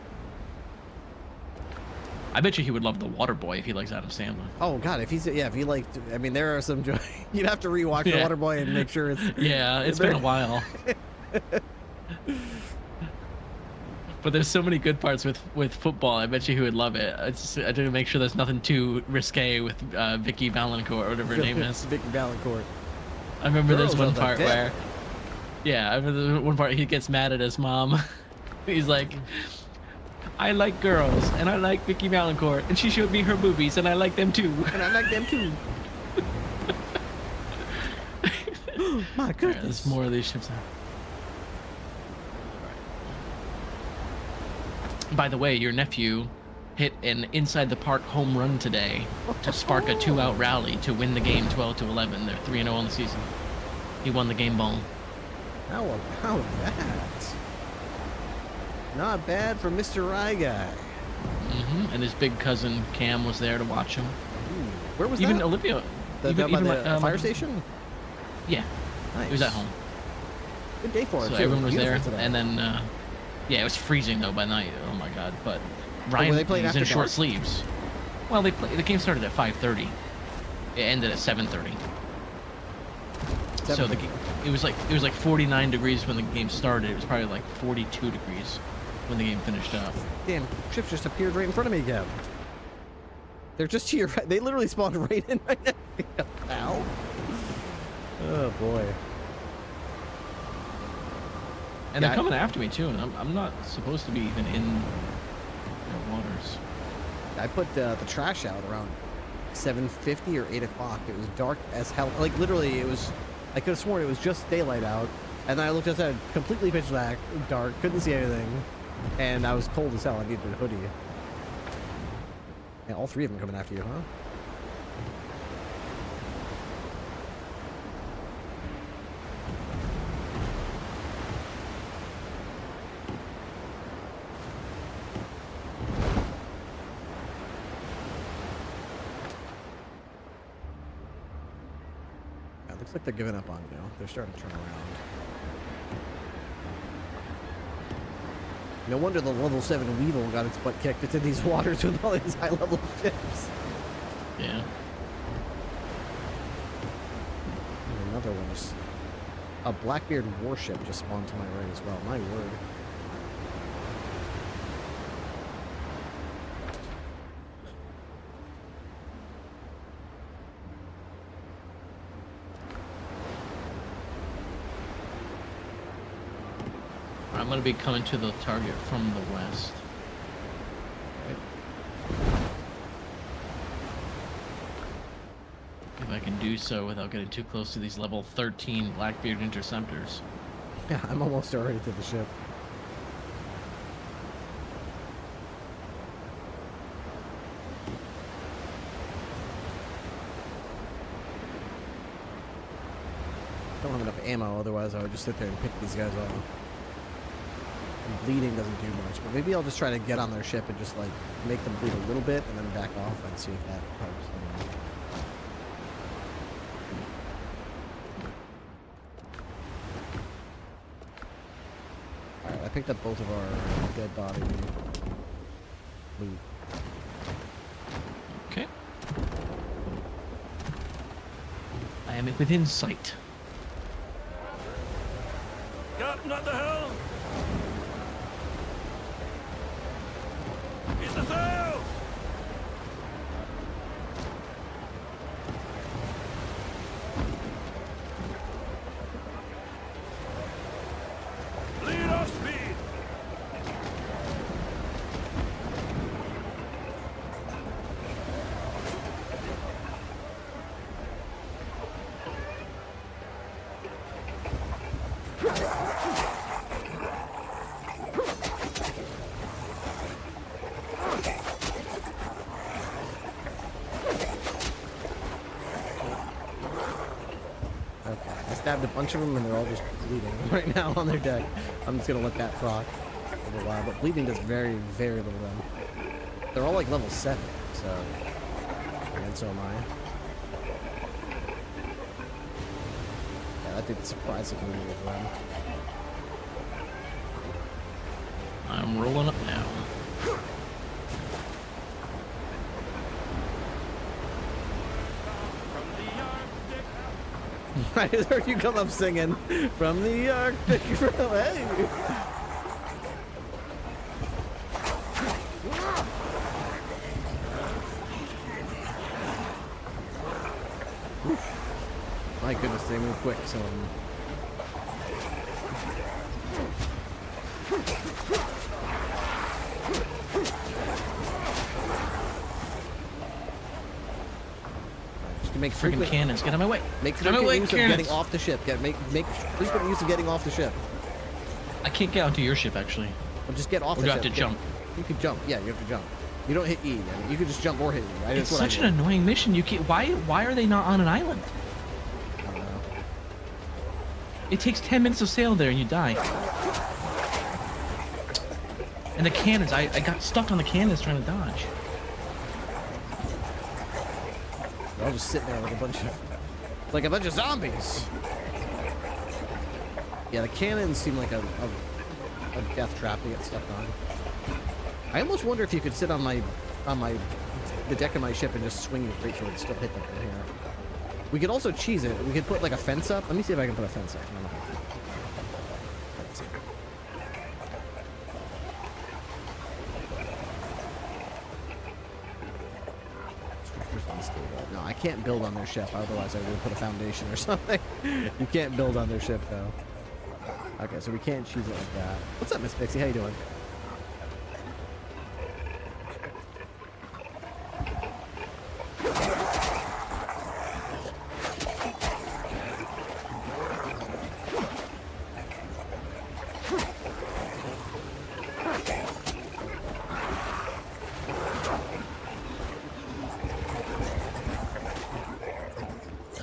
I bet you he would love The Waterboy if he likes Adam Sandler. Oh God, if he liked, I mean, there are some. You'd have to rewatch The Waterboy and make sure it's. Yeah, it's been a while. But there's so many good parts with football. I bet you he would love it. I didn't make sure there's nothing too risque with Vicky Valancourt or whatever her name is. Vicky Valancourt. I remember there's one part where. Yeah, I remember the one part he gets mad at his mom. He's like, I like girls, and I like Vicky Valancourt, and she showed me her boobies, and I like them too. And I like them too. My goodness. Right, there's more of these ships now. By the way, your nephew hit an inside the park home run today to spark a 2-out rally to win the game 12-11. They're 3-0 on the season. He won the game ball. How about that? Not bad for Mr. Rye Guy. And his big cousin Cam was there to watch him. Where was even that? Olivia. By the fire station? Yeah. Nice. He was at home. Good day for it. So too. everyone was there, today. and then yeah, it was freezing though by night. Oh my god! But were Ryan they playing was in after short dark? sleeves. Well, the game started at 5:30. It ended at 7:30. So it was like 49 degrees when the game started. It was probably like 42 degrees when the game finished up. Damn, ships just appeared right in front of me again. They're just to your right. They literally spawned right in right now. Ow. Oh boy. And they're coming after me too, and I'm not supposed to be even in their waters. I put the trash out around 7:50 or 8 o'clock. It was dark as hell. Like literally, it was. I could have sworn it was just daylight out, and then I looked outside, completely pitch black, dark, couldn't see anything, and I was cold as hell. I needed a hoodie. And all three of them coming after you, huh? Looks like they're giving up on you. They're starting to turn around. No wonder the level 7 Weevil got its butt kicked. It's in these waters with all these high-level ships. Yeah. And another one is A Blackbeard warship just spawned to my right as well. My word. I'm gonna be coming to the target from the west. If I can do so without getting too close to these level 13 Blackbeard interceptors. Yeah, I'm almost already to the ship. Don't have enough ammo, otherwise I would just sit there and pick these guys off. And bleeding doesn't do much, but maybe I'll just try to get on their ship and just like make them bleed a little bit and then back off and see if that helps. Alright, I picked up both of our dead body loot. Okay. I am within sight. Captain at the helm! Is the sails! Lead off speed! Okay, I stabbed a bunch of them and they're all just bleeding right now on their deck. I'm just gonna let that proc for a little while, but bleeding does very, very little then. They're all like level 7, so... And so am I. Yeah, that did surprisingly with them. I'm rolling up now. I just heard you come up singing from the Arctic. Hey! My goodness, they move quick, so... Make Freaking cannons, get out of my way. Make Get out of my way, frequent use of cannons. getting off the ship. Make frequent use of getting off the ship. I can't get onto your ship, actually. Well, just get off Or the do ship. I have to jump? You can jump. Yeah, you have to jump. You don't hit E. I mean, you can just jump or hit E. Right? It's That's what such I an did. annoying mission. You can't. Why are they not on an island? I don't know. It takes 10 minutes to sail there and you die. And the cannons, I got stuck on the cannons trying to dodge. They're all just sitting there like a bunch of zombies. Yeah, the cannons seem like a death trap to get stuck on. I almost wonder if you could sit on the deck of my ship and just swing your great sword and still hit them from here. We could also cheese it. We could put like a fence up. Let me see if I can put a fence up. Let's see. No, I can't build on their ship. Otherwise, I would put a foundation or something. You can't build on their ship, though. Okay, so we can't cheese it like that. What's up, Miss Pixie? How you doing?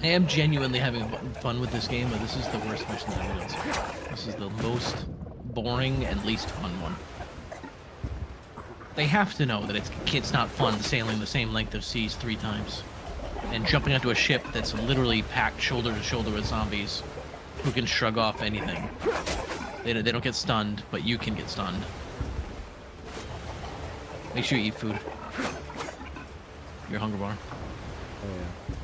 I am genuinely having fun with this game, but this is the worst mission that I've done. This is the most boring and least fun one. They have to know that it's not fun sailing the same length of seas 3 times. And jumping onto a ship that's literally packed shoulder to shoulder with zombies who can shrug off anything. They don't get stunned, but you can get stunned. Make sure you eat food. Your hunger bar. Oh, yeah.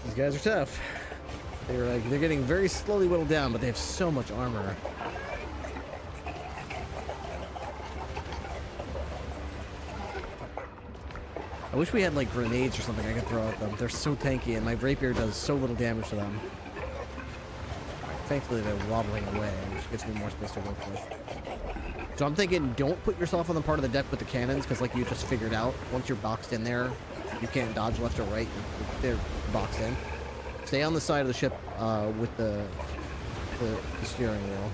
These guys are tough. They're getting very slowly whittled down, but they have so much armor. I wish we had like grenades or something I could throw at them. They're so tanky, and my rapier does so little damage to them. Thankfully, they're wobbling away, which gives me more space to work with. So I'm thinking, don't put yourself on the part of the deck with the cannons, because like you just figured out, once you're boxed in there, you can't dodge left or right. They're boxed in. Stay on the side of the ship with the steering wheel.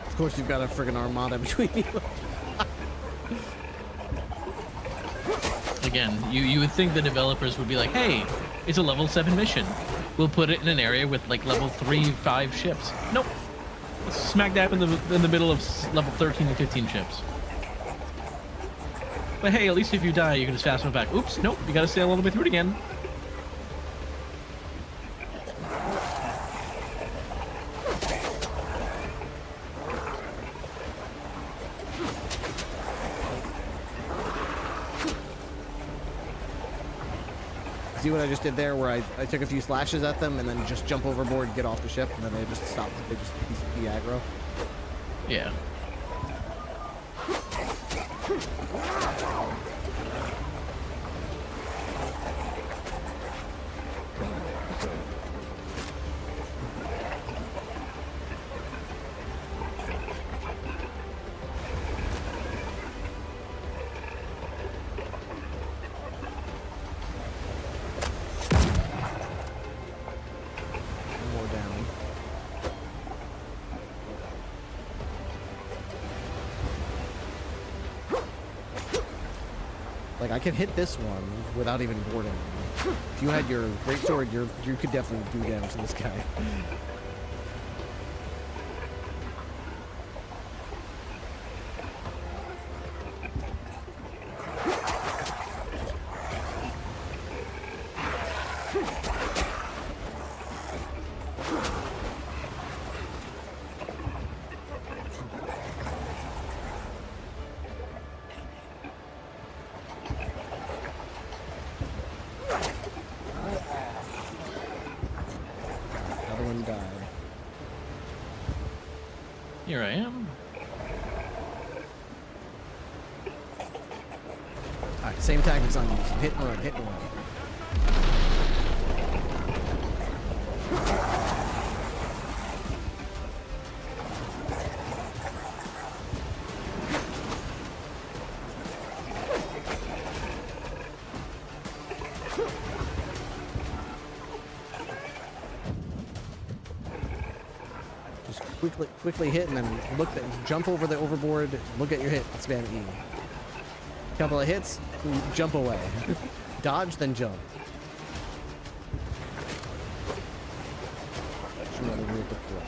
Of course, you've got a friggin' armada between you. Again, you would think the developers would be like, hey, it's a level 7 mission. We'll put it in an area with like level 3, 5 ships. Nope. It's smack dab in the middle of level 13 and 15 ships. But hey, at least if you die, you can just fast move back. Oops, nope, you gotta sail all the way through it again. See what I just did there, where I took a few slashes at them and then just jump overboard, get off the ship, and then they just stop. They just be aggro. Yeah. Like, I can hit this one without even boarding him. If you had your greatsword, you could definitely do damage to this guy. Here I am. Alright, same tactics on you. Hit and run, hit and run. quickly hit and then jump over the overboard, look at your hit, spam E. Couple of hits, jump away. Dodge, then jump. That's another rule to play.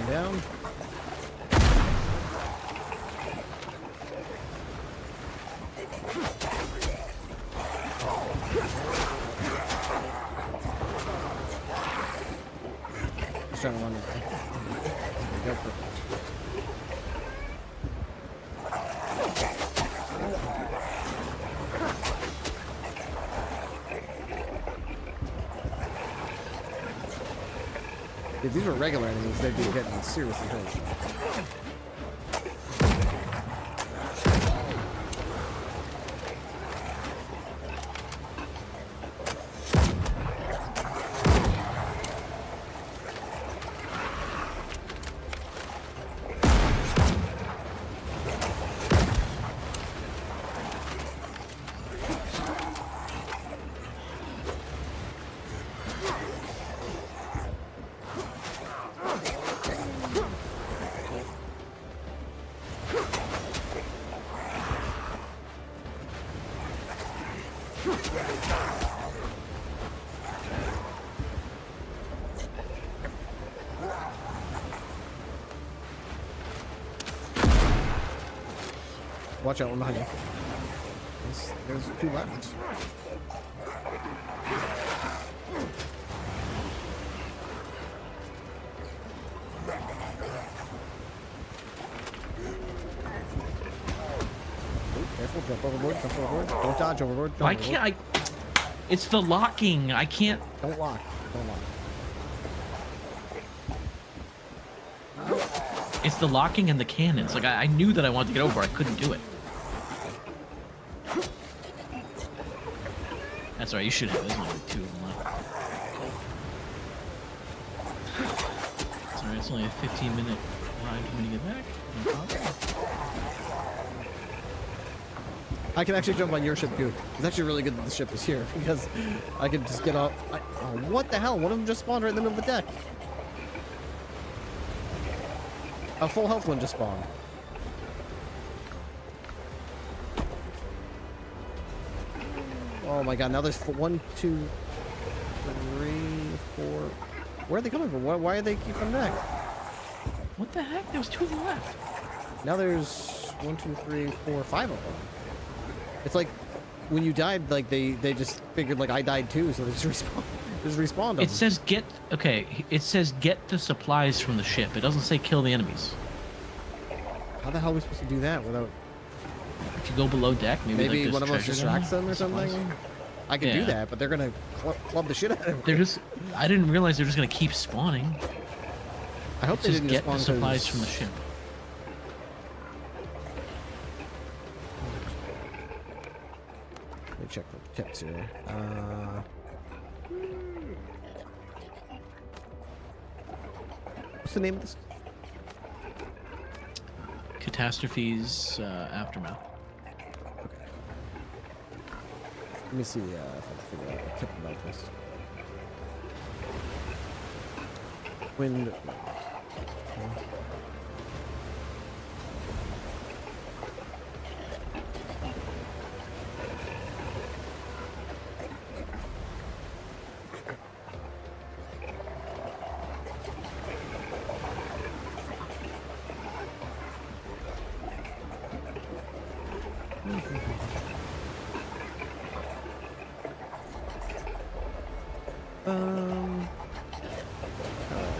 Down. Just trying to run that way. There we go, perfect. If these were regular enemies, they'd be getting seriously hurt. Watch out, one behind you. There's two left. Ooh, careful, jump overboard, jump overboard. Don't dodge overboard. Jump Why overboard. can't I? It's the locking. I can't. Don't lock. Don't lock. It's the locking and the cannons. Like I knew that I wanted to get over. I couldn't do it. That's right. You should have. There's only 2 of them left. Sorry, it's only a 15-minute ride for me to get back. No problem. I can actually jump on your ship too. It's actually really good that the ship is here because I can just get off. Oh, what the hell? One of them just spawned right in the middle of the deck. A full health one just spawned. Oh my god, now there's 1, 2, 3, 4. Where are they coming from? Why are they keep coming back? What the heck? There was 2 of them left. Now there's 1, 2, 3, 4, 5 of them. It's like when you died, like they just figured like I died too, so they just respawned them. It says get. Okay. It says get the supplies from the ship. It doesn't say kill the enemies. How the hell are we supposed to do that without? If you go below deck, maybe like one of us distracts them or something. Supplies. I can do Yeah. that, but they're gonna club the shit out of me. They're just. I didn't realize they're just gonna keep spawning. I hope It they says didn't get just the spawn supplies 'cause- from the ship. Let me check the tips here. What's the name of this? Catastrophes aftermath. Okay. Let me see if I can figure out a tip about this. Wind. Alright,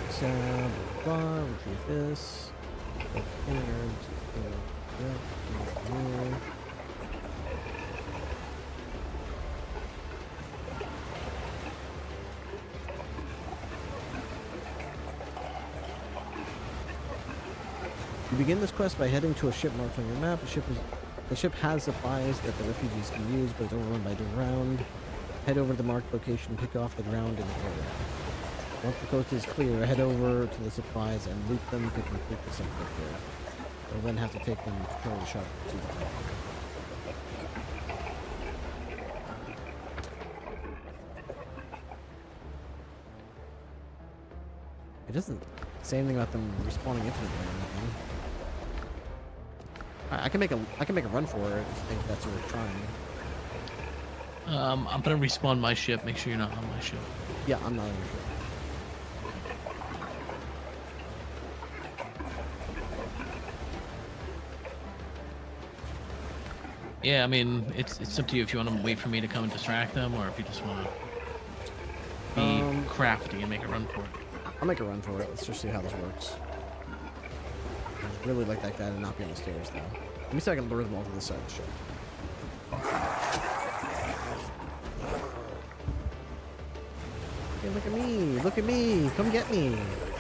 so retrieve this. You begin this quest by heading to a ship marked on your map. The ship has supplies that the refugees can use, but it's overrun by the ground. Head over to the marked location, pick off the ground in the area. Once the coast is clear, head over to the supplies and loot them to complete the subject. You'll then have to take them to Charlie Shop to the top. It doesn't say anything about them respawning infinitely or anything. I can make a run for it if you think that's worth trying. I'm gonna respawn my ship. Make sure you're not on my ship. Yeah, I'm not on your ship. Yeah, I mean, it's up to you if you want to wait for me to come and distract them, or if you just want to be crafty and make a run for it. I'll make a run for it. Let's just see how this works. I'd really like that guy to not be on the stairs, though. Let me see if I can lure them all to the side of the ship. Hey, look at me! Look at me! Come get me!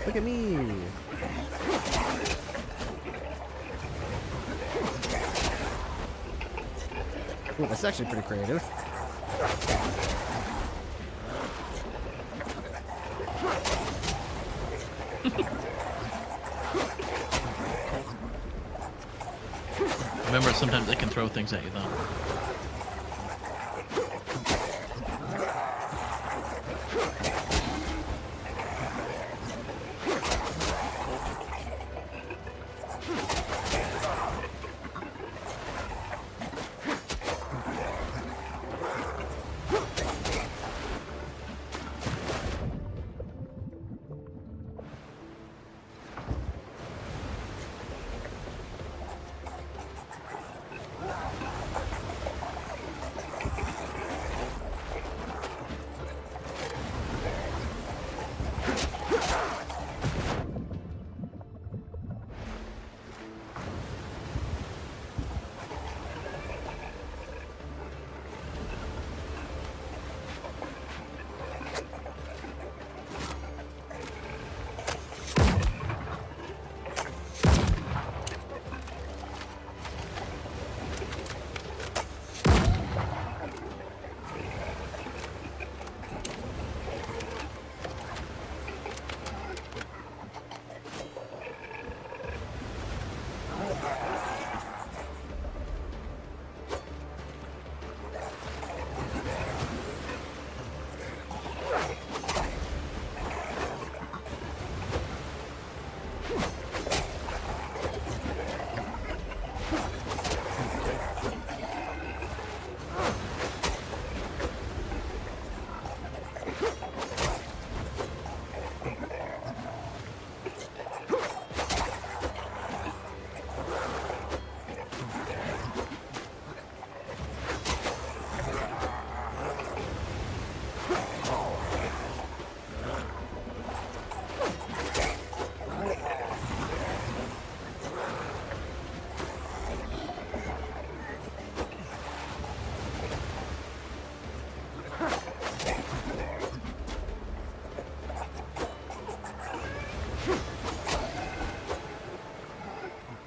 Look at me! Ooh, that's actually pretty creative. Remember, sometimes they can throw things at you, though.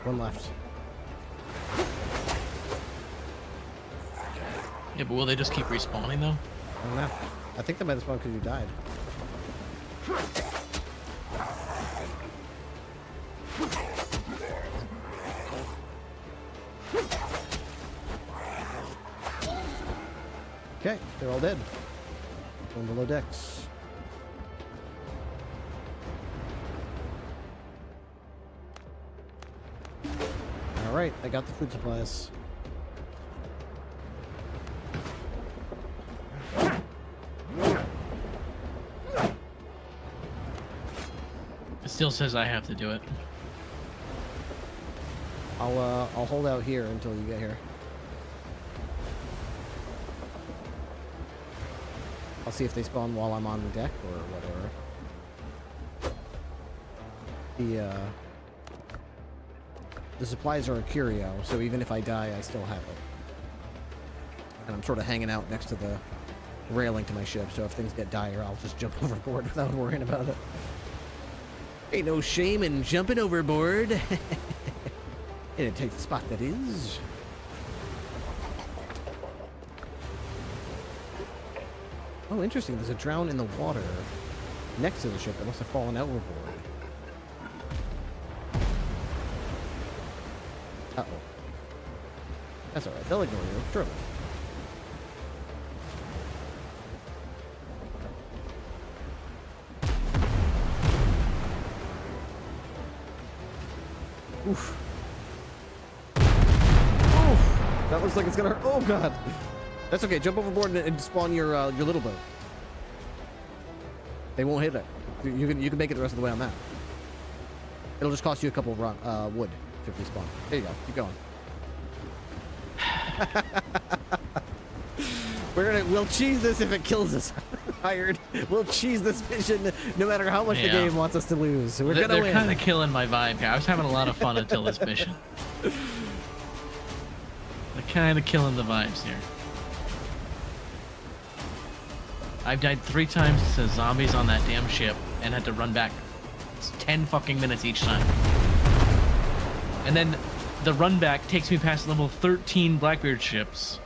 One left. Yeah, but will they just keep respawning, though? I don't know. I think they might have spawned because you died. Okay, they're all dead. Going below decks. Alright, I got the food supplies. It still says I have to do it. I'll hold out here until you get here. I'll see if they spawn while I'm on the deck or whatever. the supplies are a curio, so even if I die, I still have it. And I'm sort of hanging out next to the railing to my ship, so if things get dire, I'll just jump overboard without worrying about it. Ain't no shame in jumping overboard. And it takes the spot that is. Oh, interesting. There's a drown in the water next to the ship that must have fallen overboard. Uh-oh. That's alright. They'll ignore you. Sure. Oof. Oof. That looks like it's gonna hurt. Oh, God. That's okay. Jump overboard and spawn your little boat. They won't hit it. You can make it the rest of the way on that. It'll just cost you a couple of wood to respawn. There you go. Keep going. We'll cheese this if it kills us. Hired. We'll cheese this mission no matter how much the game wants us to lose. So they're kind of killing my vibe here. I was having a lot of fun until this mission. They're kind of killing the vibes here. I've died 3 times to zombies on that damn ship and had to run back. It's 10 fucking minutes each time. And then the run back takes me past level 13 Blackbeard ships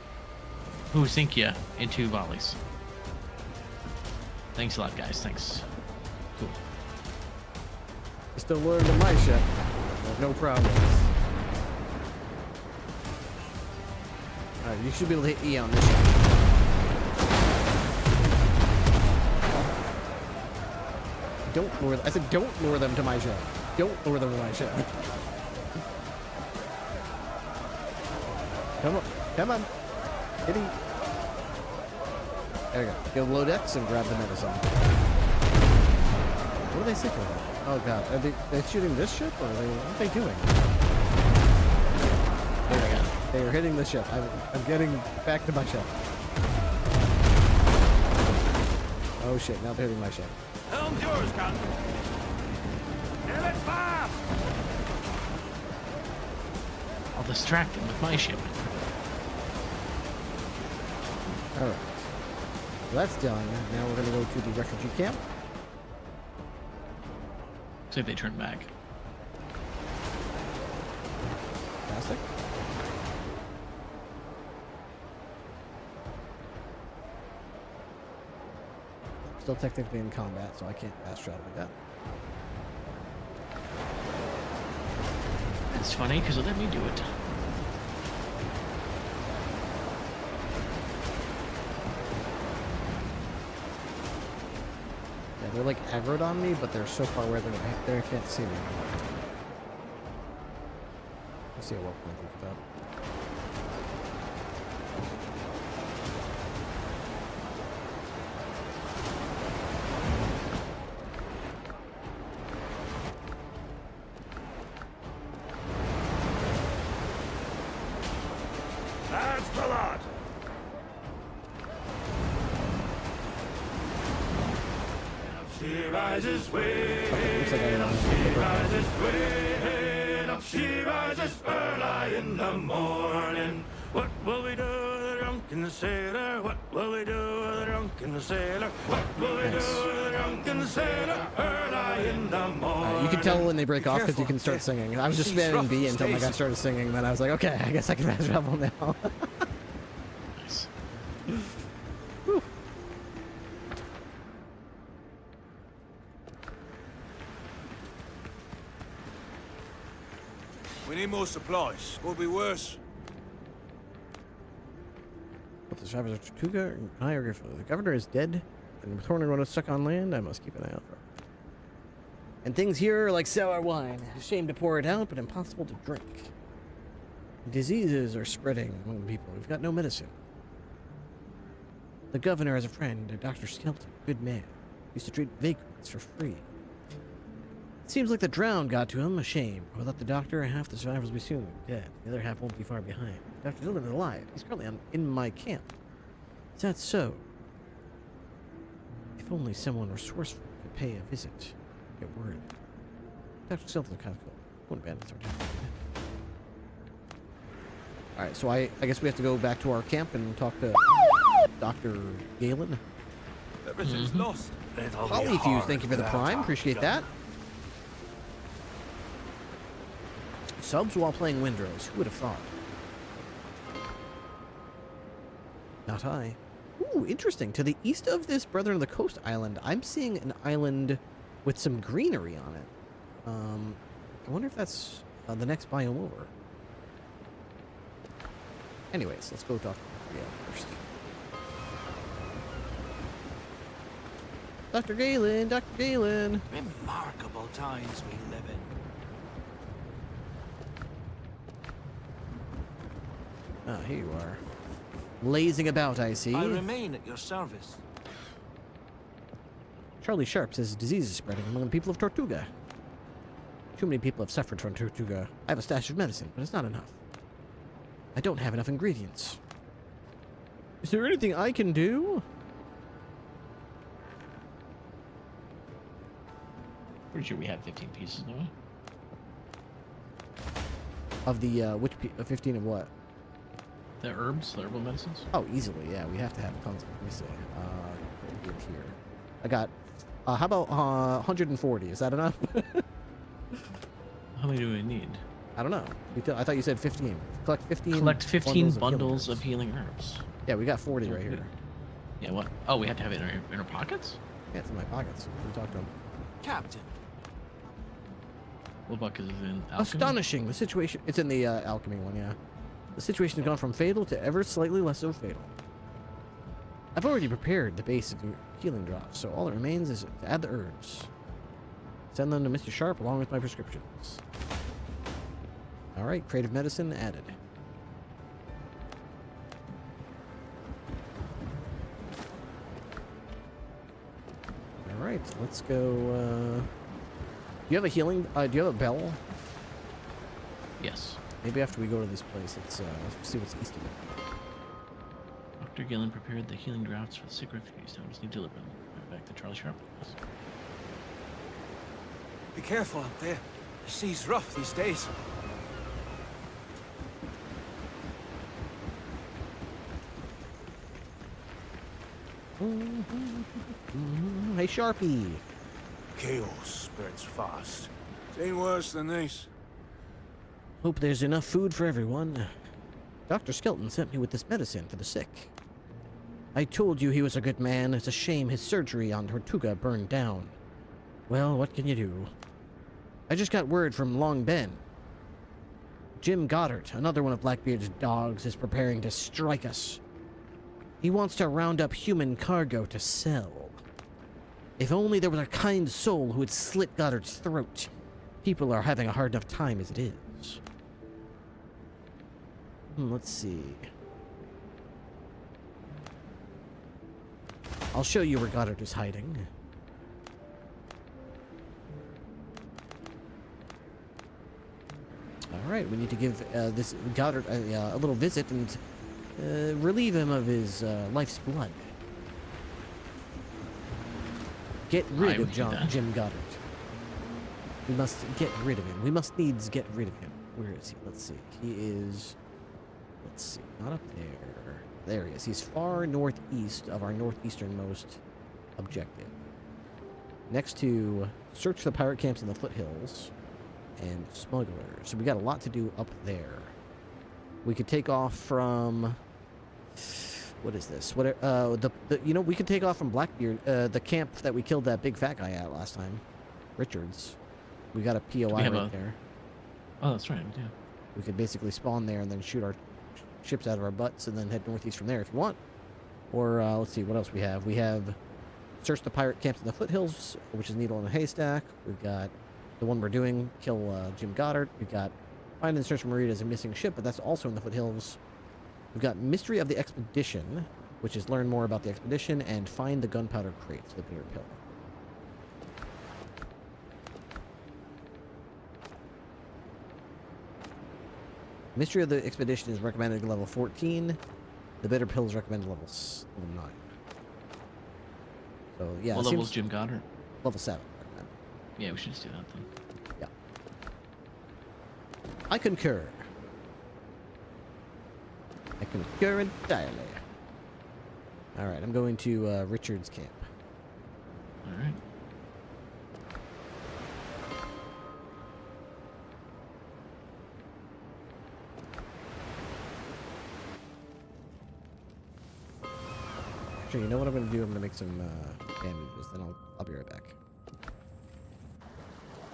who sink you in 2 volleys. Thanks a lot, guys. Thanks. Cool. Still loyal to my ship. No problems. Alright, you should be able to hit E on this ship. Don't lure them. I said don't lure them to my ship. Don't lure them to my ship. Come on. Come on. Hit E. There you go. Go low decks and grab the medicine. What are they sinking about? Oh god. Are they shooting this ship or what are they doing? There we go. They are hitting the ship. I'm getting back to my ship. Oh shit, now they're hitting my ship. Helm's yours, Captain. Give it fast! I'll distract them with my ship. Alright. So that's done. Now we're going to go to the refugee camp. See if they turn back. Fantastic. Still technically in combat, so I can't fast travel like that. It's funny because it let me do it. Yeah, they're like aggroed on me, but they're so far away that they can't see me. Let's see at what point they get up. That's the lot. She rises way, up she rises way, up she rises early in the morning. What will we do with the drunken sailor? What will we do with the drunken sailor? What will we do with the drunken sailor early in the morning? You can tell when they break off because you can start singing. I was just spamming B until my guy started singing, and then I was like, okay, I guess I can fast travel now. Nice. We need more supplies. Could be worse. But the survivors of Tortuga and hieroglyph. The governor is dead, and with Horn and Rona stuck on land, I must keep an eye out for her. And things here are like sour wine. A shame to pour it out, but impossible to drink. Diseases are spreading among the people. We've got no medicine. The governor has a friend, a Dr. Skelton, a good man. Used to treat vagrants for free. It seems like the drown got to him. A shame. Without the doctor, half the survivors will be soon dead. The other half won't be far behind. Dr. Dillon is alive. He's currently in my camp. Is that so? If only someone resourceful could pay a visit. Get word. Dr. Skelton's kind of cool. One bandits are down. All right, so I guess we have to go back to our camp and talk to Dr. Galen. Everything's lost. Polyfuse, thank you for the prime. Appreciate that. Subs while playing Windrose. Who would have thought? Not I. Ooh, interesting. To the east of this Brethren of the Coast island, I'm seeing an island with some greenery on it. I wonder if that's the next biome over. Anyways, let's go talk to Galen first. Dr. Galen, Dr. Galen. Remarkable times we live in. Ah, here you are. Lazing about, I see. I remain at your service. Charlie Sharp says disease is spreading among the people of Tortuga. Too many people have suffered from Tortuga. I have a stash of medicine, but it's not enough. I don't have enough ingredients. Is there anything I can do? Pretty sure we have 15 pieces, don't we? Of the, 15 of what? The herbs, the herbal medicines? Oh, easily, yeah. We have to have tons of them. Let me see. Here. I got, how about 140? Is that enough? How many do we need? I don't know. I thought you said 15. Collect 15. Collect 15 bundles of of healing herbs. Yeah, we got 40 right here. Yeah, what? Oh, we have to have it in our pockets? Yeah, it's in my pockets. We talked to him. Captain, What bucket is it in? Alchemy? Astonishing. The situation. It's in the alchemy one, yeah. The situation has gone from fatal to ever slightly less so fatal. I've already prepared the base of the healing drops, so all that remains is to add the herbs. Send them to Mr. Sharp along with my prescriptions. Alright, creative medicine added. Alright, let's go, do you have a healing, do you have a bell? Yes. Maybe after we go to this place, let's see what's east of it. Dr. Gillen prepared the healing drafts for the sick refugees. Now we just need to deliver them. Right back to Charlie Sharp. Yes. Be careful out there. The sea's rough these days. Hey, Sharpie. Chaos spreads fast. It ain't worse than this. Hope there's enough food for everyone. Dr. Skelton sent me with this medicine for the sick. I told you he was a good man. It's a shame his surgery on Tortuga burned down. Well, what can you do? I just got word from Long Ben. Jim Goddard, another one of Blackbeard's dogs, is preparing to strike us. He wants to round up human cargo to sell. If only there was a kind soul who would slit Goddard's throat. People are having a hard enough time as it is. Let's see. I'll show you where Goddard is hiding. Alright, we need to give this Goddard a little visit and relieve him of his life's blood. Get rid of Jim Goddard. We must get rid of him. We must needs get rid of him. Where is he? Let's see. He is... Let's see. Not up there. There he is. He's far northeast of our northeasternmost objective. Next to search the pirate camps in the foothills and smugglers. So we got a lot to do up there. We could take off from... What is this? What? You know, we could take off from Blackbeard, the camp that we killed that big fat guy at last time. Richards. We got a POI right there. Oh, that's right, yeah. We could basically spawn there and then shoot our ships out of our butts and then head northeast from there if you want. Or, let's see, what else we have? We have search the pirate camps in the foothills, which is Needle in a Haystack. We've got the one we're doing, kill Jim Goddard. We've got find and search for Marita as a missing ship, but that's also in the foothills. We've got Mystery of the Expedition, which is learn more about the expedition and find the gunpowder crates, the bitter pill. Mystery of the Expedition is recommended level 14. The bitter pill is recommended level 9. So yeah, what level is Jim Goddard? Level 7. Recommended. Yeah, we should just do that then. Yeah. I concur. I concur entirely. All right, I'm going to Richard's camp. All right. Actually, you know what I'm going to do? I'm going to make some bandages, then I'll be right back.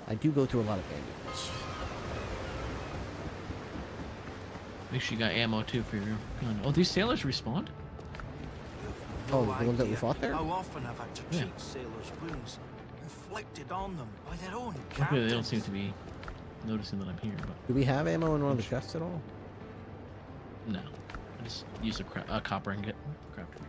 I do go through a lot of bandages. Make sure you got ammo too for your gun. Oh, these sailors respawned? Oh, the ones that we fought there? How often I've had to Yeah. treat sailors' wounds inflicted on them by their own Okay, captains. they don't seem to be noticing that I'm here, but Do we have ammo in one of the chests at all? no. I just use a copper ingot crafter.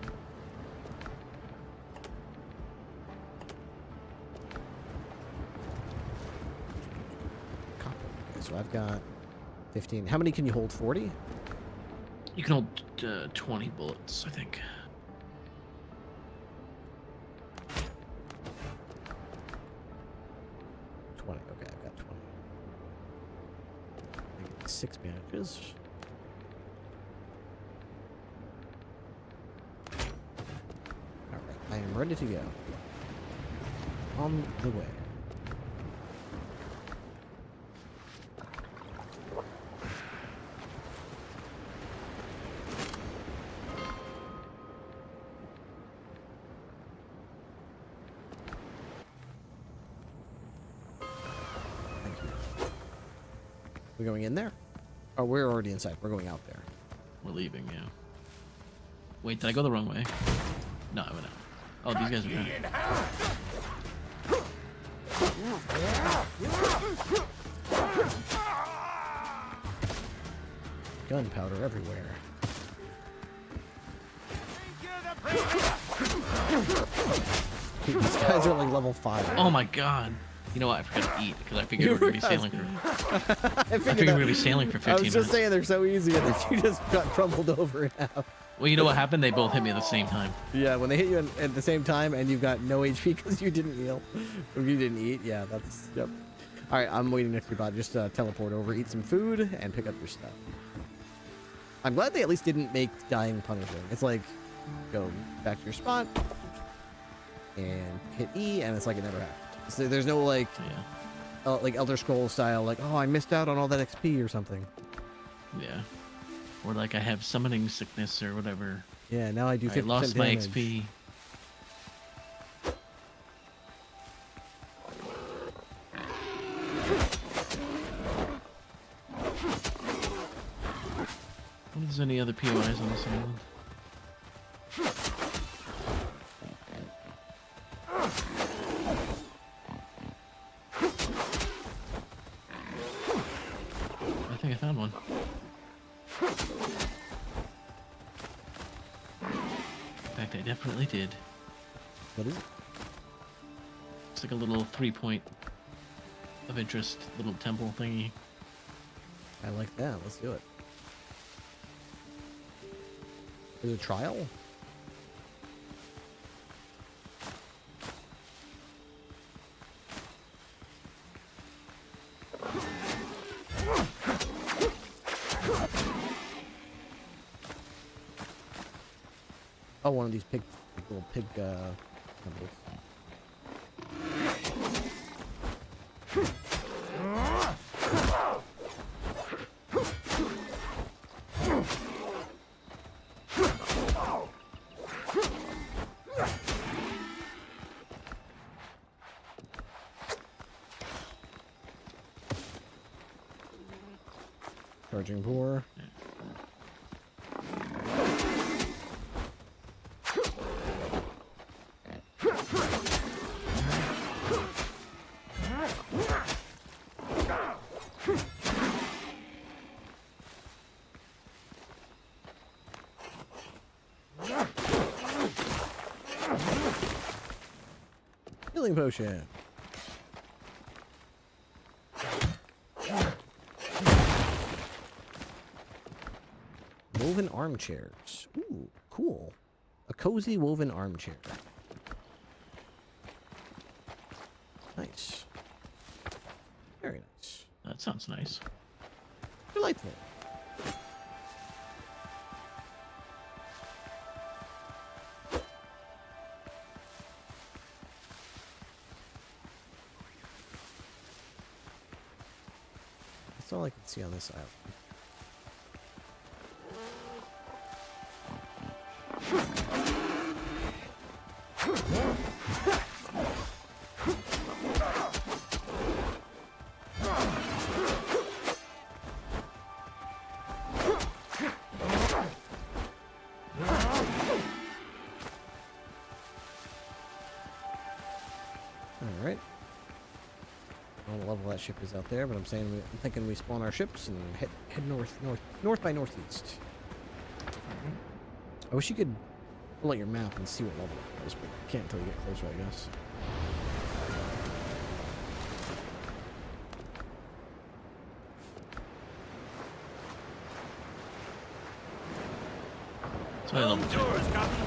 Copper. Okay, so I've got 15. How many can you hold? 40? You can hold 20 bullets, I think. Okay, I've got 20. I got 6 bandages. Alright, I am ready to go. On the way. Thank you. We going in there? Oh, we're already inside. We're going out there. We're leaving, yeah. Wait, did I go the wrong way? No, I went out. Oh, these guys are back. Gunpowder everywhere. Dude, these guys are like level 5. Oh my god. You know what? I forgot to eat because I figured we were going to be sailing for... I I figured we were going to be sailing for 15 I was minutes. just saying they're so easy, and then you just got crumpled over in half. Well, you know what happened? They both hit me at the same time. Yeah, when they hit you at the same time, and you've got no HP because you didn't heal, or you didn't eat. Yeah, that's yep. All right, I'm waiting next to your bot. Just teleport over, eat some food, and pick up your stuff. I'm glad they at least didn't make dying punishing. It's like go back to your spot and hit E, and it's like it never happened. So there's no like. Yeah. Like Elder Scrolls style, like, oh, I missed out on all that XP or something. Yeah. Or like I have summoning sickness or whatever. Yeah, now I do 50% I lost my damage. XP. What is any other POIs on this island? I think I found one. In fact, I definitely did. What is it? It's like a little 3-point of interest, little temple thingy. I like that. Let's do it. Is it a trial? Oh, one of these little pig temples. Charging pour. Healing potion. Woven armchairs. Ooh, cool. A cozy woven armchair. Nice. Very nice. That sounds nice. Delightful. That's all I can see on this island. Alright. I don't know what level that ship is out there, but I'm thinking we spawn our ships and head north by northeast. I wish you could pull out your map and see what level it is, but you can't until you get closer, I guess. Sorry, level 2. Yours, Captain.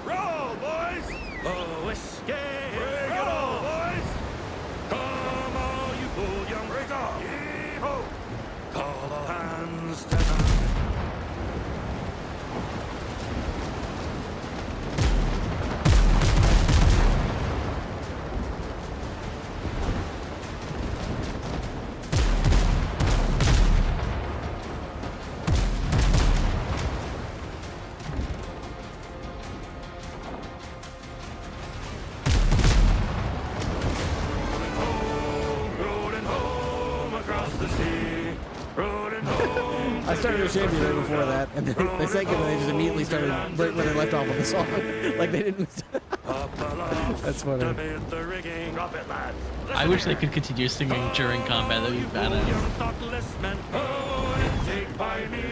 Roll, boys! Oh, whiskey, Bring it on, boys! come all you bullion, Break off! Yee-ho! call all hands to down. Rolling home across the sea, rolling home. I started a shanty right before that, and then the second they just immediately started right when they left off on the song. Like they didn't. That's funny. Amid the rigging, Drop it, lads. I wish they could continue singing during combat. That'd be badass. young thoughtless men, oh, and take by me,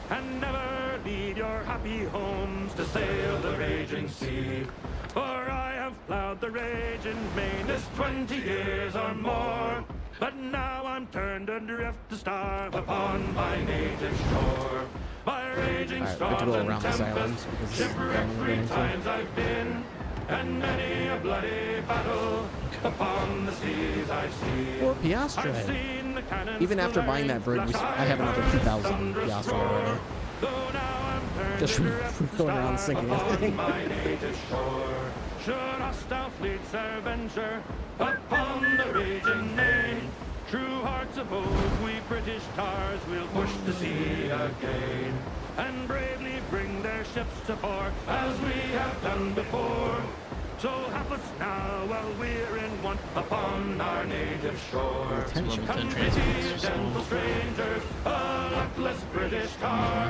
and never leave your happy homes to sail the raging sea. For I have plowed the raging main this 20 years or more, but now I'm turned adrift to starve upon my native shore. My raging Alright, we have to storms go and around this island tempests, because this is the shipwrecked island we're 3 going to. times I've been, and many a bloody battle upon the seas I've seen. Or I've piastre. seen the cannons Even after buying that brig, I have another 2,000 piastre already. Though now I'm turned Just from adrift to going around starve sinking upon everything. my native shore. Should hostile fleets e'er venture upon the raging main, true hearts of oak, we British tars will push the sea again, and bravely bring their ships to port as we have done before. So help us now while we're in want upon our native shore. Attention. Level 10 Come transports. ye, gentle strangers, a luckless British tar.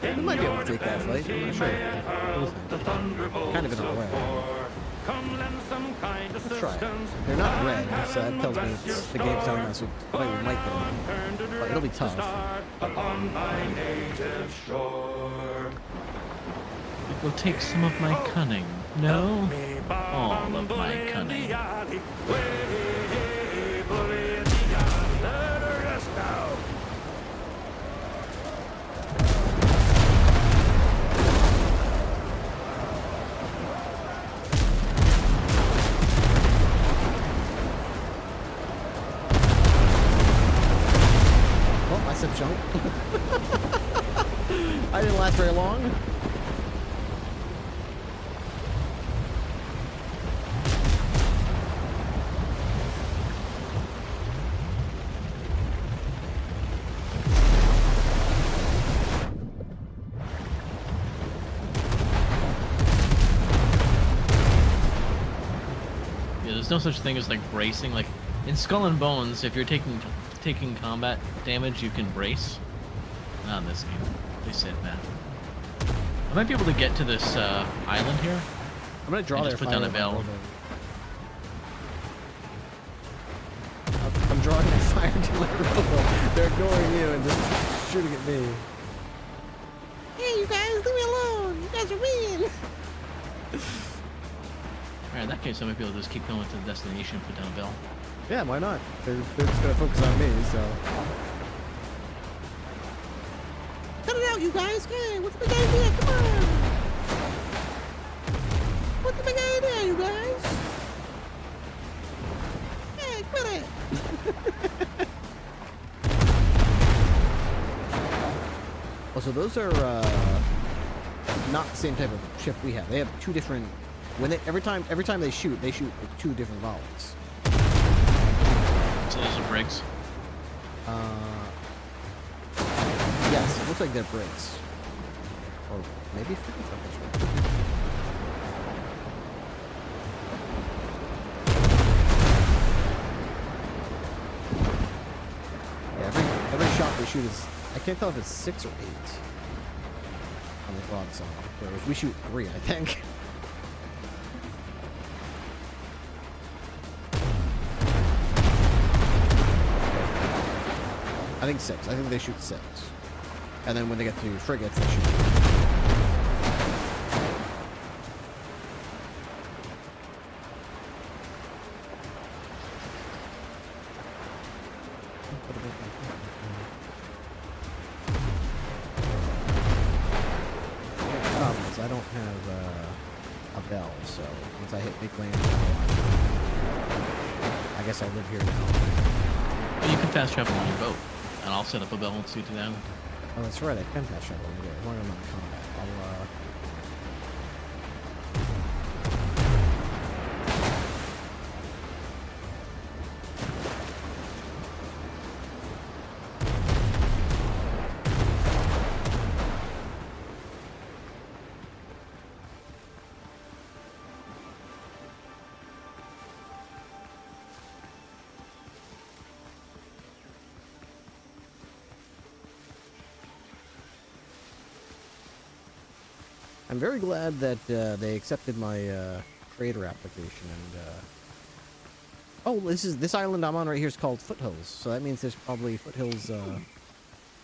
We might be able to take that flight, I'm not sure. The thunderbolts Kind of in a of way. war. Come lend some kind Let's try it. assistance. They're not red, and so that heaven tells me bless your the game's telling store. us we might For I'm get turned But adrift it'll be to tough. starve upon my native shore. It will take some of my cunning. No? Me All of bum my bully in cunning. the alley. Way, bully in the alley. Let her rest now. Well, my ship sunk. I didn't last very long. Yeah, there's no such thing as like bracing. Like in Skull and Bones, if you're taking combat damage, you can brace. Not in this game. They said that. I might be able to get to this island here. I'm gonna draw And their just put down fire a bell. building. I'm drawing a fire deliverable. They're ignoring you and just shooting at me. Hey, you guys, leave me alone. You guys are mean. Alright, in that case, I might be able to just keep going to the destination and put down a bell. Yeah, why not? They're just gonna focus on me, so. Cut it out, you guys! Hey, what's the big idea? Come on! What's the big idea, you guys? Hey, quit it! Oh, so those are not the same type of ship we have. They have two different. Every time they shoot with two different volleys. So those are brigs. Yes, it looks like they're brigs. Or maybe frigates, I'm not sure. Yeah, every shot we shoot is... I can't tell if it's 6 or 8 on the broadside. Whereas we shoot 3, I think. I think 6. I think they shoot 6. And then when they get to frigates, they shoot 2. I don't have a bell, so once I hit big land, I guess I live here now. Well, you can fast travel on your boat, and I'll set up a bell and suit you down. Oh, that's right. I can fast travel. As long as I'm not in combat. I'm very glad that they accepted my creator application, and oh, this island I'm on right here is called Foothills, so that means there's probably Foothills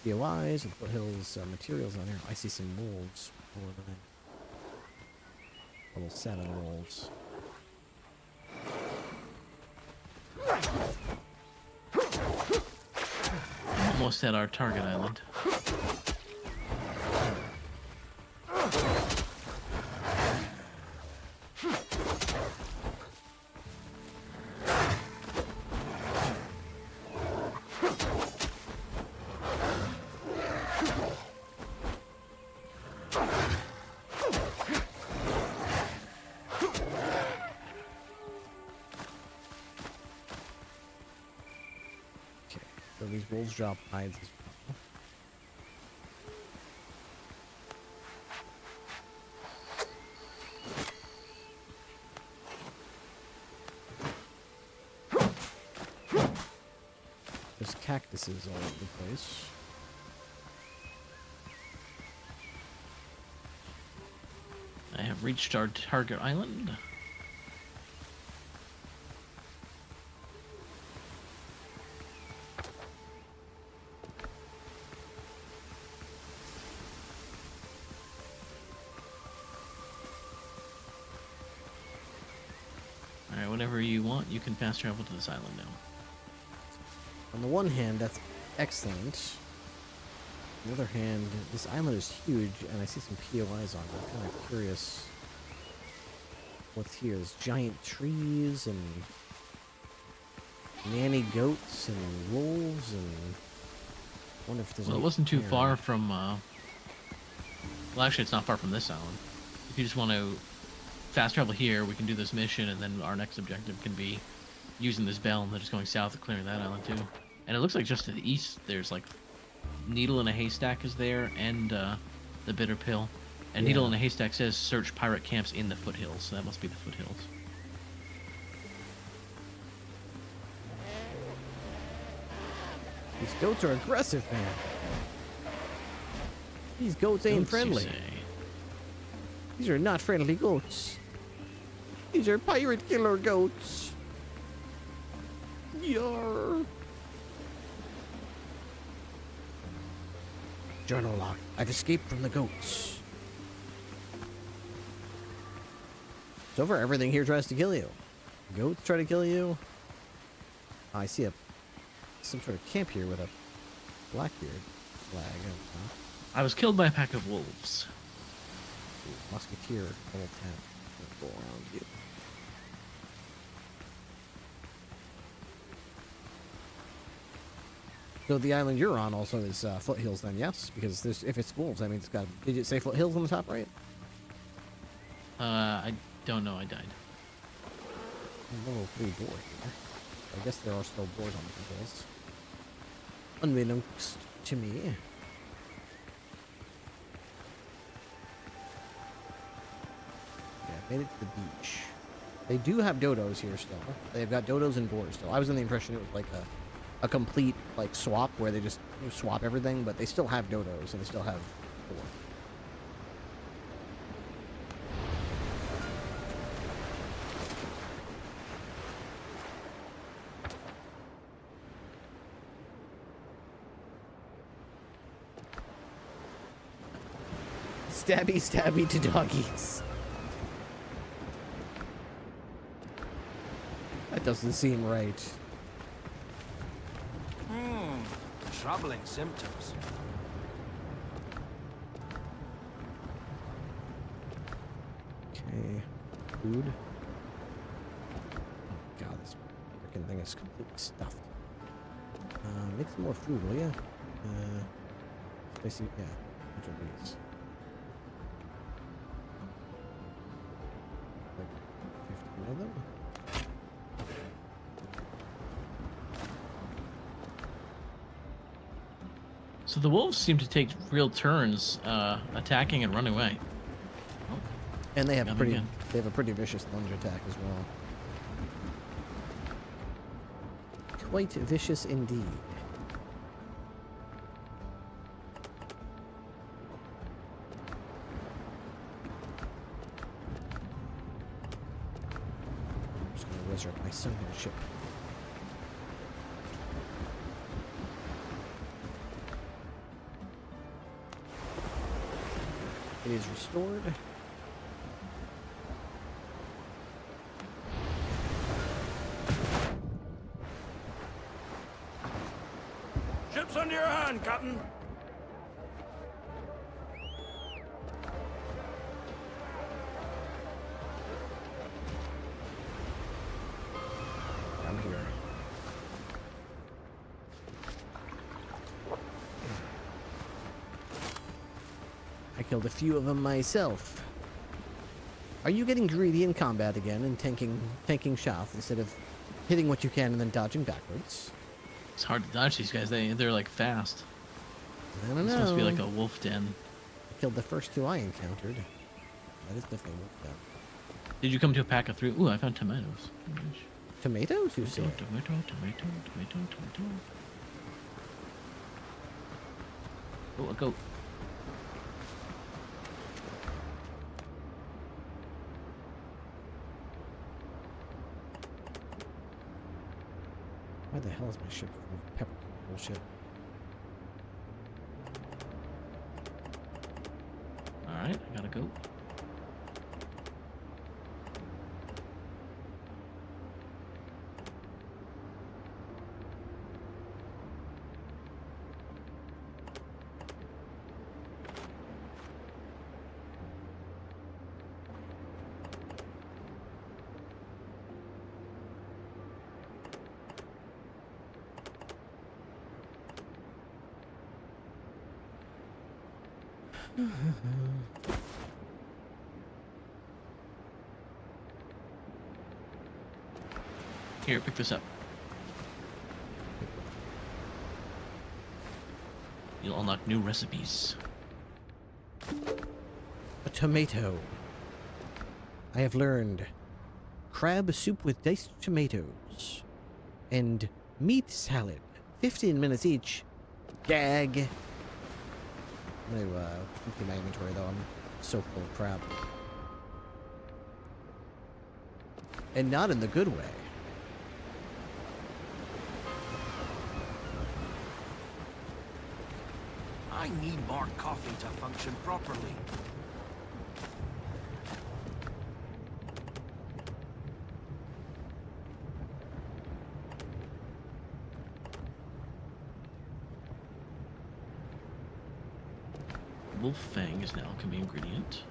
POIs and Foothills materials on here. I see some wolves. Level 7 wolves. Almost at our target island. So these wolves drop hides as well. There's cactuses all over the place. I have reached our target island. Alright, whenever you want, you can fast travel to this island now. On the one hand, that's excellent. On the other hand, this island is huge, and I see some POIs on it. I'm kind of curious what's here. There's giant trees, and nanny goats, and wolves, and I wonder if there's Well, it wasn't too far from, well, actually, it's not far from this island. If you just want to fast travel here, we can do this mission, and then our next objective can be using this bell and then just going south and clearing that island too. And it looks like just to the east, there's like Needle in a Haystack is there, and the Bitter Pill. And Needle in a Haystack says search pirate camps in the foothills, so that must be the foothills. These goats are aggressive, man. These goats ain't friendly. These are not friendly goats. These are pirate killer goats. Yarr. Journal log. I've escaped from the goats. So far, everything here tries to kill you. Goats try to kill you. I see some sort of camp here with a Blackbeard flag. I was killed by a pack of wolves. Ooh, Musketeer level 10. Go around you. So the island you're on also is foothills then, yes? Because there's, if it's wolves, I mean, it's got... Did it say foothills on the top right? I don't know, I died. Level 3 board here. I guess there are still boards on the controls. Unbeknownst to me. Yeah, made it to the beach. They do have dodos here still. They've got dodos and boars still. I was under the impression it was like a complete like swap where they just swap everything, but they still have dodos and they still have boar. Stabby, stabby to doggies. That doesn't seem right. Troubling symptoms. Okay. Food. Oh god, this freaking thing is completely stuffed. Make some more food, will ya? Basically, yeah. Which of these? Like 15 of them? So the wolves seem to take real turns attacking and running away. Oh, And they have got me pretty again. they have a pretty vicious lunge attack as well. Quite vicious indeed. I'm just gonna resurrect my son here, ship. It is restored. Ship's under your hand, Captain. I'm here. I killed a few of them myself. Are you getting greedy in combat again and tanking shaft instead of hitting what you can and then dodging backwards? It's hard to dodge these guys. They're like fast. I don't It's know. supposed to be like a wolf den. I killed the first two I encountered. That is definitely worked out. Did you come to a pack of 3? Ooh, I found tomatoes. Tomatoes, you say? Tomato. Oh, a goat. Why the hell is my ship full of pepper? Bullshit. Alright, I got a goat. Here, pick this up. You'll unlock new recipes. A tomato. I have learned crab soup with diced tomatoes and meat salad. 15 minutes each. Gag. I'm gonna empty my inventory though. I'm so full of crap. And not in the good way. I need more coffee to function properly. Wolf fang is an alchemy ingredient.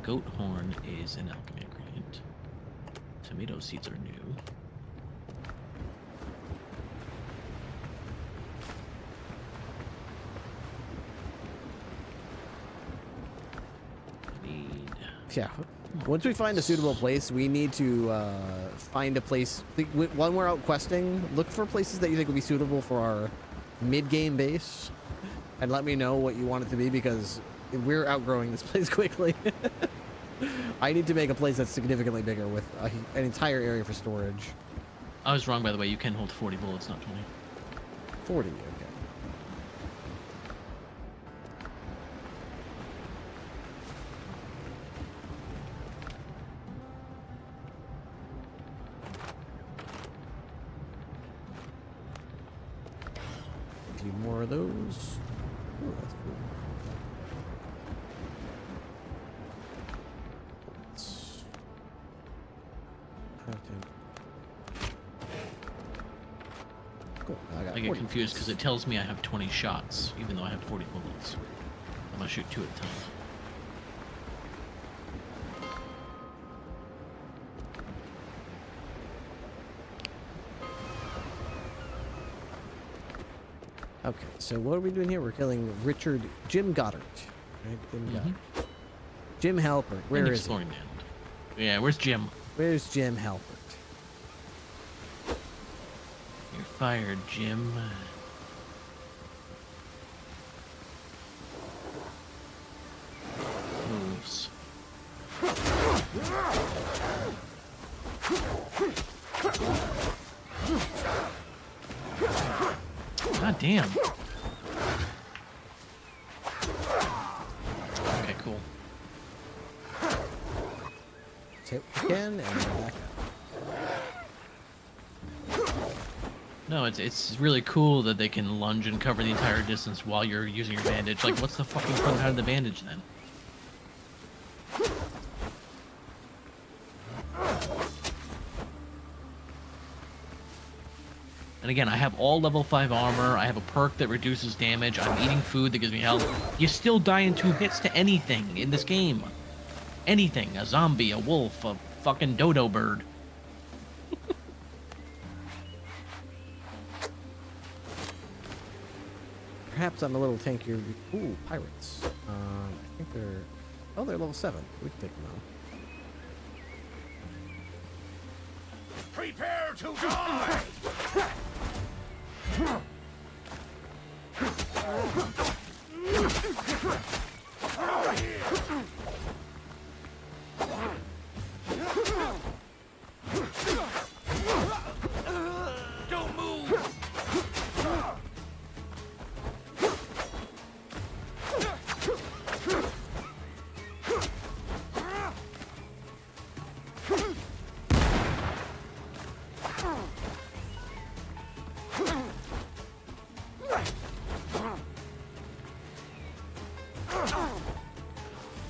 Goat horn is an alchemy ingredient. Tomato seeds are new. I need Yeah, Once we find a suitable place, we need to find a place. When we're out questing, look for places that you think would be suitable for our mid-game base, and let me know what you want it to be, because we're outgrowing this place quickly. I need to make a place that's significantly bigger with an entire area for storage. I was wrong, by the way. You can hold 40 bullets, not 20. 40, okay. A few more of those. Oh, that's cool. Cool. I get confused because it tells me I have 20 shots, even though I have 40 bullets. I'm gonna shoot 2 at a time. Okay, so what are we doing here? We're killing Jim Goddard. Right? Jim Goddard. Jim Halpert. Where is he? Exploring land. Yeah, where's Jim? Where's Jim Halpert? You're fired, Jim. Moves. God damn. Okay, cool. Hit again and then back up. No, it's really cool that they can lunge and cover the entire distance while you're using your bandage. Like, what's the fucking point of having the bandage then? And again, I have all level 5 armor, I have a perk that reduces damage, I'm eating food that gives me health. You still die in 2 hits to anything in this game. Anything. A zombie, a wolf, a fucking dodo bird. Perhaps I'm a little tankier. Ooh, pirates. I think they're... Oh, they're level 7. We can take them out. Prepare to die! Don't move!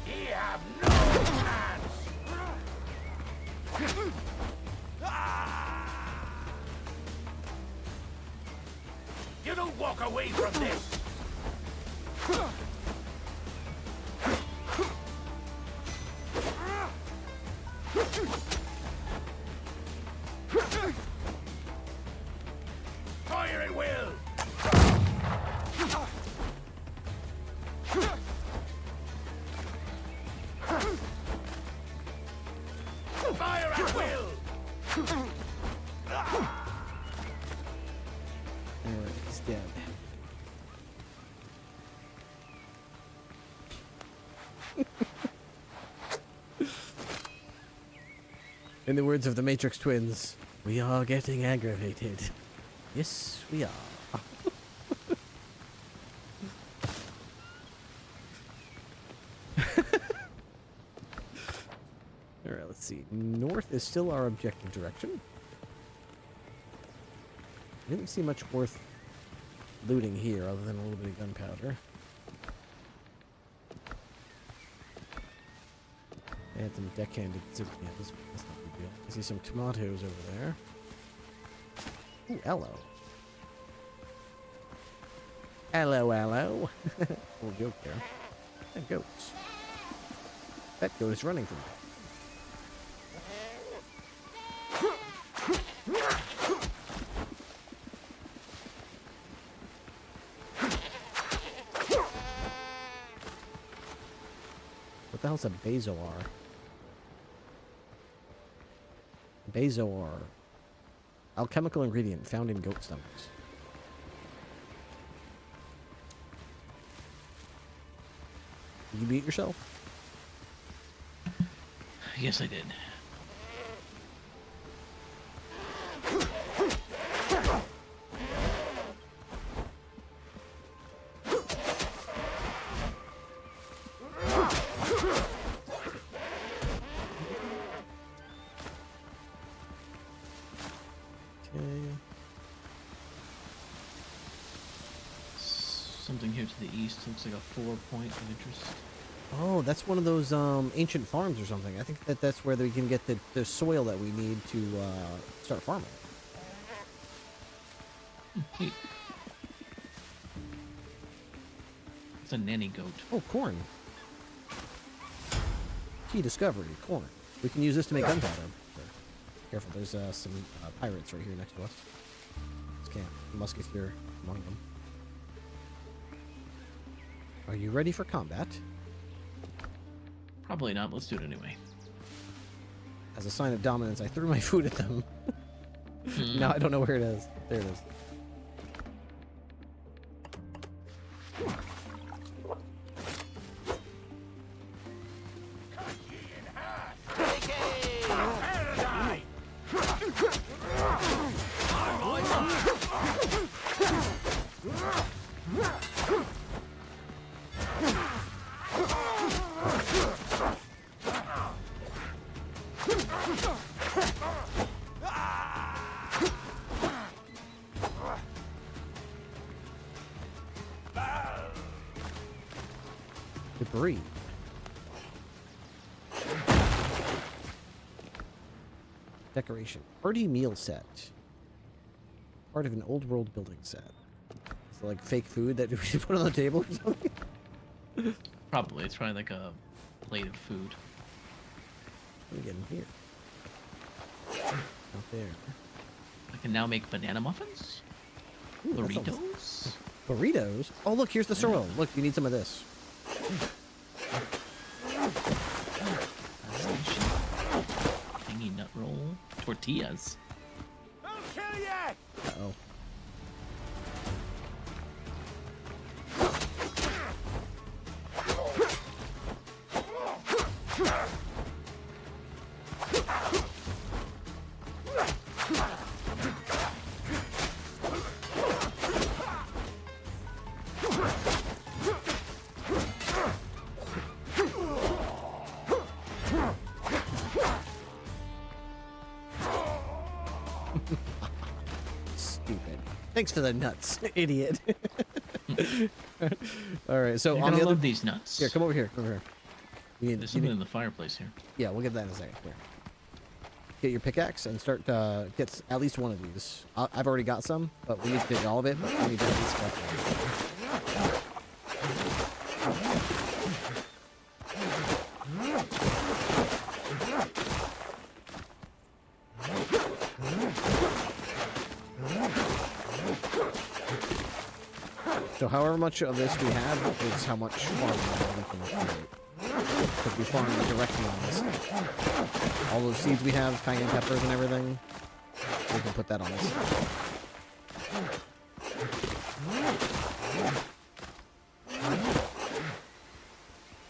You have no chance! You don't walk away from this! Fire at will! Fire at will! Alright, he's dead. In the words of the Matrix twins, we are getting aggravated. Yes, we are. Alright, let's see. North is still our objective direction. I didn't see much worth looting here other than a little bit of gunpowder. And some deckhanded. Yeah, that's not a big deal. I see some tomatoes over there. Ooh, hello. Hello, hello. Little joke there. And goats. That goat is running from me. What the hell's a bazoar? Bezor. Alchemical ingredient found in goat stomachs. Did you beat yourself? Yes, I did. Something here to the east looks like a 4 point of interest. Oh, that's one of those ancient farms or something. I think that's where we can get the soil that we need to start farming. Wait. It's a nanny goat. Oh, corn. Key discovery, corn. We can use this to make gunpowder. Careful, there's some pirates right here next to us. This camp. Musketeer among them. Are you ready for combat? Probably not. Let's do it anyway. As a sign of dominance, I threw my food at them. Now I don't know where it is. There it is. Debris. Decoration. Party meal set. Part of an old world building set. Is it like fake food that we should put on the table or something? Probably. It's probably like a plate of food. Let me get in here. Out there. I can now make banana muffins? Ooh, that Burritos? sounds- Burritos? Oh, look, here's the soil. Look, you need some of this. Tangy nut roll. Tortillas. I'll kill ya! Uh-oh. Stupid. Thanks for the nuts, idiot. All right, so You're on gonna the other love these nuts. here, come over here. Come over here. You need, There's you something need- in the fireplace here. Yeah, we'll get that in a second. Here. Get your pickaxe and start get at least one of these. I've already got some, but we need to get all of it. But we need to at least get one. So however much of this we have is how much farming we can create. Because we farm directly on this. All those seeds we have, cayenne peppers and everything, we can put that on this.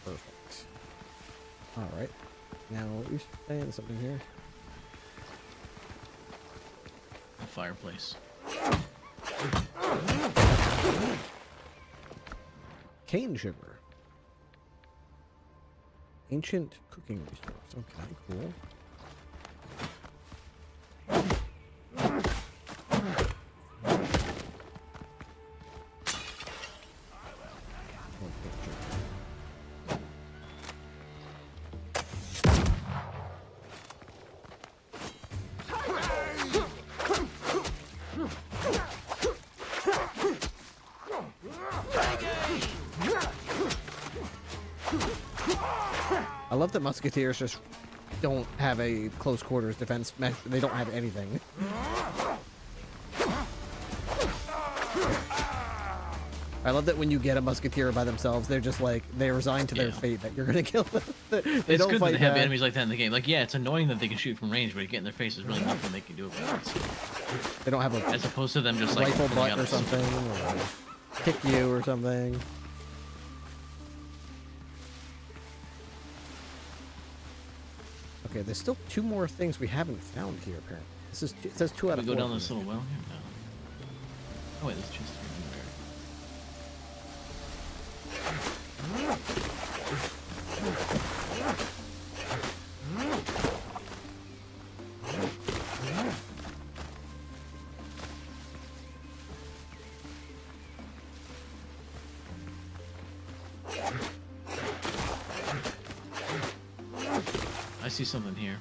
Perfect. Alright. Now, what you saying? Something here? A fireplace. Cane sugar. Ancient cooking resource. Okay, cool. I love that musketeers just don't have a close quarters defense measure. They don't have anything. I love that when you get a musketeer by themselves, they're just like, they resign to their fate that you're gonna kill them. They It's don't good fight that they have back. enemies like that in the game. Like, yeah, it's annoying that they can shoot from range, but you get in their face, there's really nothing they can do about it. They don't have a As opposed to them just like rifle pulling butt out or a something, or kick you or something. Okay, there's still 2 more things we haven't found here, apparently. It says 2 out of 4. We go down this little well here? No. Oh wait, there's just here. I see something here.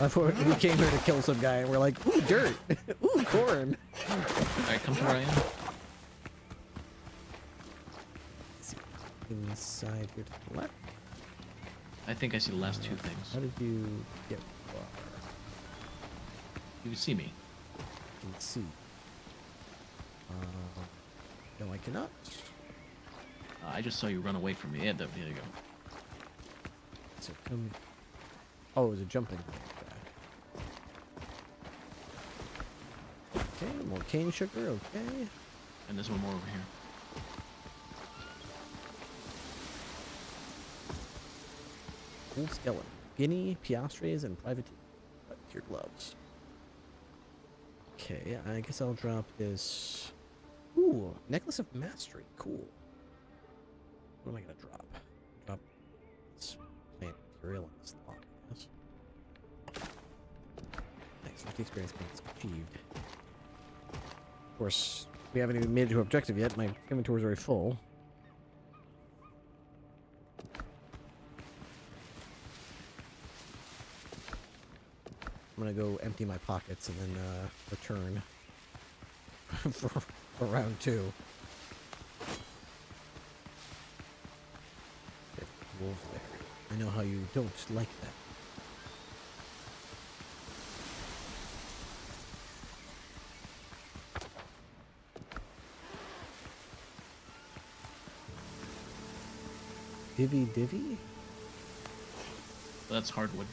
I thought we came here to kill some guy, and we're like, ooh, dirt! Ooh, corn! Alright, come to where I am. Inside here to the left. I think I see the last 2 things. How did you get far? You can see me. I can see. No, I cannot. I just saw you run away from me. Yeah, there you go. So come. Oh, it was a jumping. Okay, more cane sugar. Okay. And there's one more over here. Old skeleton. Guinea, piastres, and privateer gloves. Okay, I guess I'll drop this. Ooh, necklace of mastery. Cool. What am I gonna drop? Drop this plant material in this lock. Yes. Nice. 50 experience points achieved. Of course, we haven't even made it to objective yet. My inventory is already full. I'm gonna go empty my pockets and then return for round 2. Okay, wolf there. I know how you don't like that. Divvy? That's hardwood.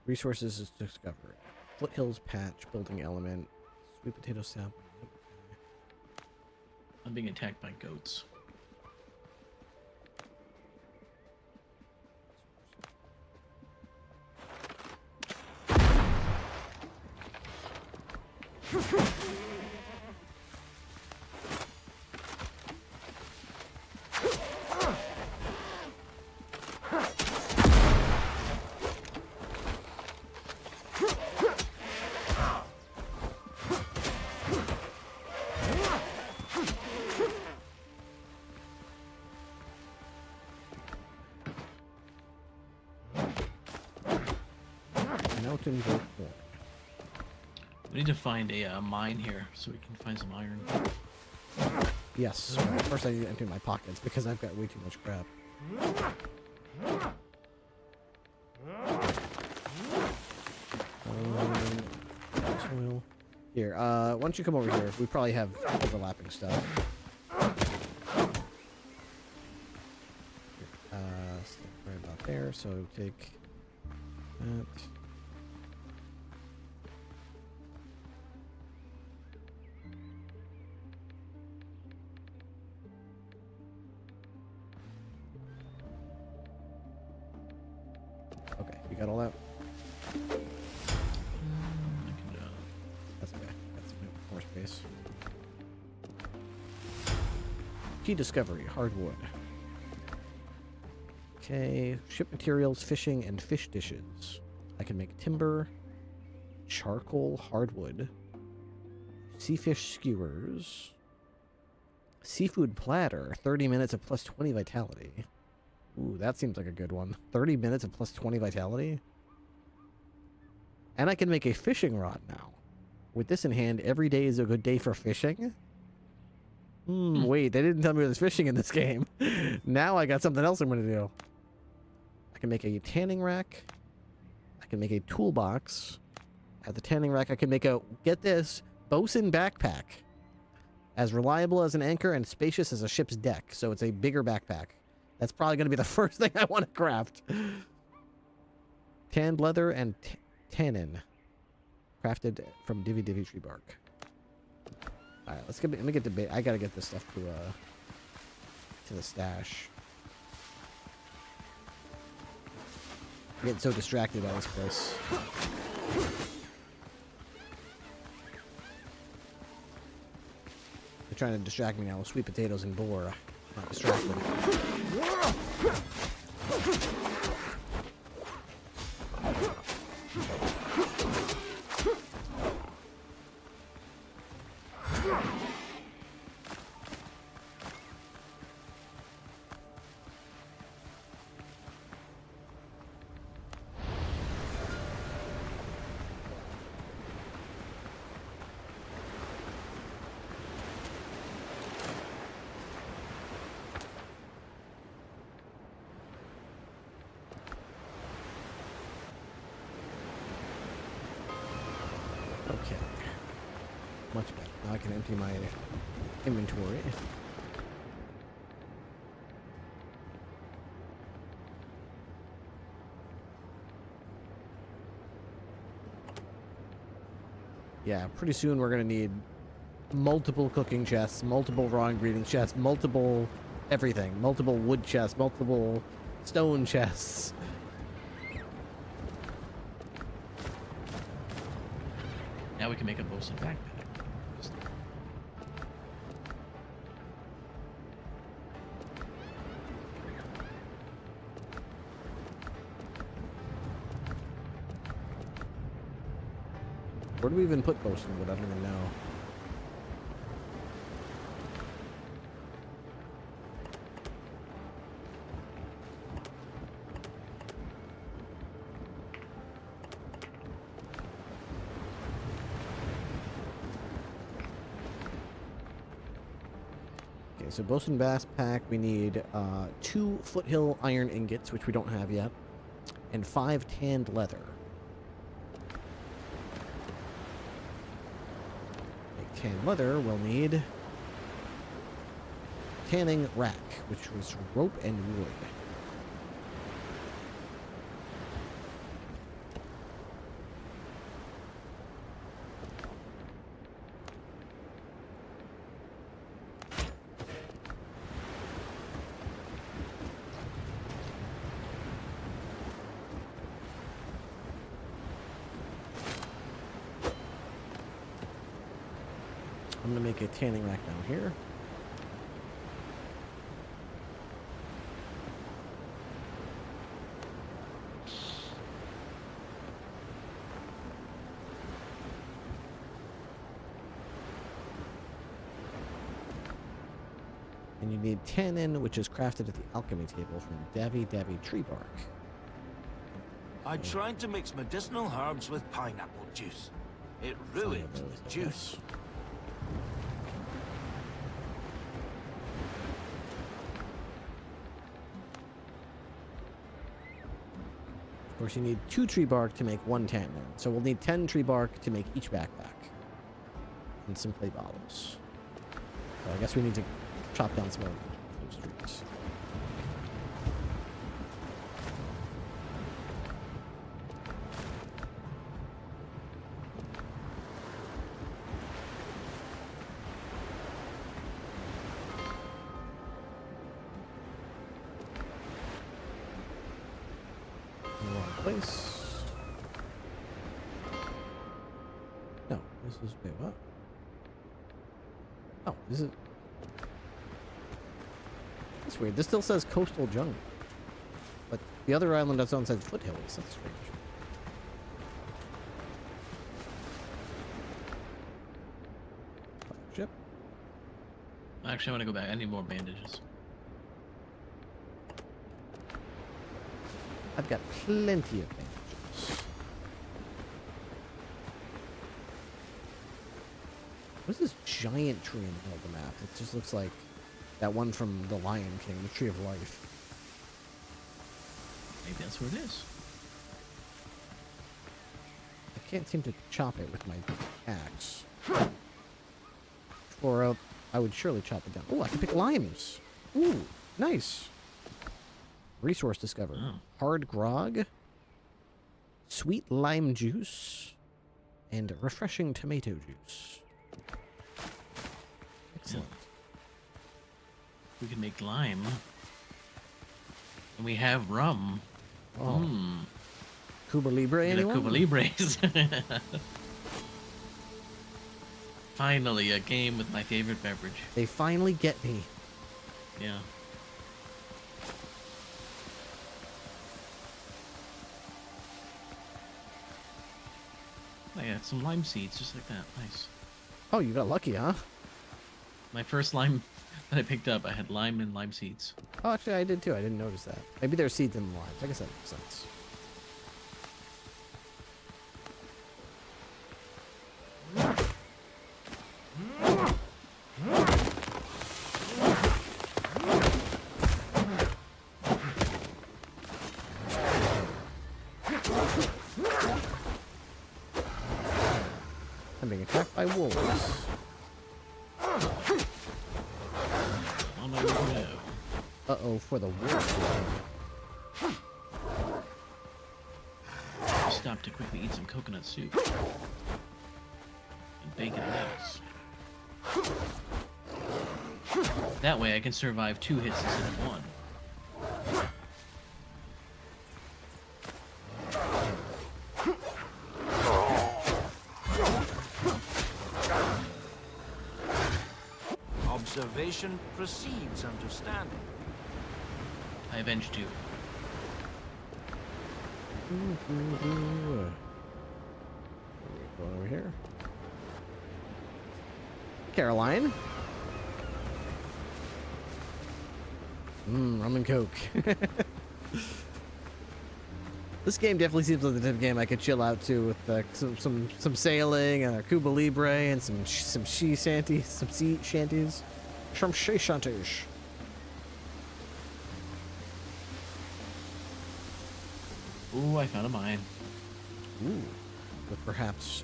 Resources is discovered. Foothills patch, building element, sweet potato sap. I'm being attacked by goats. Mountain goat horn. We need to find a mine here so we can find some iron. Yes. First I need to empty my pockets because I've got way too much crap. Soil. Here, why don't you come over here? We probably have overlapping stuff. Stand right about there, so take that. Okay, you got all that? That's okay. That's more space. Key discovery, hardwood. Okay, ship materials, fishing, and fish dishes. I can make timber, charcoal, hardwood, sea fish skewers, Seafood platter, 30 minutes of plus 20 vitality. Ooh, that seems like a good one. 30 minutes of plus 20 vitality. And I can make a fishing rod now. With this in hand, every day is a good day for fishing. Wait, they didn't tell me there's fishing in this game. Now I got something else I'm going to do. I can make a tanning rack. I can make a toolbox. At the tanning rack, I can make a, get this, bosun backpack. As reliable as an anchor and spacious as a ship's deck. So it's a bigger backpack. That's probably going to be the first thing I want to craft. Tanned leather and tannin. Crafted from divvy tree bark. Alright, let me get to I gotta get this stuff to the stash. I'm getting so distracted by this place. They're trying to distract me now with sweet potatoes and boar. Not distracted. Okay. Much better. Now I can empty my inventory. Yeah, pretty soon we're gonna need multiple cooking chests, multiple raw ingredients chests, multiple everything, multiple wood chests, multiple stone chests. Now we can make a bosun backpack. Just... Where do we even put bosun wood? I don't even know. So bosun bass pack, we need 2 foothill iron ingots, which we don't have yet, and 5 tanned leather. Make tanned leather, we'll need tanning rack, which was rope and wood. I'm going to make a tanning rack down here. And you need tannin, which is crafted at the alchemy table from davy tree bark. I tried to mix medicinal herbs with pineapple juice. It ruined the juice. Of course, you need 2 tree bark to make 1 tannin. So we'll need 10 tree bark to make each backpack. And some clay bottles. So I guess we need to chop down some of those trees. Place. No, this is wait, what? Oh, this is. That's weird. This still says coastal jungle, but the other island that's on says foothills. That's strange. Ship. Actually, I want to go back. I need more bandages. I've got plenty of bandages. What's this giant tree in the middle of the map? It just looks like that one from The Lion King, the Tree of Life. Maybe that's where it is. I can't seem to chop it with my axe. Or I would surely chop it down. Oh, I can pick limes. Ooh, nice. Resource discovered. Oh. Hard grog, sweet lime juice, and refreshing tomato juice. Excellent. We can make lime. And we have rum. Oh. Cuba Libre, anyone? Cuba Libres. Finally, a game with my favorite beverage. They finally get me. Yeah. I got some lime seeds, just like that. Nice. Oh, you got lucky, huh? My first lime that I picked up, I had lime and lime seeds. Oh, actually, I did too. I didn't notice that. Maybe there's seeds in the limes. I guess that makes sense. I'm being attacked by wolves. On my way to go. Uh-oh, for the wolves. Stop to quickly eat some coconut soup. And bacon and eggs. That way I can survive 2 hits instead of 1. Observation precedes understanding. I avenged you. Going over here. Caroline. Rum and Coke. This game definitely seems like the type of game I could chill out to with some sailing and a Cuba Libre and some sea shanties, some sea shanties. Ooh, I found a mine. Ooh, with perhaps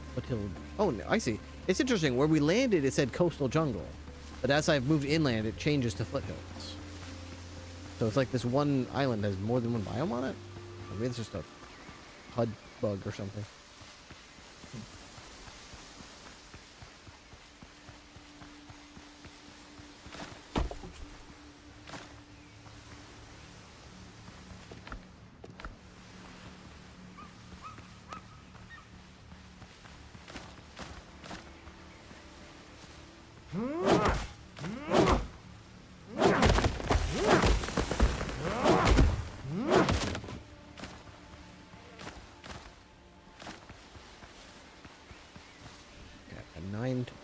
oh, no, I see. It's interesting. Where we landed, it said coastal jungle, but as I've moved inland, it changes to foothills. So it's like this one island has more than one biome on it. Or maybe it's just a HUD bug or something.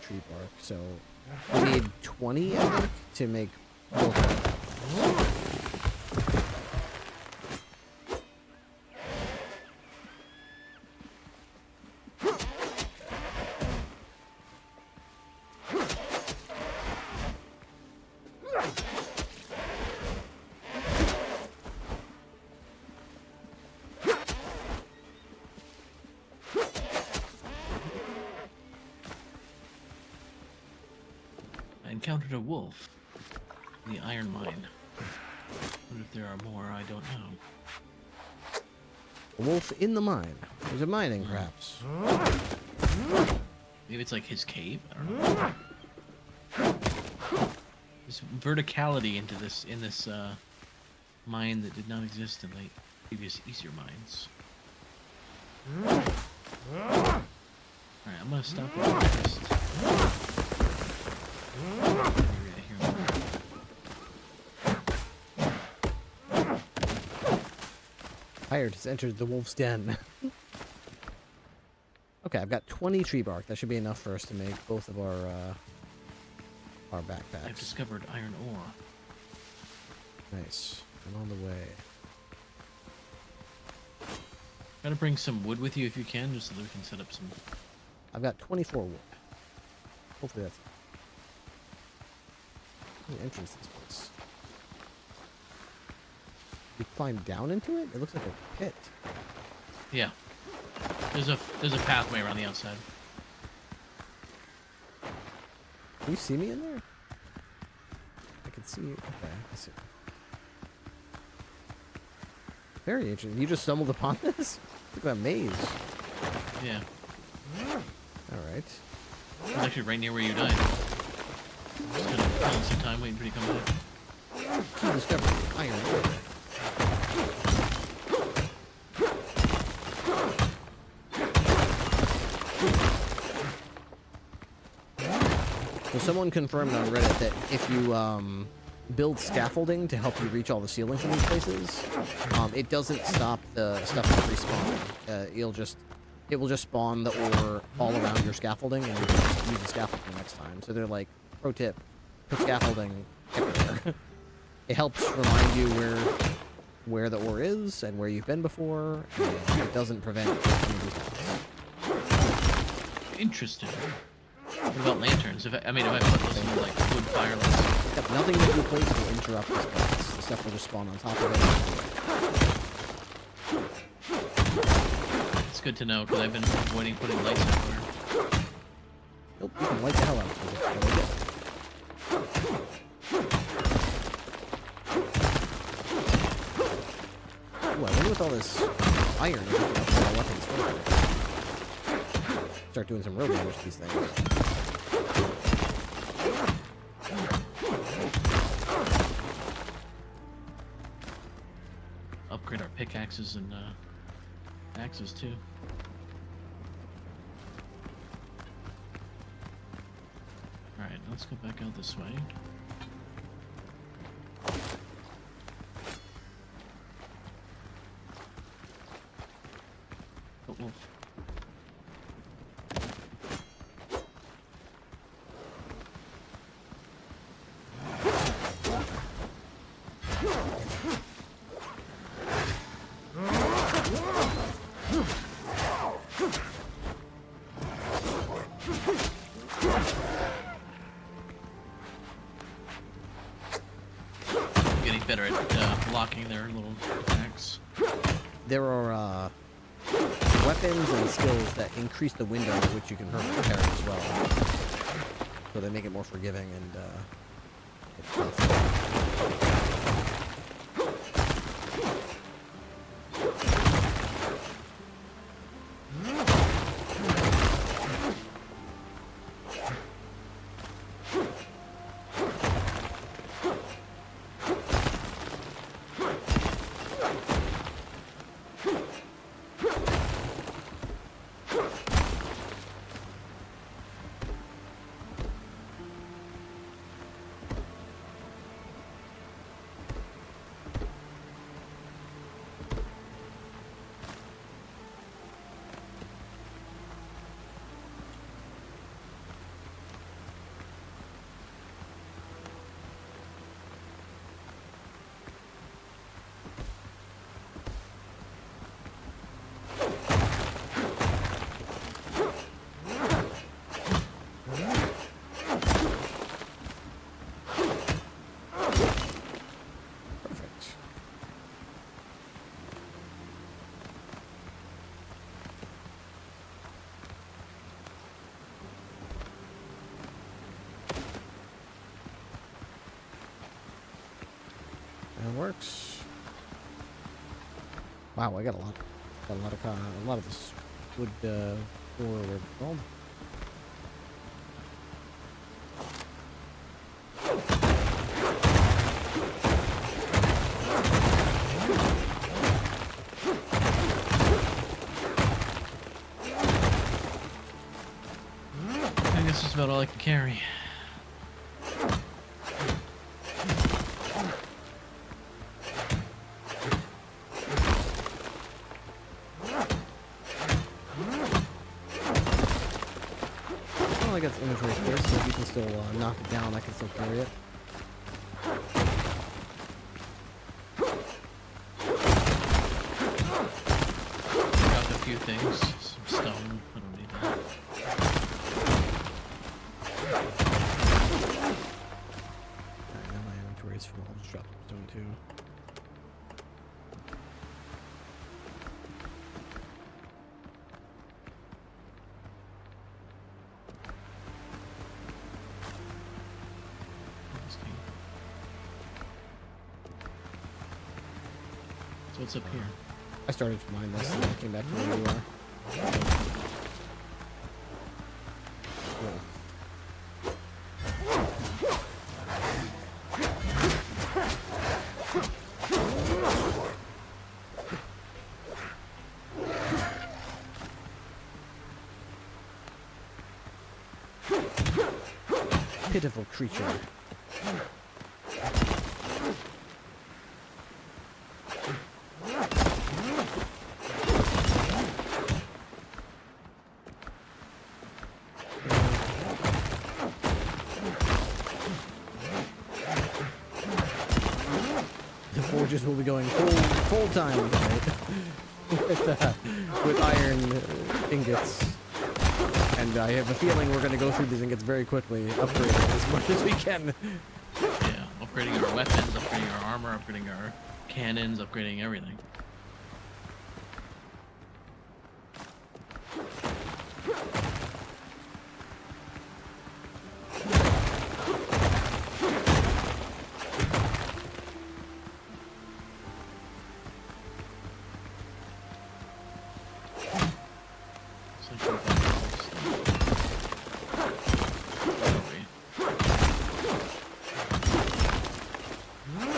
Tree bark, so we need 20, I think, to make both of them. Encountered a wolf in the iron mine. Wonder if there are more, I don't know. A wolf in the mine. There's a mining, perhaps. Maybe it's like his cave? I don't know. There's verticality into this mine that did not exist in the previous easier mines. Alright, I'm gonna stop at first. Hired has entered the wolf's den. Okay, I've got 20 tree bark. That should be enough for us to make both of our our I've backpacks. discovered iron ore. Nice. I'm on the way. Gotta bring some wood with you if you can, just so that we can set up some. I've got 24 wood. Hopefully that's the entrance to this place. You climb down into it? It looks like a pit. Yeah. There's a pathway around the outside. Can you see me in there? I can see you. Okay, I see. Very interesting. You just stumbled upon this? Look at that maze. Yeah. Alright. It's actually right near where you died. Just kind of killing some time waiting for you to come back. Key discovery. Iron ore. So someone confirmed on Reddit that if you build scaffolding to help you reach all the ceilings in these places, it doesn't stop the stuff from respawning. It will just spawn the ore all around your scaffolding, and you can use the scaffolding next time. So they're like, pro tip, put scaffolding everywhere. It helps remind you where the ore is and where you've been before, and it doesn't prevent any respawns. Interesting. What about lanterns? If I put those in like wood firelights. Yep, nothing that you place will interrupt this place. The stuff will just spawn on top of it. It's good to know because I've been avoiding putting lights everywhere. Nope, you can light the hell out of it. Really good. Ooh, I wonder with all this iron, you can upgrade our weapons further. Start doing some real damage to these things. Upgrade our pickaxes and axes too. Alright, let's go back out this way. Oh, wolf. Getting better at blocking their little attacks. There are weapons and skills that increase the window at which you can hurt your character as well. So they make it more forgiving and it's tough. That works. Wow, I got a lot of this wood for gold. I guess that's about all I can carry. Well, I got inventory space, so if you can still knock it down, I can still carry it. Dropped a few things. Some stone. I don't need that. Alright, now my inventory is full. I'll just drop some stone too. So what's up here? I started to mine this and then came back to where you are. Cool. Pitiful creature. The forges will be going full time tonight with iron ingots. And I have a feeling we're going to go through these ingots very quickly, upgrading as much as we can. Yeah, upgrading our weapons, upgrading our armor, upgrading our cannons, upgrading everything.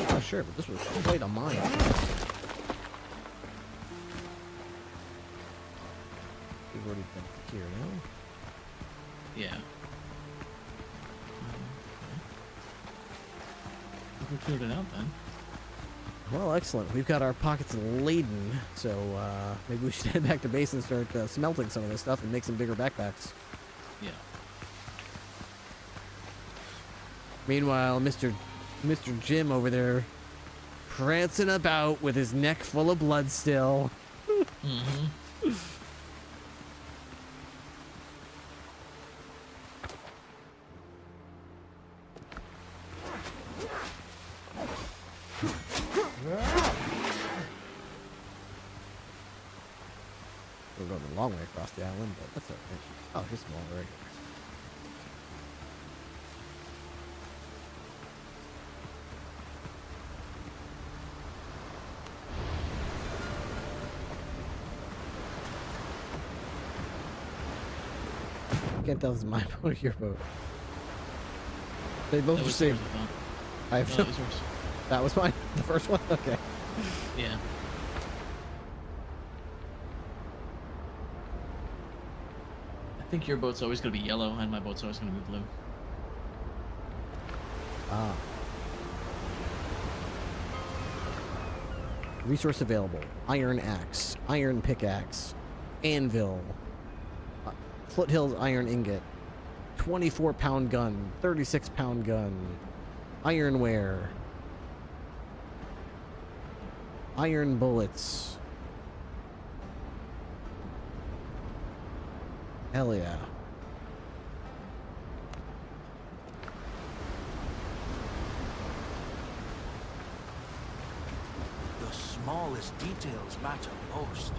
Oh, sure, but this was quite a mine. We've already been here now. Yeah. We cleared it out then. Well, excellent. We've got our pockets laden, so maybe we should head back to base and start smelting some of this stuff and make some bigger backpacks. Yeah. Meanwhile, Mr. Jim over there prancing about with his neck full of blood still. Mm-hmm. We're going a long way across the island, but that's okay. Oh, here's some more right here. I can't tell if it's my boat or your boat. They both That the was same. yours, I thought. I have No, no. that was yours. That was mine. The first one. Okay. Yeah. I think your boat's always gonna be yellow, and my boat's always gonna be blue. Ah. Resource available: iron axe, iron pickaxe, anvil, Foothills iron ingot, 24-pound gun, 36-pound gun, ironware, iron bullets. Hell yeah. The smallest details matter most.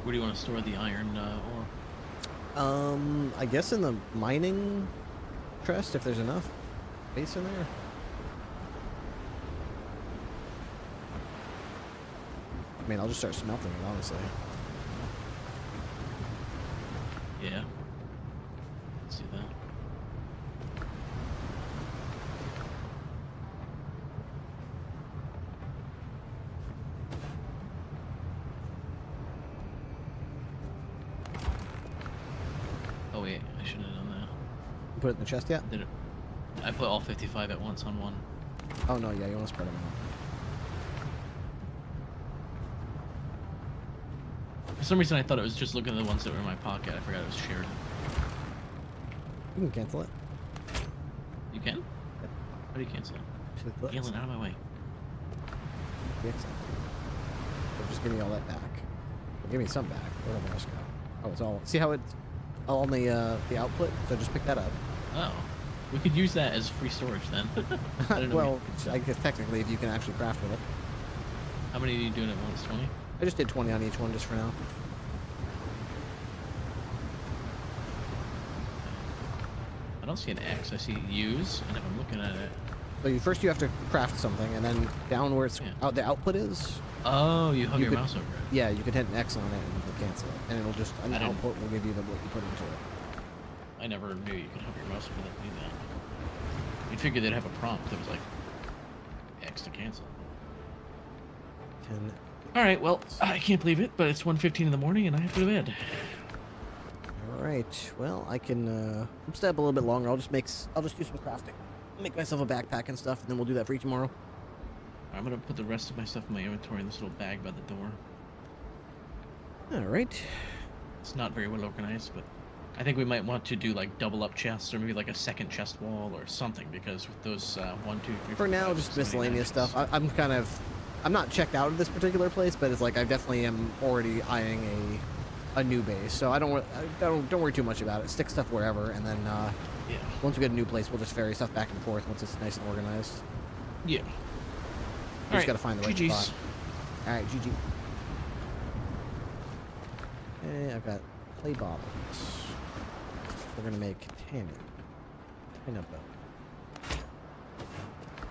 Where do you want to store the iron ore? I guess in the mining chest, if there's enough space in there. I mean, I'll just start smelting it, honestly. Yeah. Let's do that. Oh wait, I shouldn't have done that. You put it in the chest yet? Did it? I put all 55 at once on one. Oh no, yeah, you want to spread them out. some reason I thought it was just looking at the ones that were in my pocket. I forgot it was shared. You can cancel it. You can? How do you cancel it? Galen, out of my way. So just give me all that back. Well, give me some back. Where did the rest go? Oh, it's all. See how it's all on the output? So just pick that up. Oh. We could use that as free storage then. I don't know. Well, I guess technically if you can actually craft with it. How many are you doing at once? 20? I just did 20 on each one just for now. I don't see an X. I see use, and if I'm looking at it... So first you have to craft something, and then down where it's out the output is. Oh, you hug your mouse over it. Yeah, you could hit an X on it and it'll cancel it, and it'll just an output will give you what you put into it. I never knew you could hug your mouse over it and do that. You'd figure they'd have a prompt that was like X to cancel. 10. All right, well, I can't believe it, but it's 1:15 in the morning and I have to go to bed. All right, well, I can stay up a little bit longer. I'll just do some crafting, make myself a backpack and stuff, and then we'll do that for you tomorrow. I'm gonna put the rest of my stuff in my inventory in this little bag by the door. All right. It's not very well organized, but I think we might want to do like double up chests or maybe like a second chest wall or something, because with those 1, 2, 3, For now, just miscellaneous stuff. I'm not checked out of this particular place, but it's like I definitely am already eyeing a new base, so don't worry too much about it. Stick stuff wherever, and then once we get a new place, we'll just ferry stuff back and forth once it's nice and organized. Yeah. You just gotta find the right GG's. spot. All right, GG. Okay, I've got clay bottles. We're gonna make tannin. Tin of them.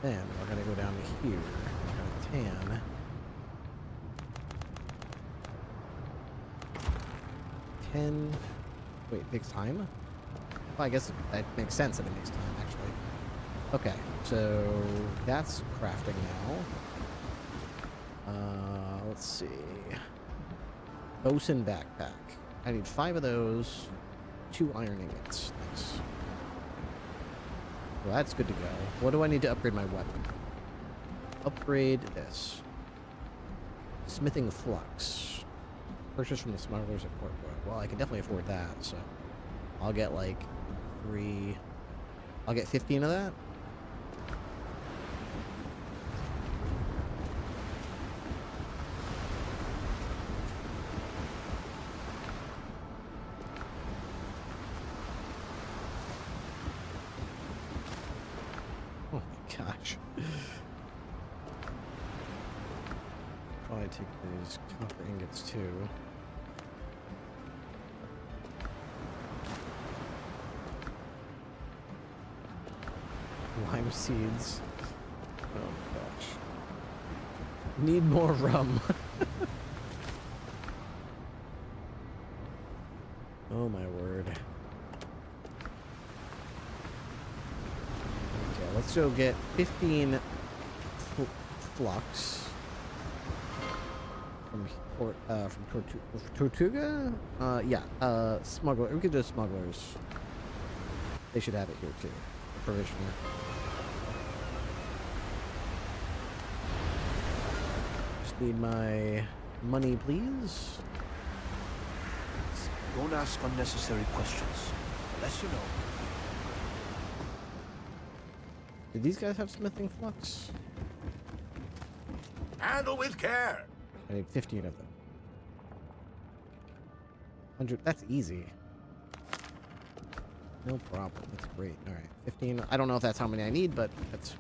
Then we're gonna go down to here. We're gonna tan. Wait, it takes time? Well, I guess that makes sense that it makes time, actually. Okay, so that's crafting now. Let's see. Bosun backpack. I need 5 of those. 2 iron ingots. Nice. Well, that's good to go. What do I need to upgrade my weapon? Upgrade this. Smithing flux. Purchase from the smugglers at Port Royal. Well, I can definitely afford that, so I'll get like 3. I'll get 15 of that. Oh my gosh. Probably take these copper ingots too. Lime seeds. Oh gosh. Need more rum. Oh my word. Okay, let's go get 15 flux from Tortuga. Smuggler. We could do smugglers. They should have it here too. Provisioner. Just need my money, please. Don't ask unnecessary questions, unless you know. Did these guys have smithing flux? Handle with care. I need 15 of them. 100. That's easy. No problem. That's great. All right, 15. I don't know if that's how many I need, but that's.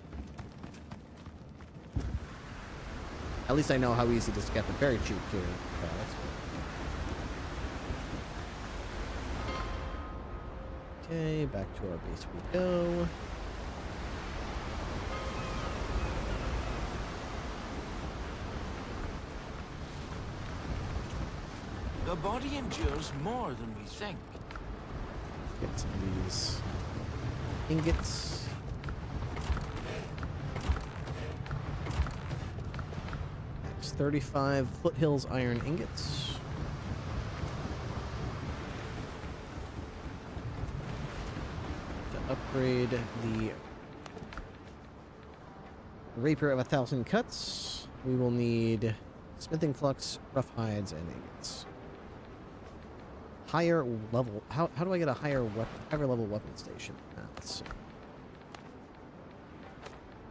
At least I know how easy this is to get them. Very cheap too. Yeah, that's good. Okay, back to our base we go. The body endures more than we think. Get some of these ingots. That's 35 foothills iron ingots. To upgrade the rapier of 1,000 cuts, we will need smithing flux, rough hides, and ingots. higher level. How do I get a higher level weapon station? Let's see.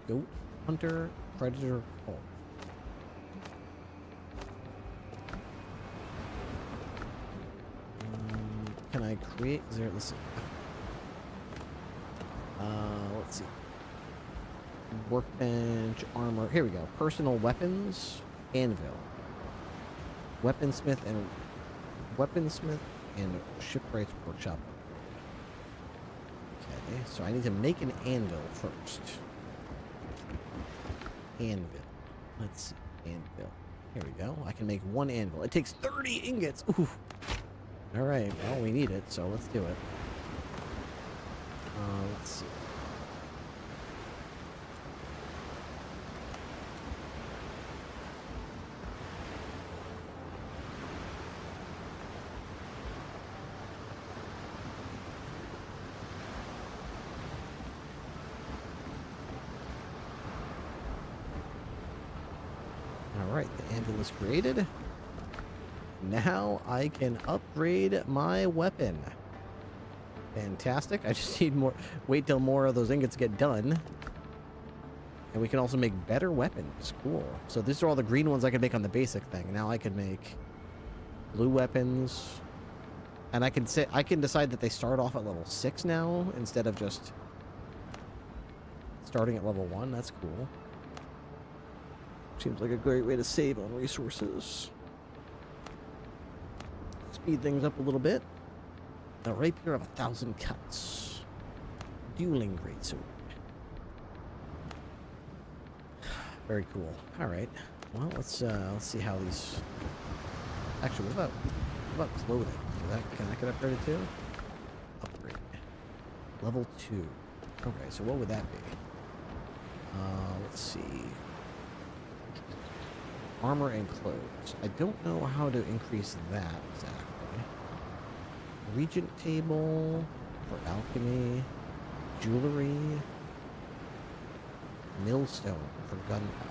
Goat, hunter, predator, hawk. Can I create? Is there? Let's see. Let's see. Workbench, armor. Here we go. Personal weapons, anvil, weaponsmith, and shipwright's workshop. Okay, so I need to make an anvil first. Anvil. Let's see. Anvil. Here we go. I can make one anvil. It takes 30 ingots. Ooh. All right. Well, we need it, so let's do it. Let's see. Alright, the anvil is created. Now I can upgrade my weapon. Fantastic. I just need more. Wait till more of those ingots get done. And we can also make better weapons. Cool. So these are all the green ones I can make on the basic thing. Now I can make blue weapons. And I can decide that they start off at level 6 now instead of just starting at level 1. That's cool. Seems like a great way to save on resources. Speed things up a little bit. The rapier of 1,000 cuts. Dueling greatsword. Very cool. All right. Well, let's see how these. Actually, what about clothing? Can that get upgraded too? Upgrade. Level 2. Okay, so what would that be? Let's see. Armor and clothes. I don't know how to increase that exactly. Regent table for alchemy. Jewelry. Millstone for gunpowder.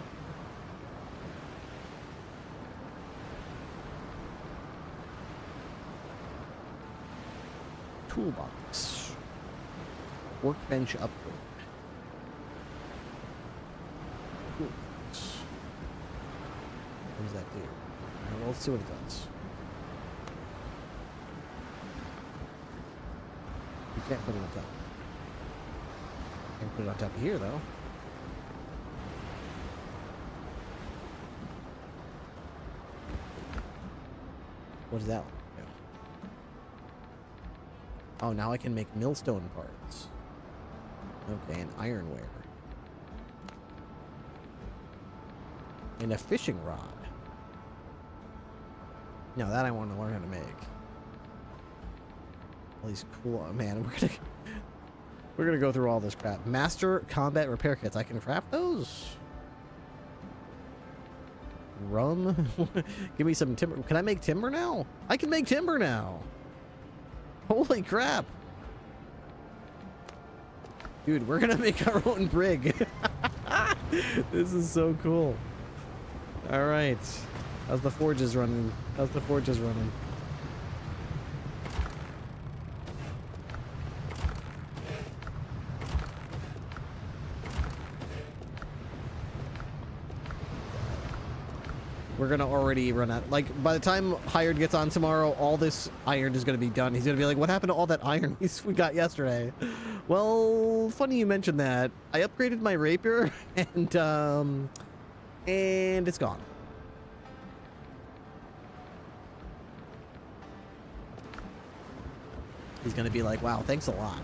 Toolbox. Workbench upgrade. Toolbox. What does that do? Well, let's see what it does. You can't put it on top. Can't put it on top of here, though. What does that one do? Oh, now I can make millstone parts. Okay, and ironware. And a fishing rod. Now that I want to learn how to make. All these cool, oh man, we're gonna go through all this crap. Master combat repair kits. I can craft those. Rum. Give me some timber. Can I make timber now? I can make timber now. Holy crap. Dude, we're gonna make our own brig. This is so cool. All right. How's the forges running? How's the forges running? We're gonna already run out. Like, by the time Hired gets on tomorrow, all this iron is gonna be done. He's gonna be like, what happened to all that iron we got yesterday? Well, funny you mentioned that. I upgraded my rapier, and it's gone. He's gonna be like, wow, thanks a lot.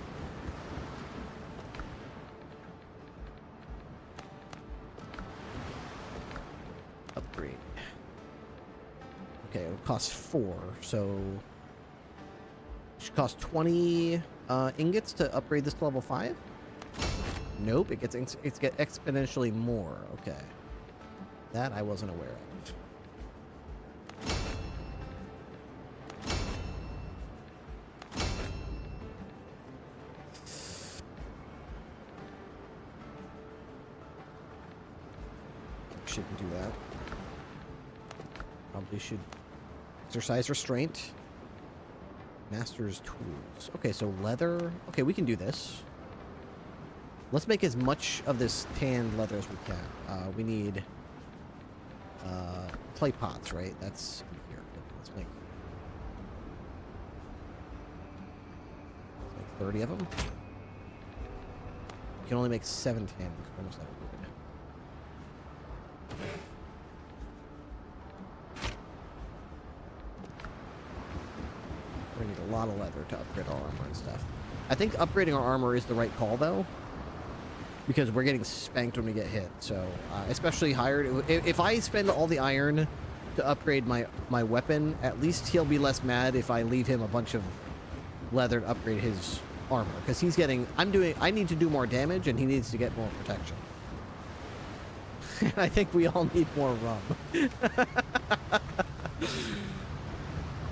Upgrade. Okay, it'll cost 4, so it should cost 20 ingots to upgrade this to level 5. Nope, it gets exponentially more. Okay, that I wasn't aware of. Shouldn't do that. Probably should exercise restraint. Master's tools. Okay, so leather. Okay, we can do this. Let's make as much of this tanned leather as we can. We need clay pots, right? That's in here. Let's make 30 of them. You can only make 7 tan. Almost like we're gonna need a lot of leather to upgrade our armor and stuff. I think upgrading our armor is the right call, though, because we're getting spanked when we get hit. So, especially hired. If I spend all the iron to upgrade my weapon, at least he'll be less mad if I leave him a bunch of leather to upgrade his armor, because he's getting. I need to do more damage, and he needs to get more protection. I think we all need more rum.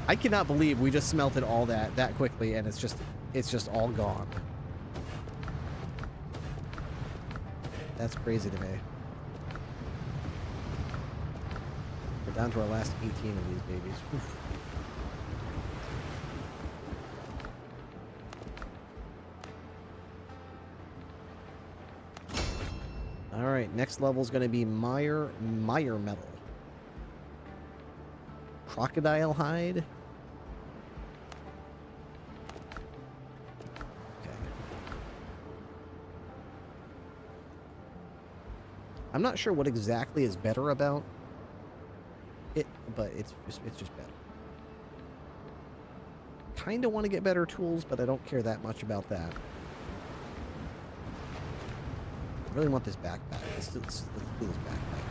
I cannot believe we just smelted all that quickly, and it's just all gone. That's crazy to me. We're down to our last 18 of these babies. Oof. All right, next level is going to be Meyer metal. Crocodile hide. Okay. I'm not sure what exactly is better about it, but it's just better. Kind of want to get better tools, but I don't care that much about that. I really want this backpack. Let's do this backpack.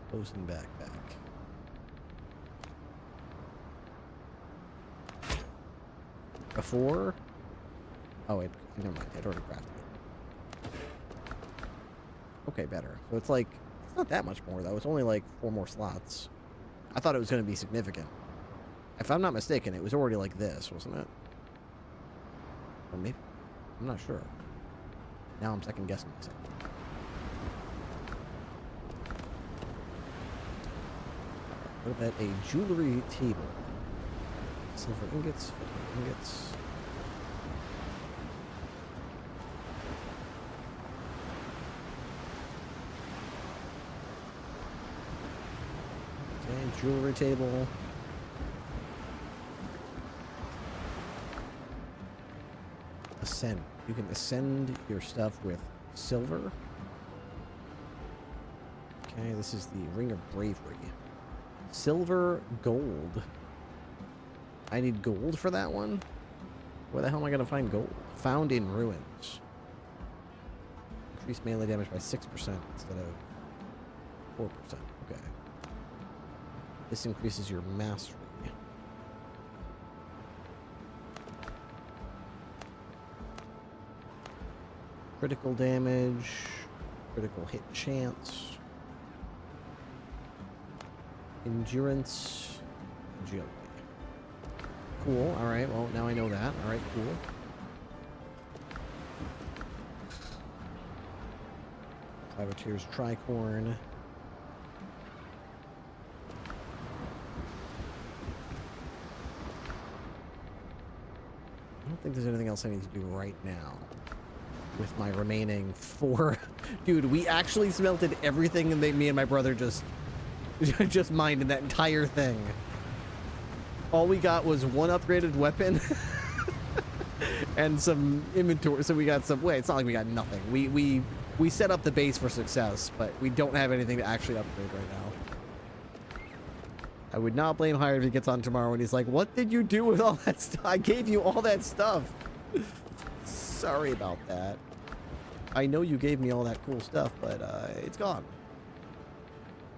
Bosun backpack. Before? Oh wait, never mind. I'd already crafted it. Okay, better. So it's like, it's not that much more though. It's only like 4 more slots. I thought it was going to be significant. If I'm not mistaken, it was already like this, wasn't it? Or maybe, I'm not sure. Now I'm second guessing myself. What about a jewelry table? Silver ingots, silver ingots. Okay, jewelry table. Ascend. You can ascend your stuff with silver. Okay, this is the Ring of Bravery. Silver, gold. I need gold for that one? Where the hell am I going to find gold? Found in ruins. Increase melee damage by 6% instead of 4%. Okay. This increases your mastery. Critical damage. Critical hit chance. Endurance. Agility. Cool. Alright, well, now I know that. Alright, cool. Privateer's Tricorn. I don't think there's anything else I need to do right now with my remaining 4. Dude, we actually smelted everything, and me and my brother just mined in that entire thing. All we got was 1 upgraded weapon and some inventory. So we got some. Wait, it's not like we got nothing. We set up the base for success, but we don't have anything to actually upgrade right now. I would not blame Hired if he gets on tomorrow and he's like, "What did you do with all that stuff? I gave you all that stuff." Sorry about that. I know you gave me all that cool stuff, but it's gone.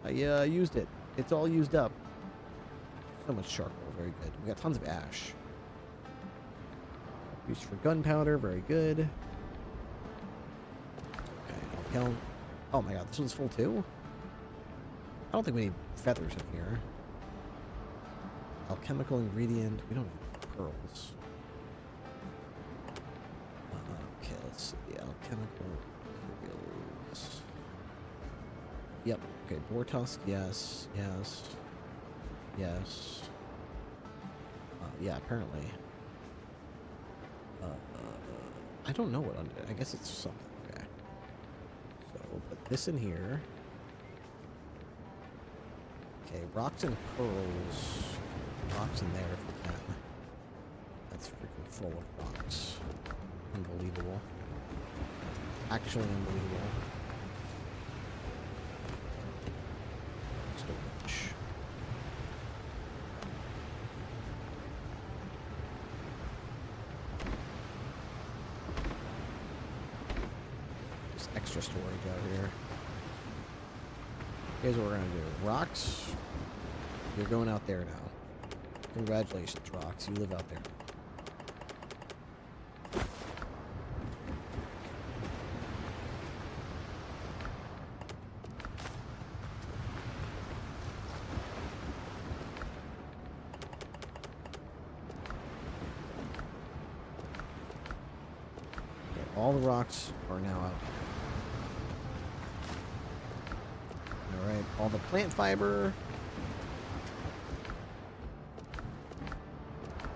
I used it. It's all used up. So much charcoal, very good. We got tons of ash. Used for gunpowder, very good. Okay, oh my god, this one's full too? I don't think we need feathers in here. Alchemical ingredient, we don't need pearls. Okay, let's see. Alchemical materials. Yep. Okay, boar tusk. Yes. Yes. Yes. yeah, apparently. I don't know what under. I guess it's something. Okay. So we'll put this in here. Okay, rocks and pearls. Rocks in there if we can. That's freaking full of rocks. Unbelievable. Actually unbelievable. Storage. Just extra storage out here. Here's what we're gonna do. Rocks, you're going out there now. Congratulations, Rocks. You live out there. Okay, all the rocks are now out here. Alright, all the plant fiber.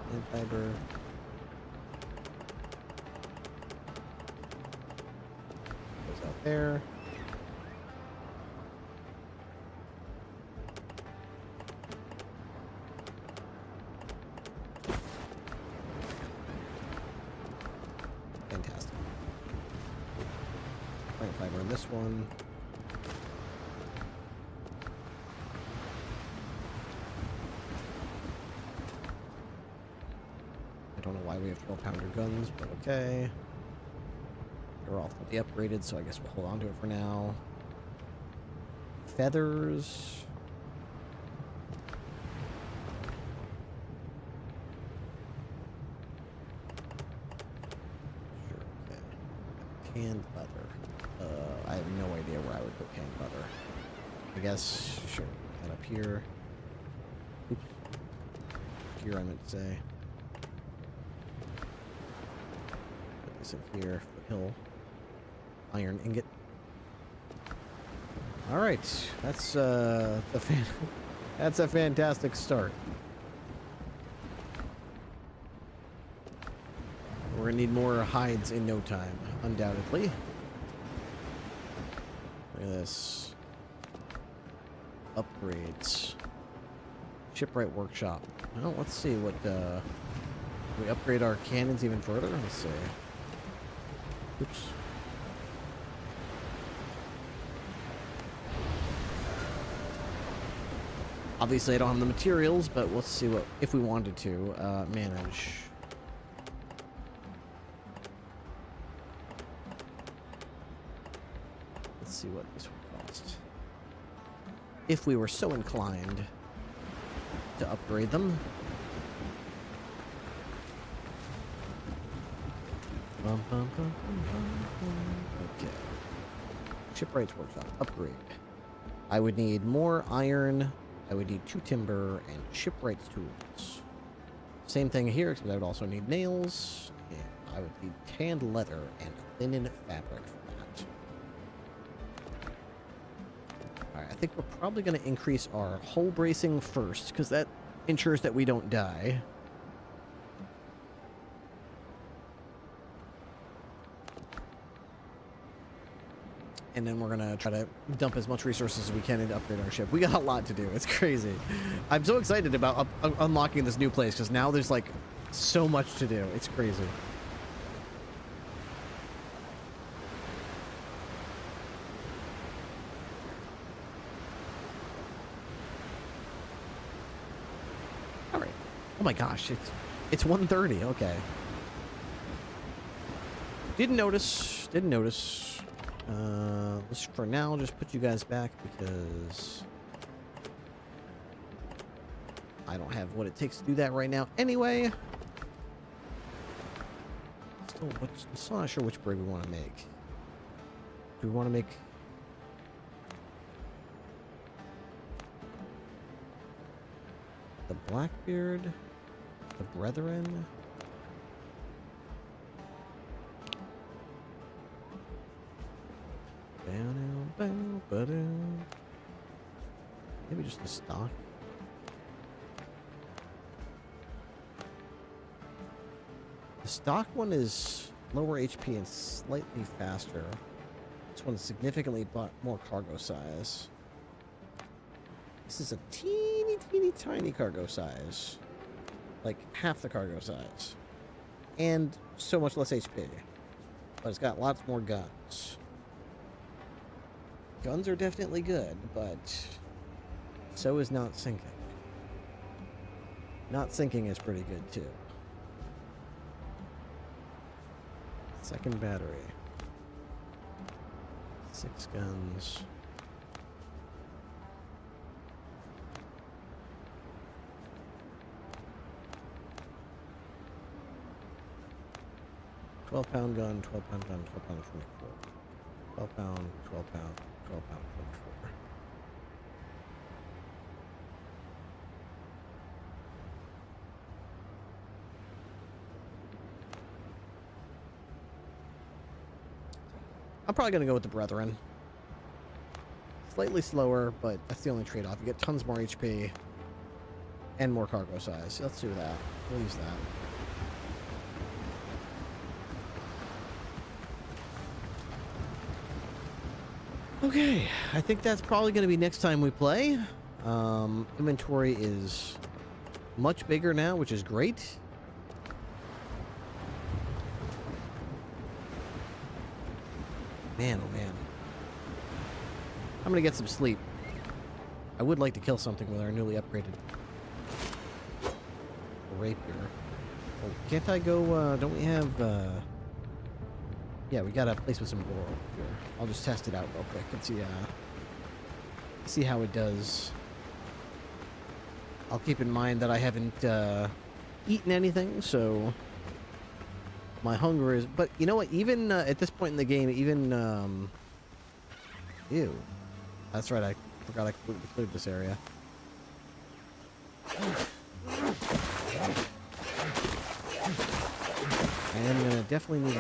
Plant fiber. Goes out there. Fantastic. Plant fiber in this one. I don't know why we have 12-pounder guns, but okay. They're all fully upgraded, so I guess we'll hold on to it for now. Feathers. Sure, okay. Canned leather. I have no idea where I would put canned leather. I guess, sure, that up here. Oops. Here I meant to say. In here, foothill, iron ingot. All right, that's that's a fantastic start. We're gonna need more hides in no time, undoubtedly. Look at this. Upgrades. Shipwright workshop. Well, let's see what. We upgrade our cannons even further. Let's see. Oops. Obviously, I don't have the materials, but let's see what, if we wanted to, manage. Let's see what this would cost. If we were so inclined to upgrade them. Okay. Shipwright's workshop. Upgrade. I would need more iron. I would need 2 timber and shipwright's tools. Same thing here, except I would also need nails. And I would need tanned leather and linen fabric for that. Alright, I think we're probably going to increase our hull bracing first, because that ensures that we don't die. And then we're going to try to dump as much resources as we can into upgrade our ship. We got a lot to do. It's crazy. I'm so excited about unlocking this new place, because now there's, like, so much to do. It's crazy. All right. Oh, my gosh. It's 1:30. Okay. Didn't notice. Didn't notice. Let's for now just put you guys back because I don't have what it takes to do that right now. Anyway, still not sure which brig we want to make. Do we want to make the Blackbeard, the Brethren? Maybe just the stock. The stock one is lower HP and slightly faster. This one's significantly more cargo size. This is a teeny, teeny, tiny cargo size. Like half the cargo size. And so much less HP. But it's got lots more guns. Guns are definitely good, but so is not sinking. Not sinking is pretty good too. Second battery. 6 guns. £12 gun, 12-pound gun, 12-pound 24. 12 pound, 12 pound, 12 pound 24. I'm probably going to go with the Brethren. Slightly slower, but that's the only trade-off. You get tons more HP and more cargo size. Let's do that. We'll use that. Okay, I think that's probably going to be next time we play. Inventory is much bigger now, which is great. Man, oh man. I'm going to get some sleep. I would like to kill something with our newly upgraded rapier. Oh, can't I go, don't we have, yeah, we got a place with some boar here. I'll just test it out real quick and see how it does. I'll keep in mind that I haven't eaten anything, so my hunger is... But you know what? Even at this point in the game, even... Ew. That's right, I forgot I completely cleared this area. I am going to definitely need...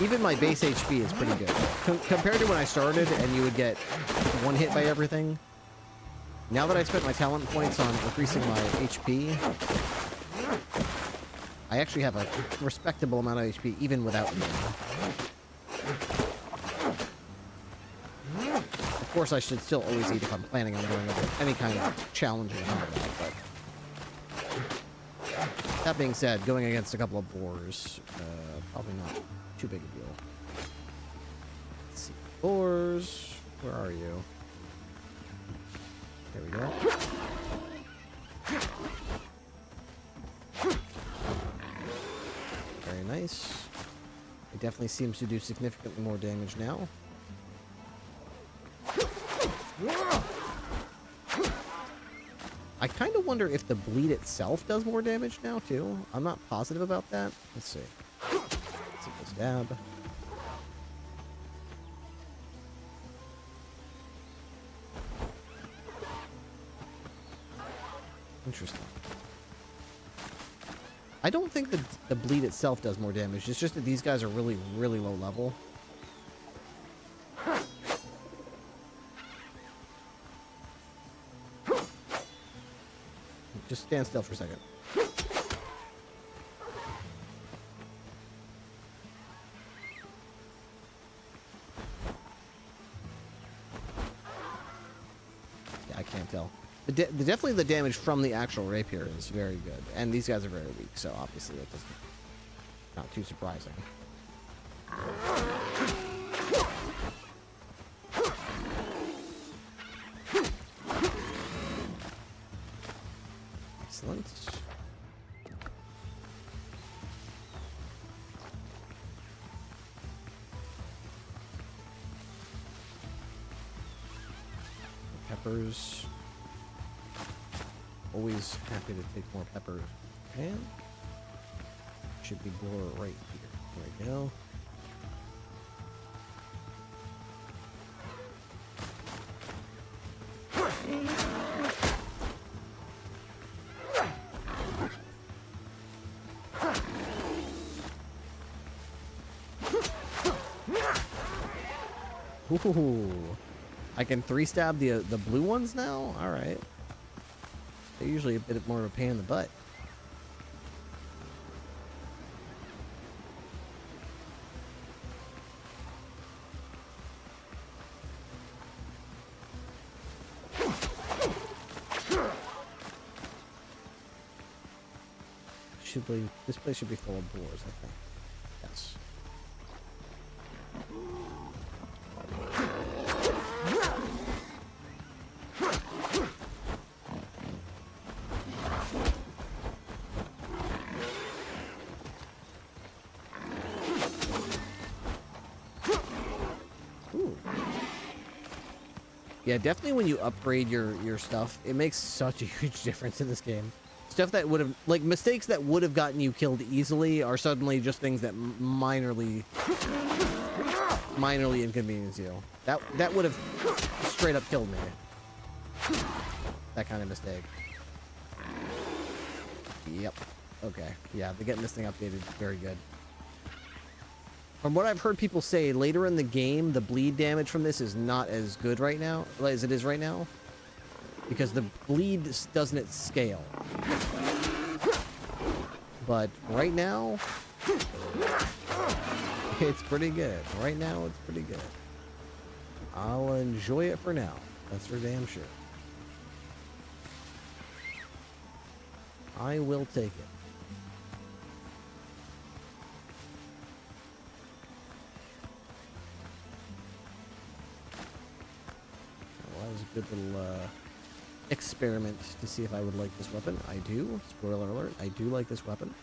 Even my base HP is pretty good. Compared to when I started and you would get one hit by everything. Now that I spent my talent points on increasing my HP, I actually have a respectable amount of HP even without me. Of course, I should still always eat if I'm planning on going over any kind of challenging combat, but... That being said, going against a couple of boars, probably not too big a deal. Let's see. Boars, where are you? There we go. Very nice. It definitely seems to do significantly more damage now. I kind of wonder if the bleed itself does more damage now, too. I'm not positive about that. Let's see. Let's see this dab. Interesting. I don't think that the bleed itself does more damage. It's just that these guys are really, really low level. Just stand still for a second. Yeah, I can't tell. Definitely the damage from the actual rapier is very good. And these guys are very weak, so obviously that doesn't... Not too surprising. Excellent. Peppers. Always happy to take more peppers. And should be more right here. There we go. Ooh, I can 3-stab the blue ones now? Alright. They're usually a bit more of a pain in the butt. This place should be full of boars, I think. Yes. Ooh. Yeah, definitely when you upgrade your stuff, it makes such a huge difference in this game. Stuff that would have, like, mistakes that would have gotten you killed easily are suddenly just things that minorly inconvenience you. That would have straight up killed me. That kind of mistake. Yep. Okay. Yeah, they're getting this thing updated. Very good. From what I've heard people say, later in the game, the bleed damage from this is not as good right now, as it is right now. Because the bleed doesn't at scale. But right now, it's pretty good. Right now, it's pretty good. I'll enjoy it for now. That's for damn sure. I will take it. Well, that was a good little experiment to see if I would like this weapon. I do. Spoiler alert, I do like this weapon.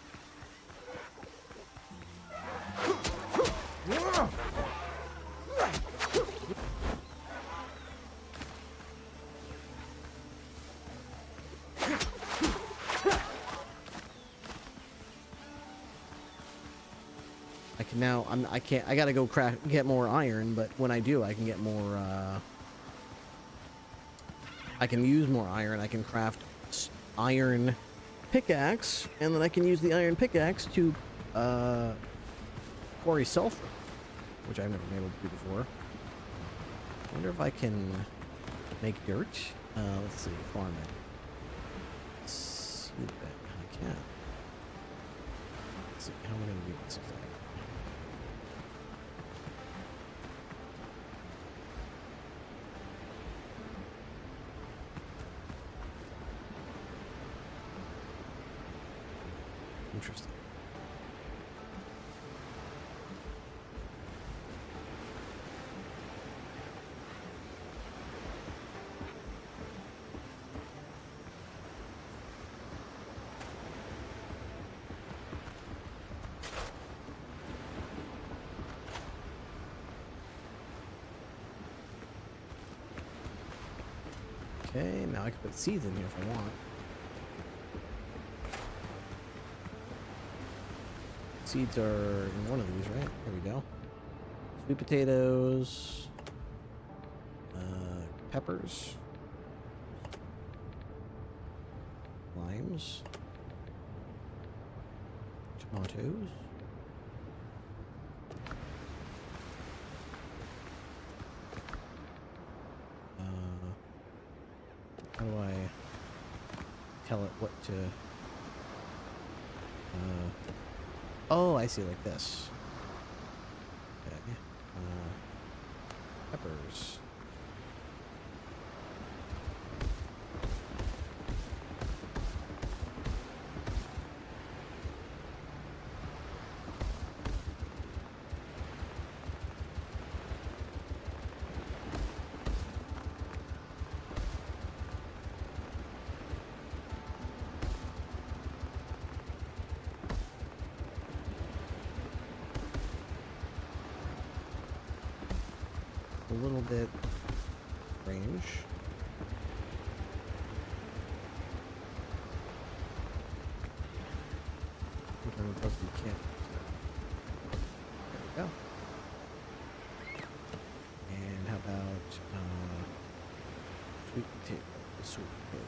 I can now, I gotta go get more iron, but when I do, I can get more, I can use more iron. I can craft iron pickaxe, and then I can use the iron pickaxe to quarry sulfur, which I've never been able to do before. I wonder if I can make dirt. Let's see, farming. Seed bed. I can. Let's see, how am I going to do this exactly? Interesting. Okay, now I can put seeds in here if I want. Seeds are in one of these, right? There we go. Sweet potatoes, peppers, limes, tomatoes, how do I tell it what to oh, I see, like this. Okay. Peppers. A little bit strange. Sometimes it tells you can't. There we go. And how about sweet potatoes? Sweet potatoes.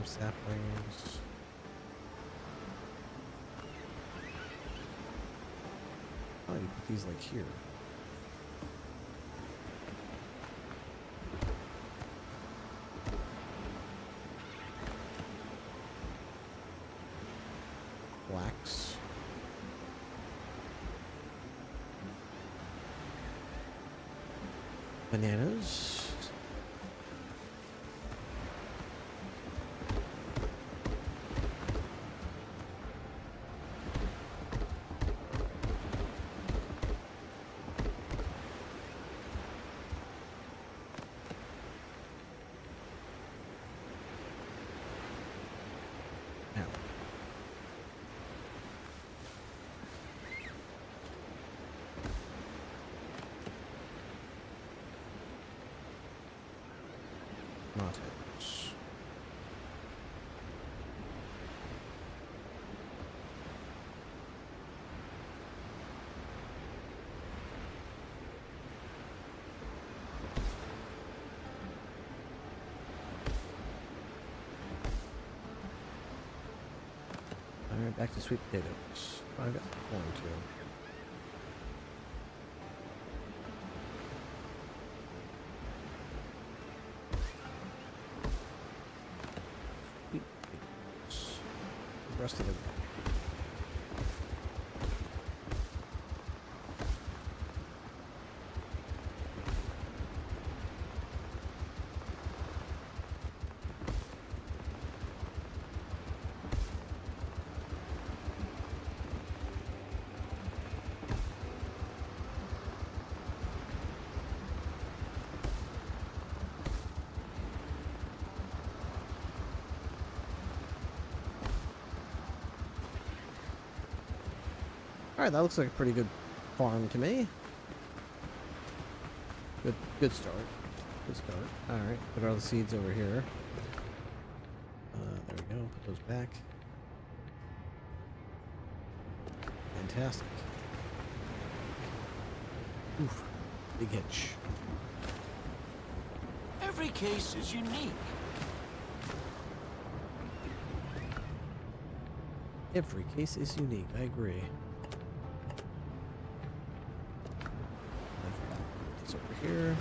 saplings. Oh, you put these like here. Flax. Bananas. Tomatoes. Alright, back to sweet potatoes. I got corn too. The rest of the day. Alright, that looks like a pretty good farm to me. Good start. Good start. Alright, put all the seeds over here. There we go, put those back. Fantastic. Oof, big hitch. Every case is unique. Every case is unique, I agree. Here.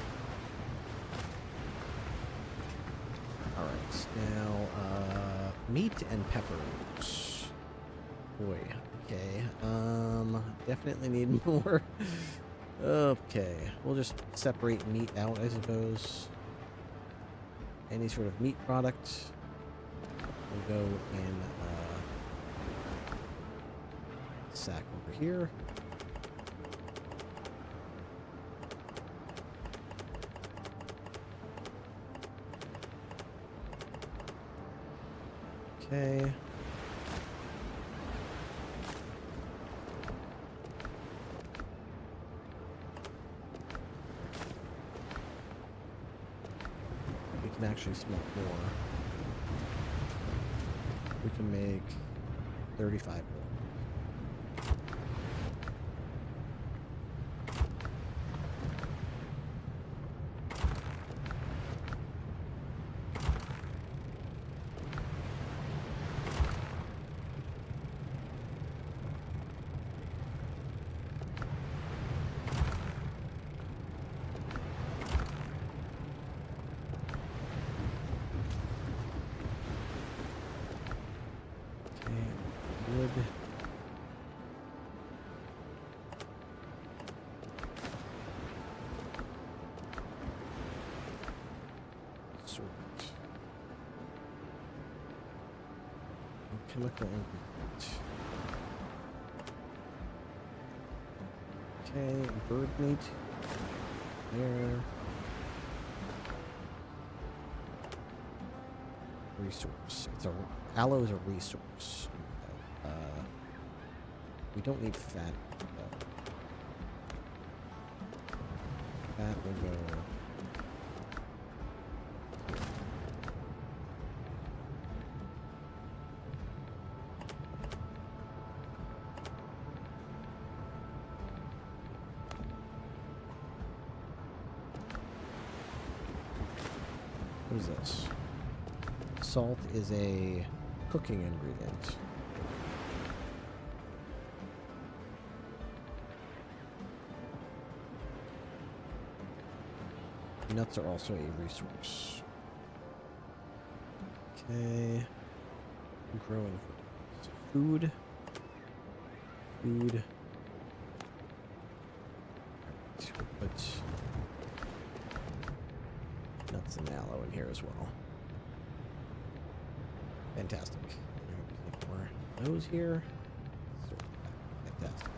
Alright, now, meat and peppers. Boy, okay. Definitely need more. Okay, we'll just separate meat out, I suppose. Any sort of meat product will go in a sack over here. Okay. We can actually smoke more. We can make 35 more. Wood. Sort. Chemical ingredient. Okay, bird meat. There. Resource. Aloe is a resource. We don't need fat, though. Fat will go... What is this? Salt is a cooking ingredient. Nuts are also a resource. Okay. Growing food. Food. Put nuts and aloe in here as well. Fantastic. More of those here. Fantastic.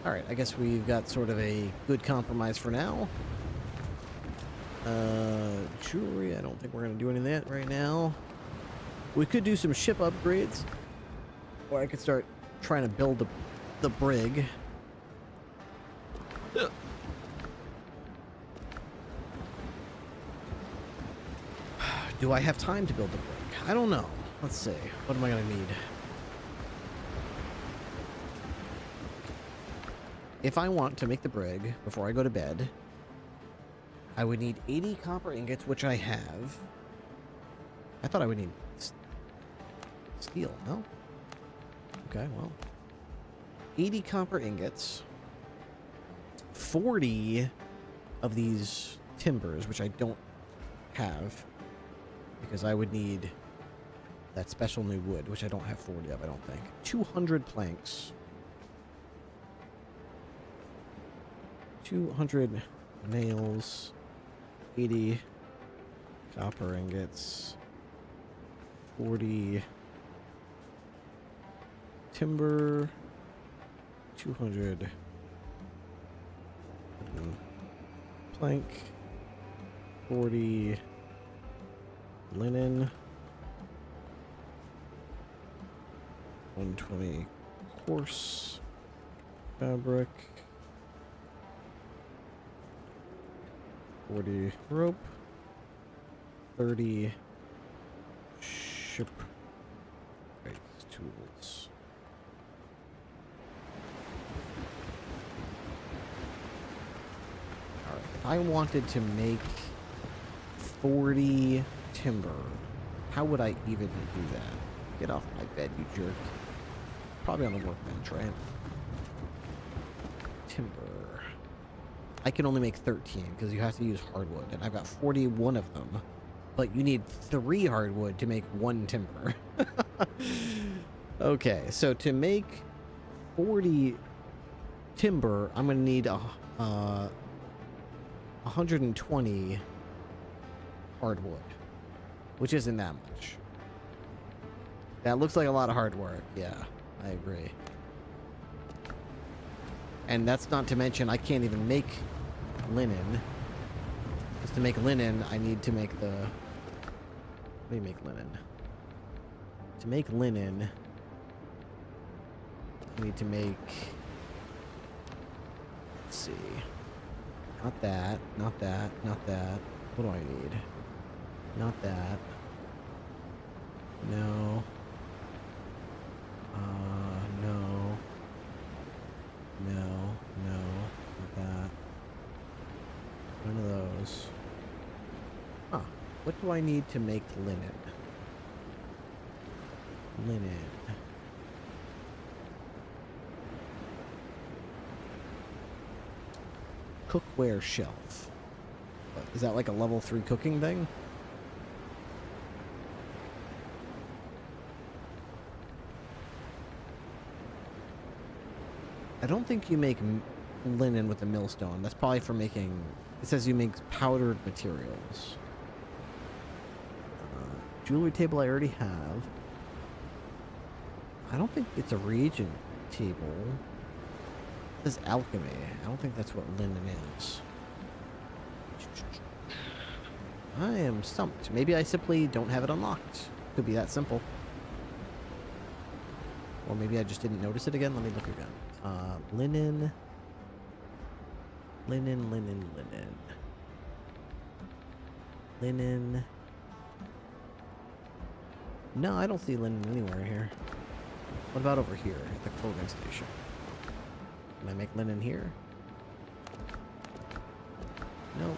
Alright, I guess we've got sort of a good compromise for now. Jewelry, I don't think we're going to do any of that right now. We could do some ship upgrades. Or I could start trying to build the brig. Do I have time to build the brig? I don't know. Let's see. What am I going to need? If I want to make the brig before I go to bed, I would need 80 copper ingots, which I have. I thought I would need steel, no? Okay, well. 80 copper ingots. 40 of these timbers, which I don't have. Because I would need that special new wood, which I don't have 40 of, I don't think. 200 planks. 200 nails. 80 copper ingots. 40 timber. 200 plank. 40 linen. 120 coarse fabric. 40 rope. 30 ship tools. Alright, if I wanted to make 40 timber, how would I even do that? Get off my bed, you jerk. Probably on the workbench, right? Timber. I can only make 13 because you have to use hardwood, and I've got 41 of them. But you need 3 hardwood to make 1 timber. Okay, so to make 40 timber, I'm going to need 120 hardwood, which isn't that much. That looks like a lot of hard work. Yeah, I agree. And that's not to mention I can't even make linen. Just to make linen, I need to make the... Let me make linen. To make linen, I need to make... Let's see. Not that, not that, not that. What do I need? Not that. No. No. No, no, not that. None of those. Huh. What do I need to make linen? Linen. Cookware shelf. Is that like a level 3 cooking thing? I don't think you make linen with a millstone. That's probably for making... It says you make powdered materials. Jewelry table I already have. I don't think it's a reagent table. It says alchemy. I don't think that's what linen is. I am stumped. Maybe I simply don't have it unlocked. Could be that simple. Or maybe I just didn't notice it again. Let me look again. Linen. Linen, linen, linen. Linen. No, I don't see linen anywhere here. What about over here at the clothing station? Can I make linen here? No.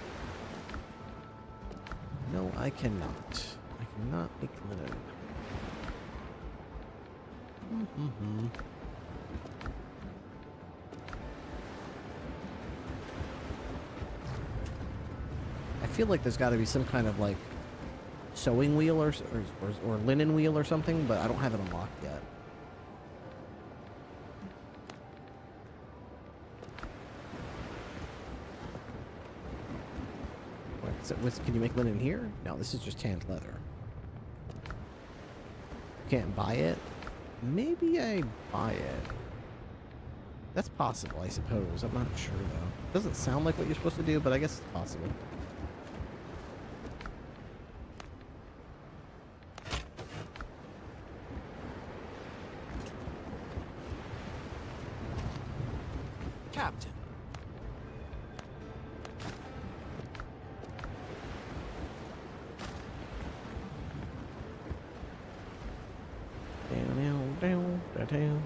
No, I cannot. I not make linen. Mm-hmm. I feel like there's got to be some kind of like sewing wheel or linen wheel or something, but I don't have it unlocked yet. Can you make linen here? No, this is just tanned leather. Can't buy it? Maybe I buy it. That's possible, I suppose. I'm not sure, though. Doesn't sound like what you're supposed to do, but I guess it's possible. Captain. Down.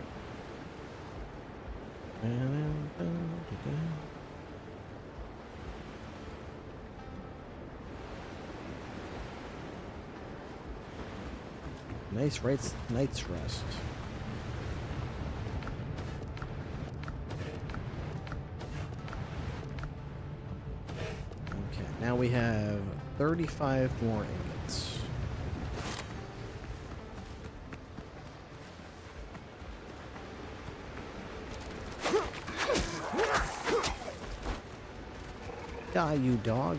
Nice night's rest. Okay, now we have 35 more ingots. Die, you dog.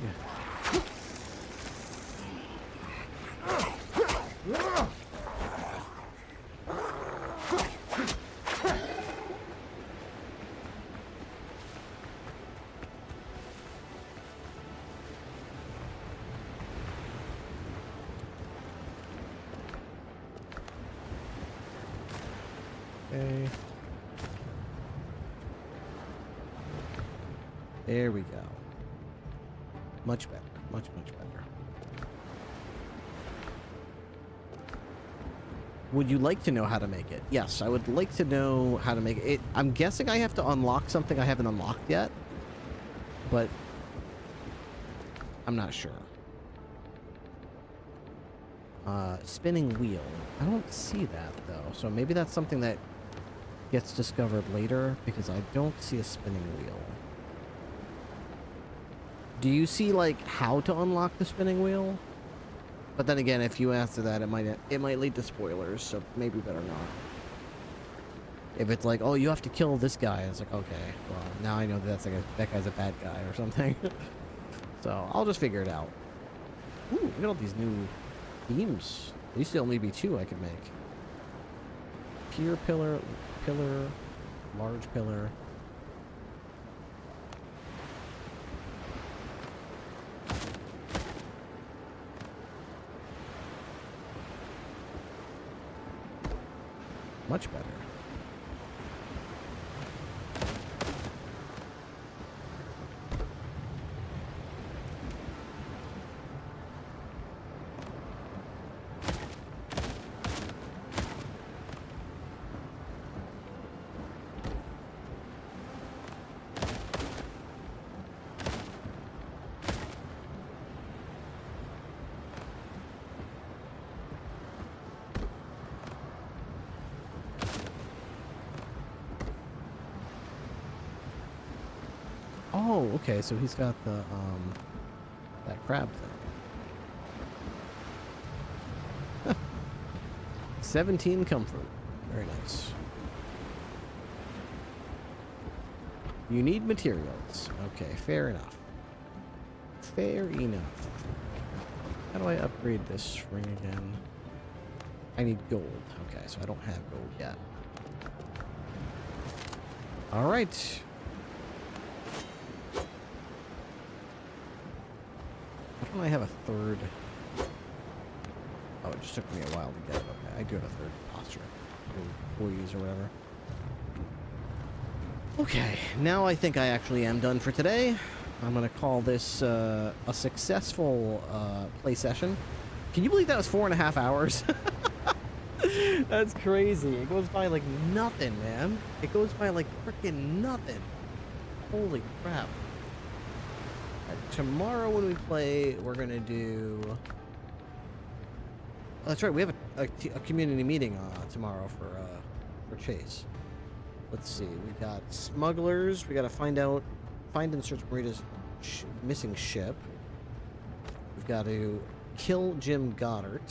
Okay. There we go. Much better. Much better. Would you like to know how to make it? Yes, I would like to know how to make it. I'm guessing I have to unlock something I haven't unlocked yet, but I'm not sure. Spinning wheel. I don't see that, though, so maybe that's something that gets discovered later, because I don't see a spinning wheel. Do you see, like, how to unlock the spinning wheel? But then again, if you answer that, it might lead to spoilers, so maybe better not. If it's like, oh, you have to kill this guy, it's like, okay, well, now I know that that guy's a bad guy or something. So, I'll just figure it out. Ooh, look at all these new beams. There used to only be 2 I could make. Pier pillar, large pillar. Much better. Oh, okay, so he's got the, that crab thing. 17 comfort. Very nice. You need materials. Okay, fair enough. Fair enough. How do I upgrade this ring again? I need gold. Okay, so I don't have gold yet. Alright. Why don't I have a third? Oh, it just took me a while to get it. Okay, I do have a third posture. Employees or whatever. Okay, now I think I actually am done for today. I'm going to call this a successful play session. Can you believe that was 4.5 hours? That's crazy. It goes by like nothing, man. It goes by like freaking nothing. Holy crap. Tomorrow when we play, we're going to do That's right. We have a community meeting tomorrow for Chase. Let's see. We got smugglers. We got to find and search Marita's missing ship. We've got to kill Jim Goddard.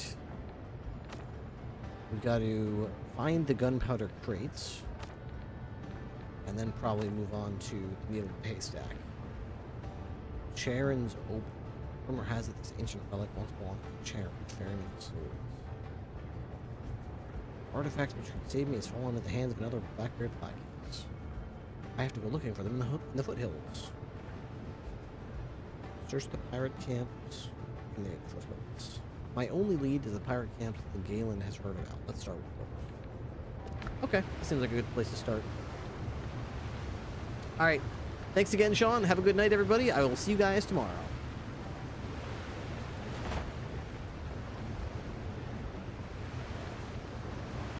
We've got to find the gunpowder crates. And then probably move on to the needle haystack. Charon's Open. Rumor has it this ancient relic once belonged to Charon, Ferryman's souls. Artifacts which could save me has fallen into the hands of another Blackbeard Blackies. I have to go looking for them in the foothills. Search the pirate camps in the foothills. My only lead is the pirate camps that Galen has heard about. Let's start with those. Okay, that seems like a good place to start. Alright, thanks again, Sean. Have a good night, everybody. I will see you guys tomorrow.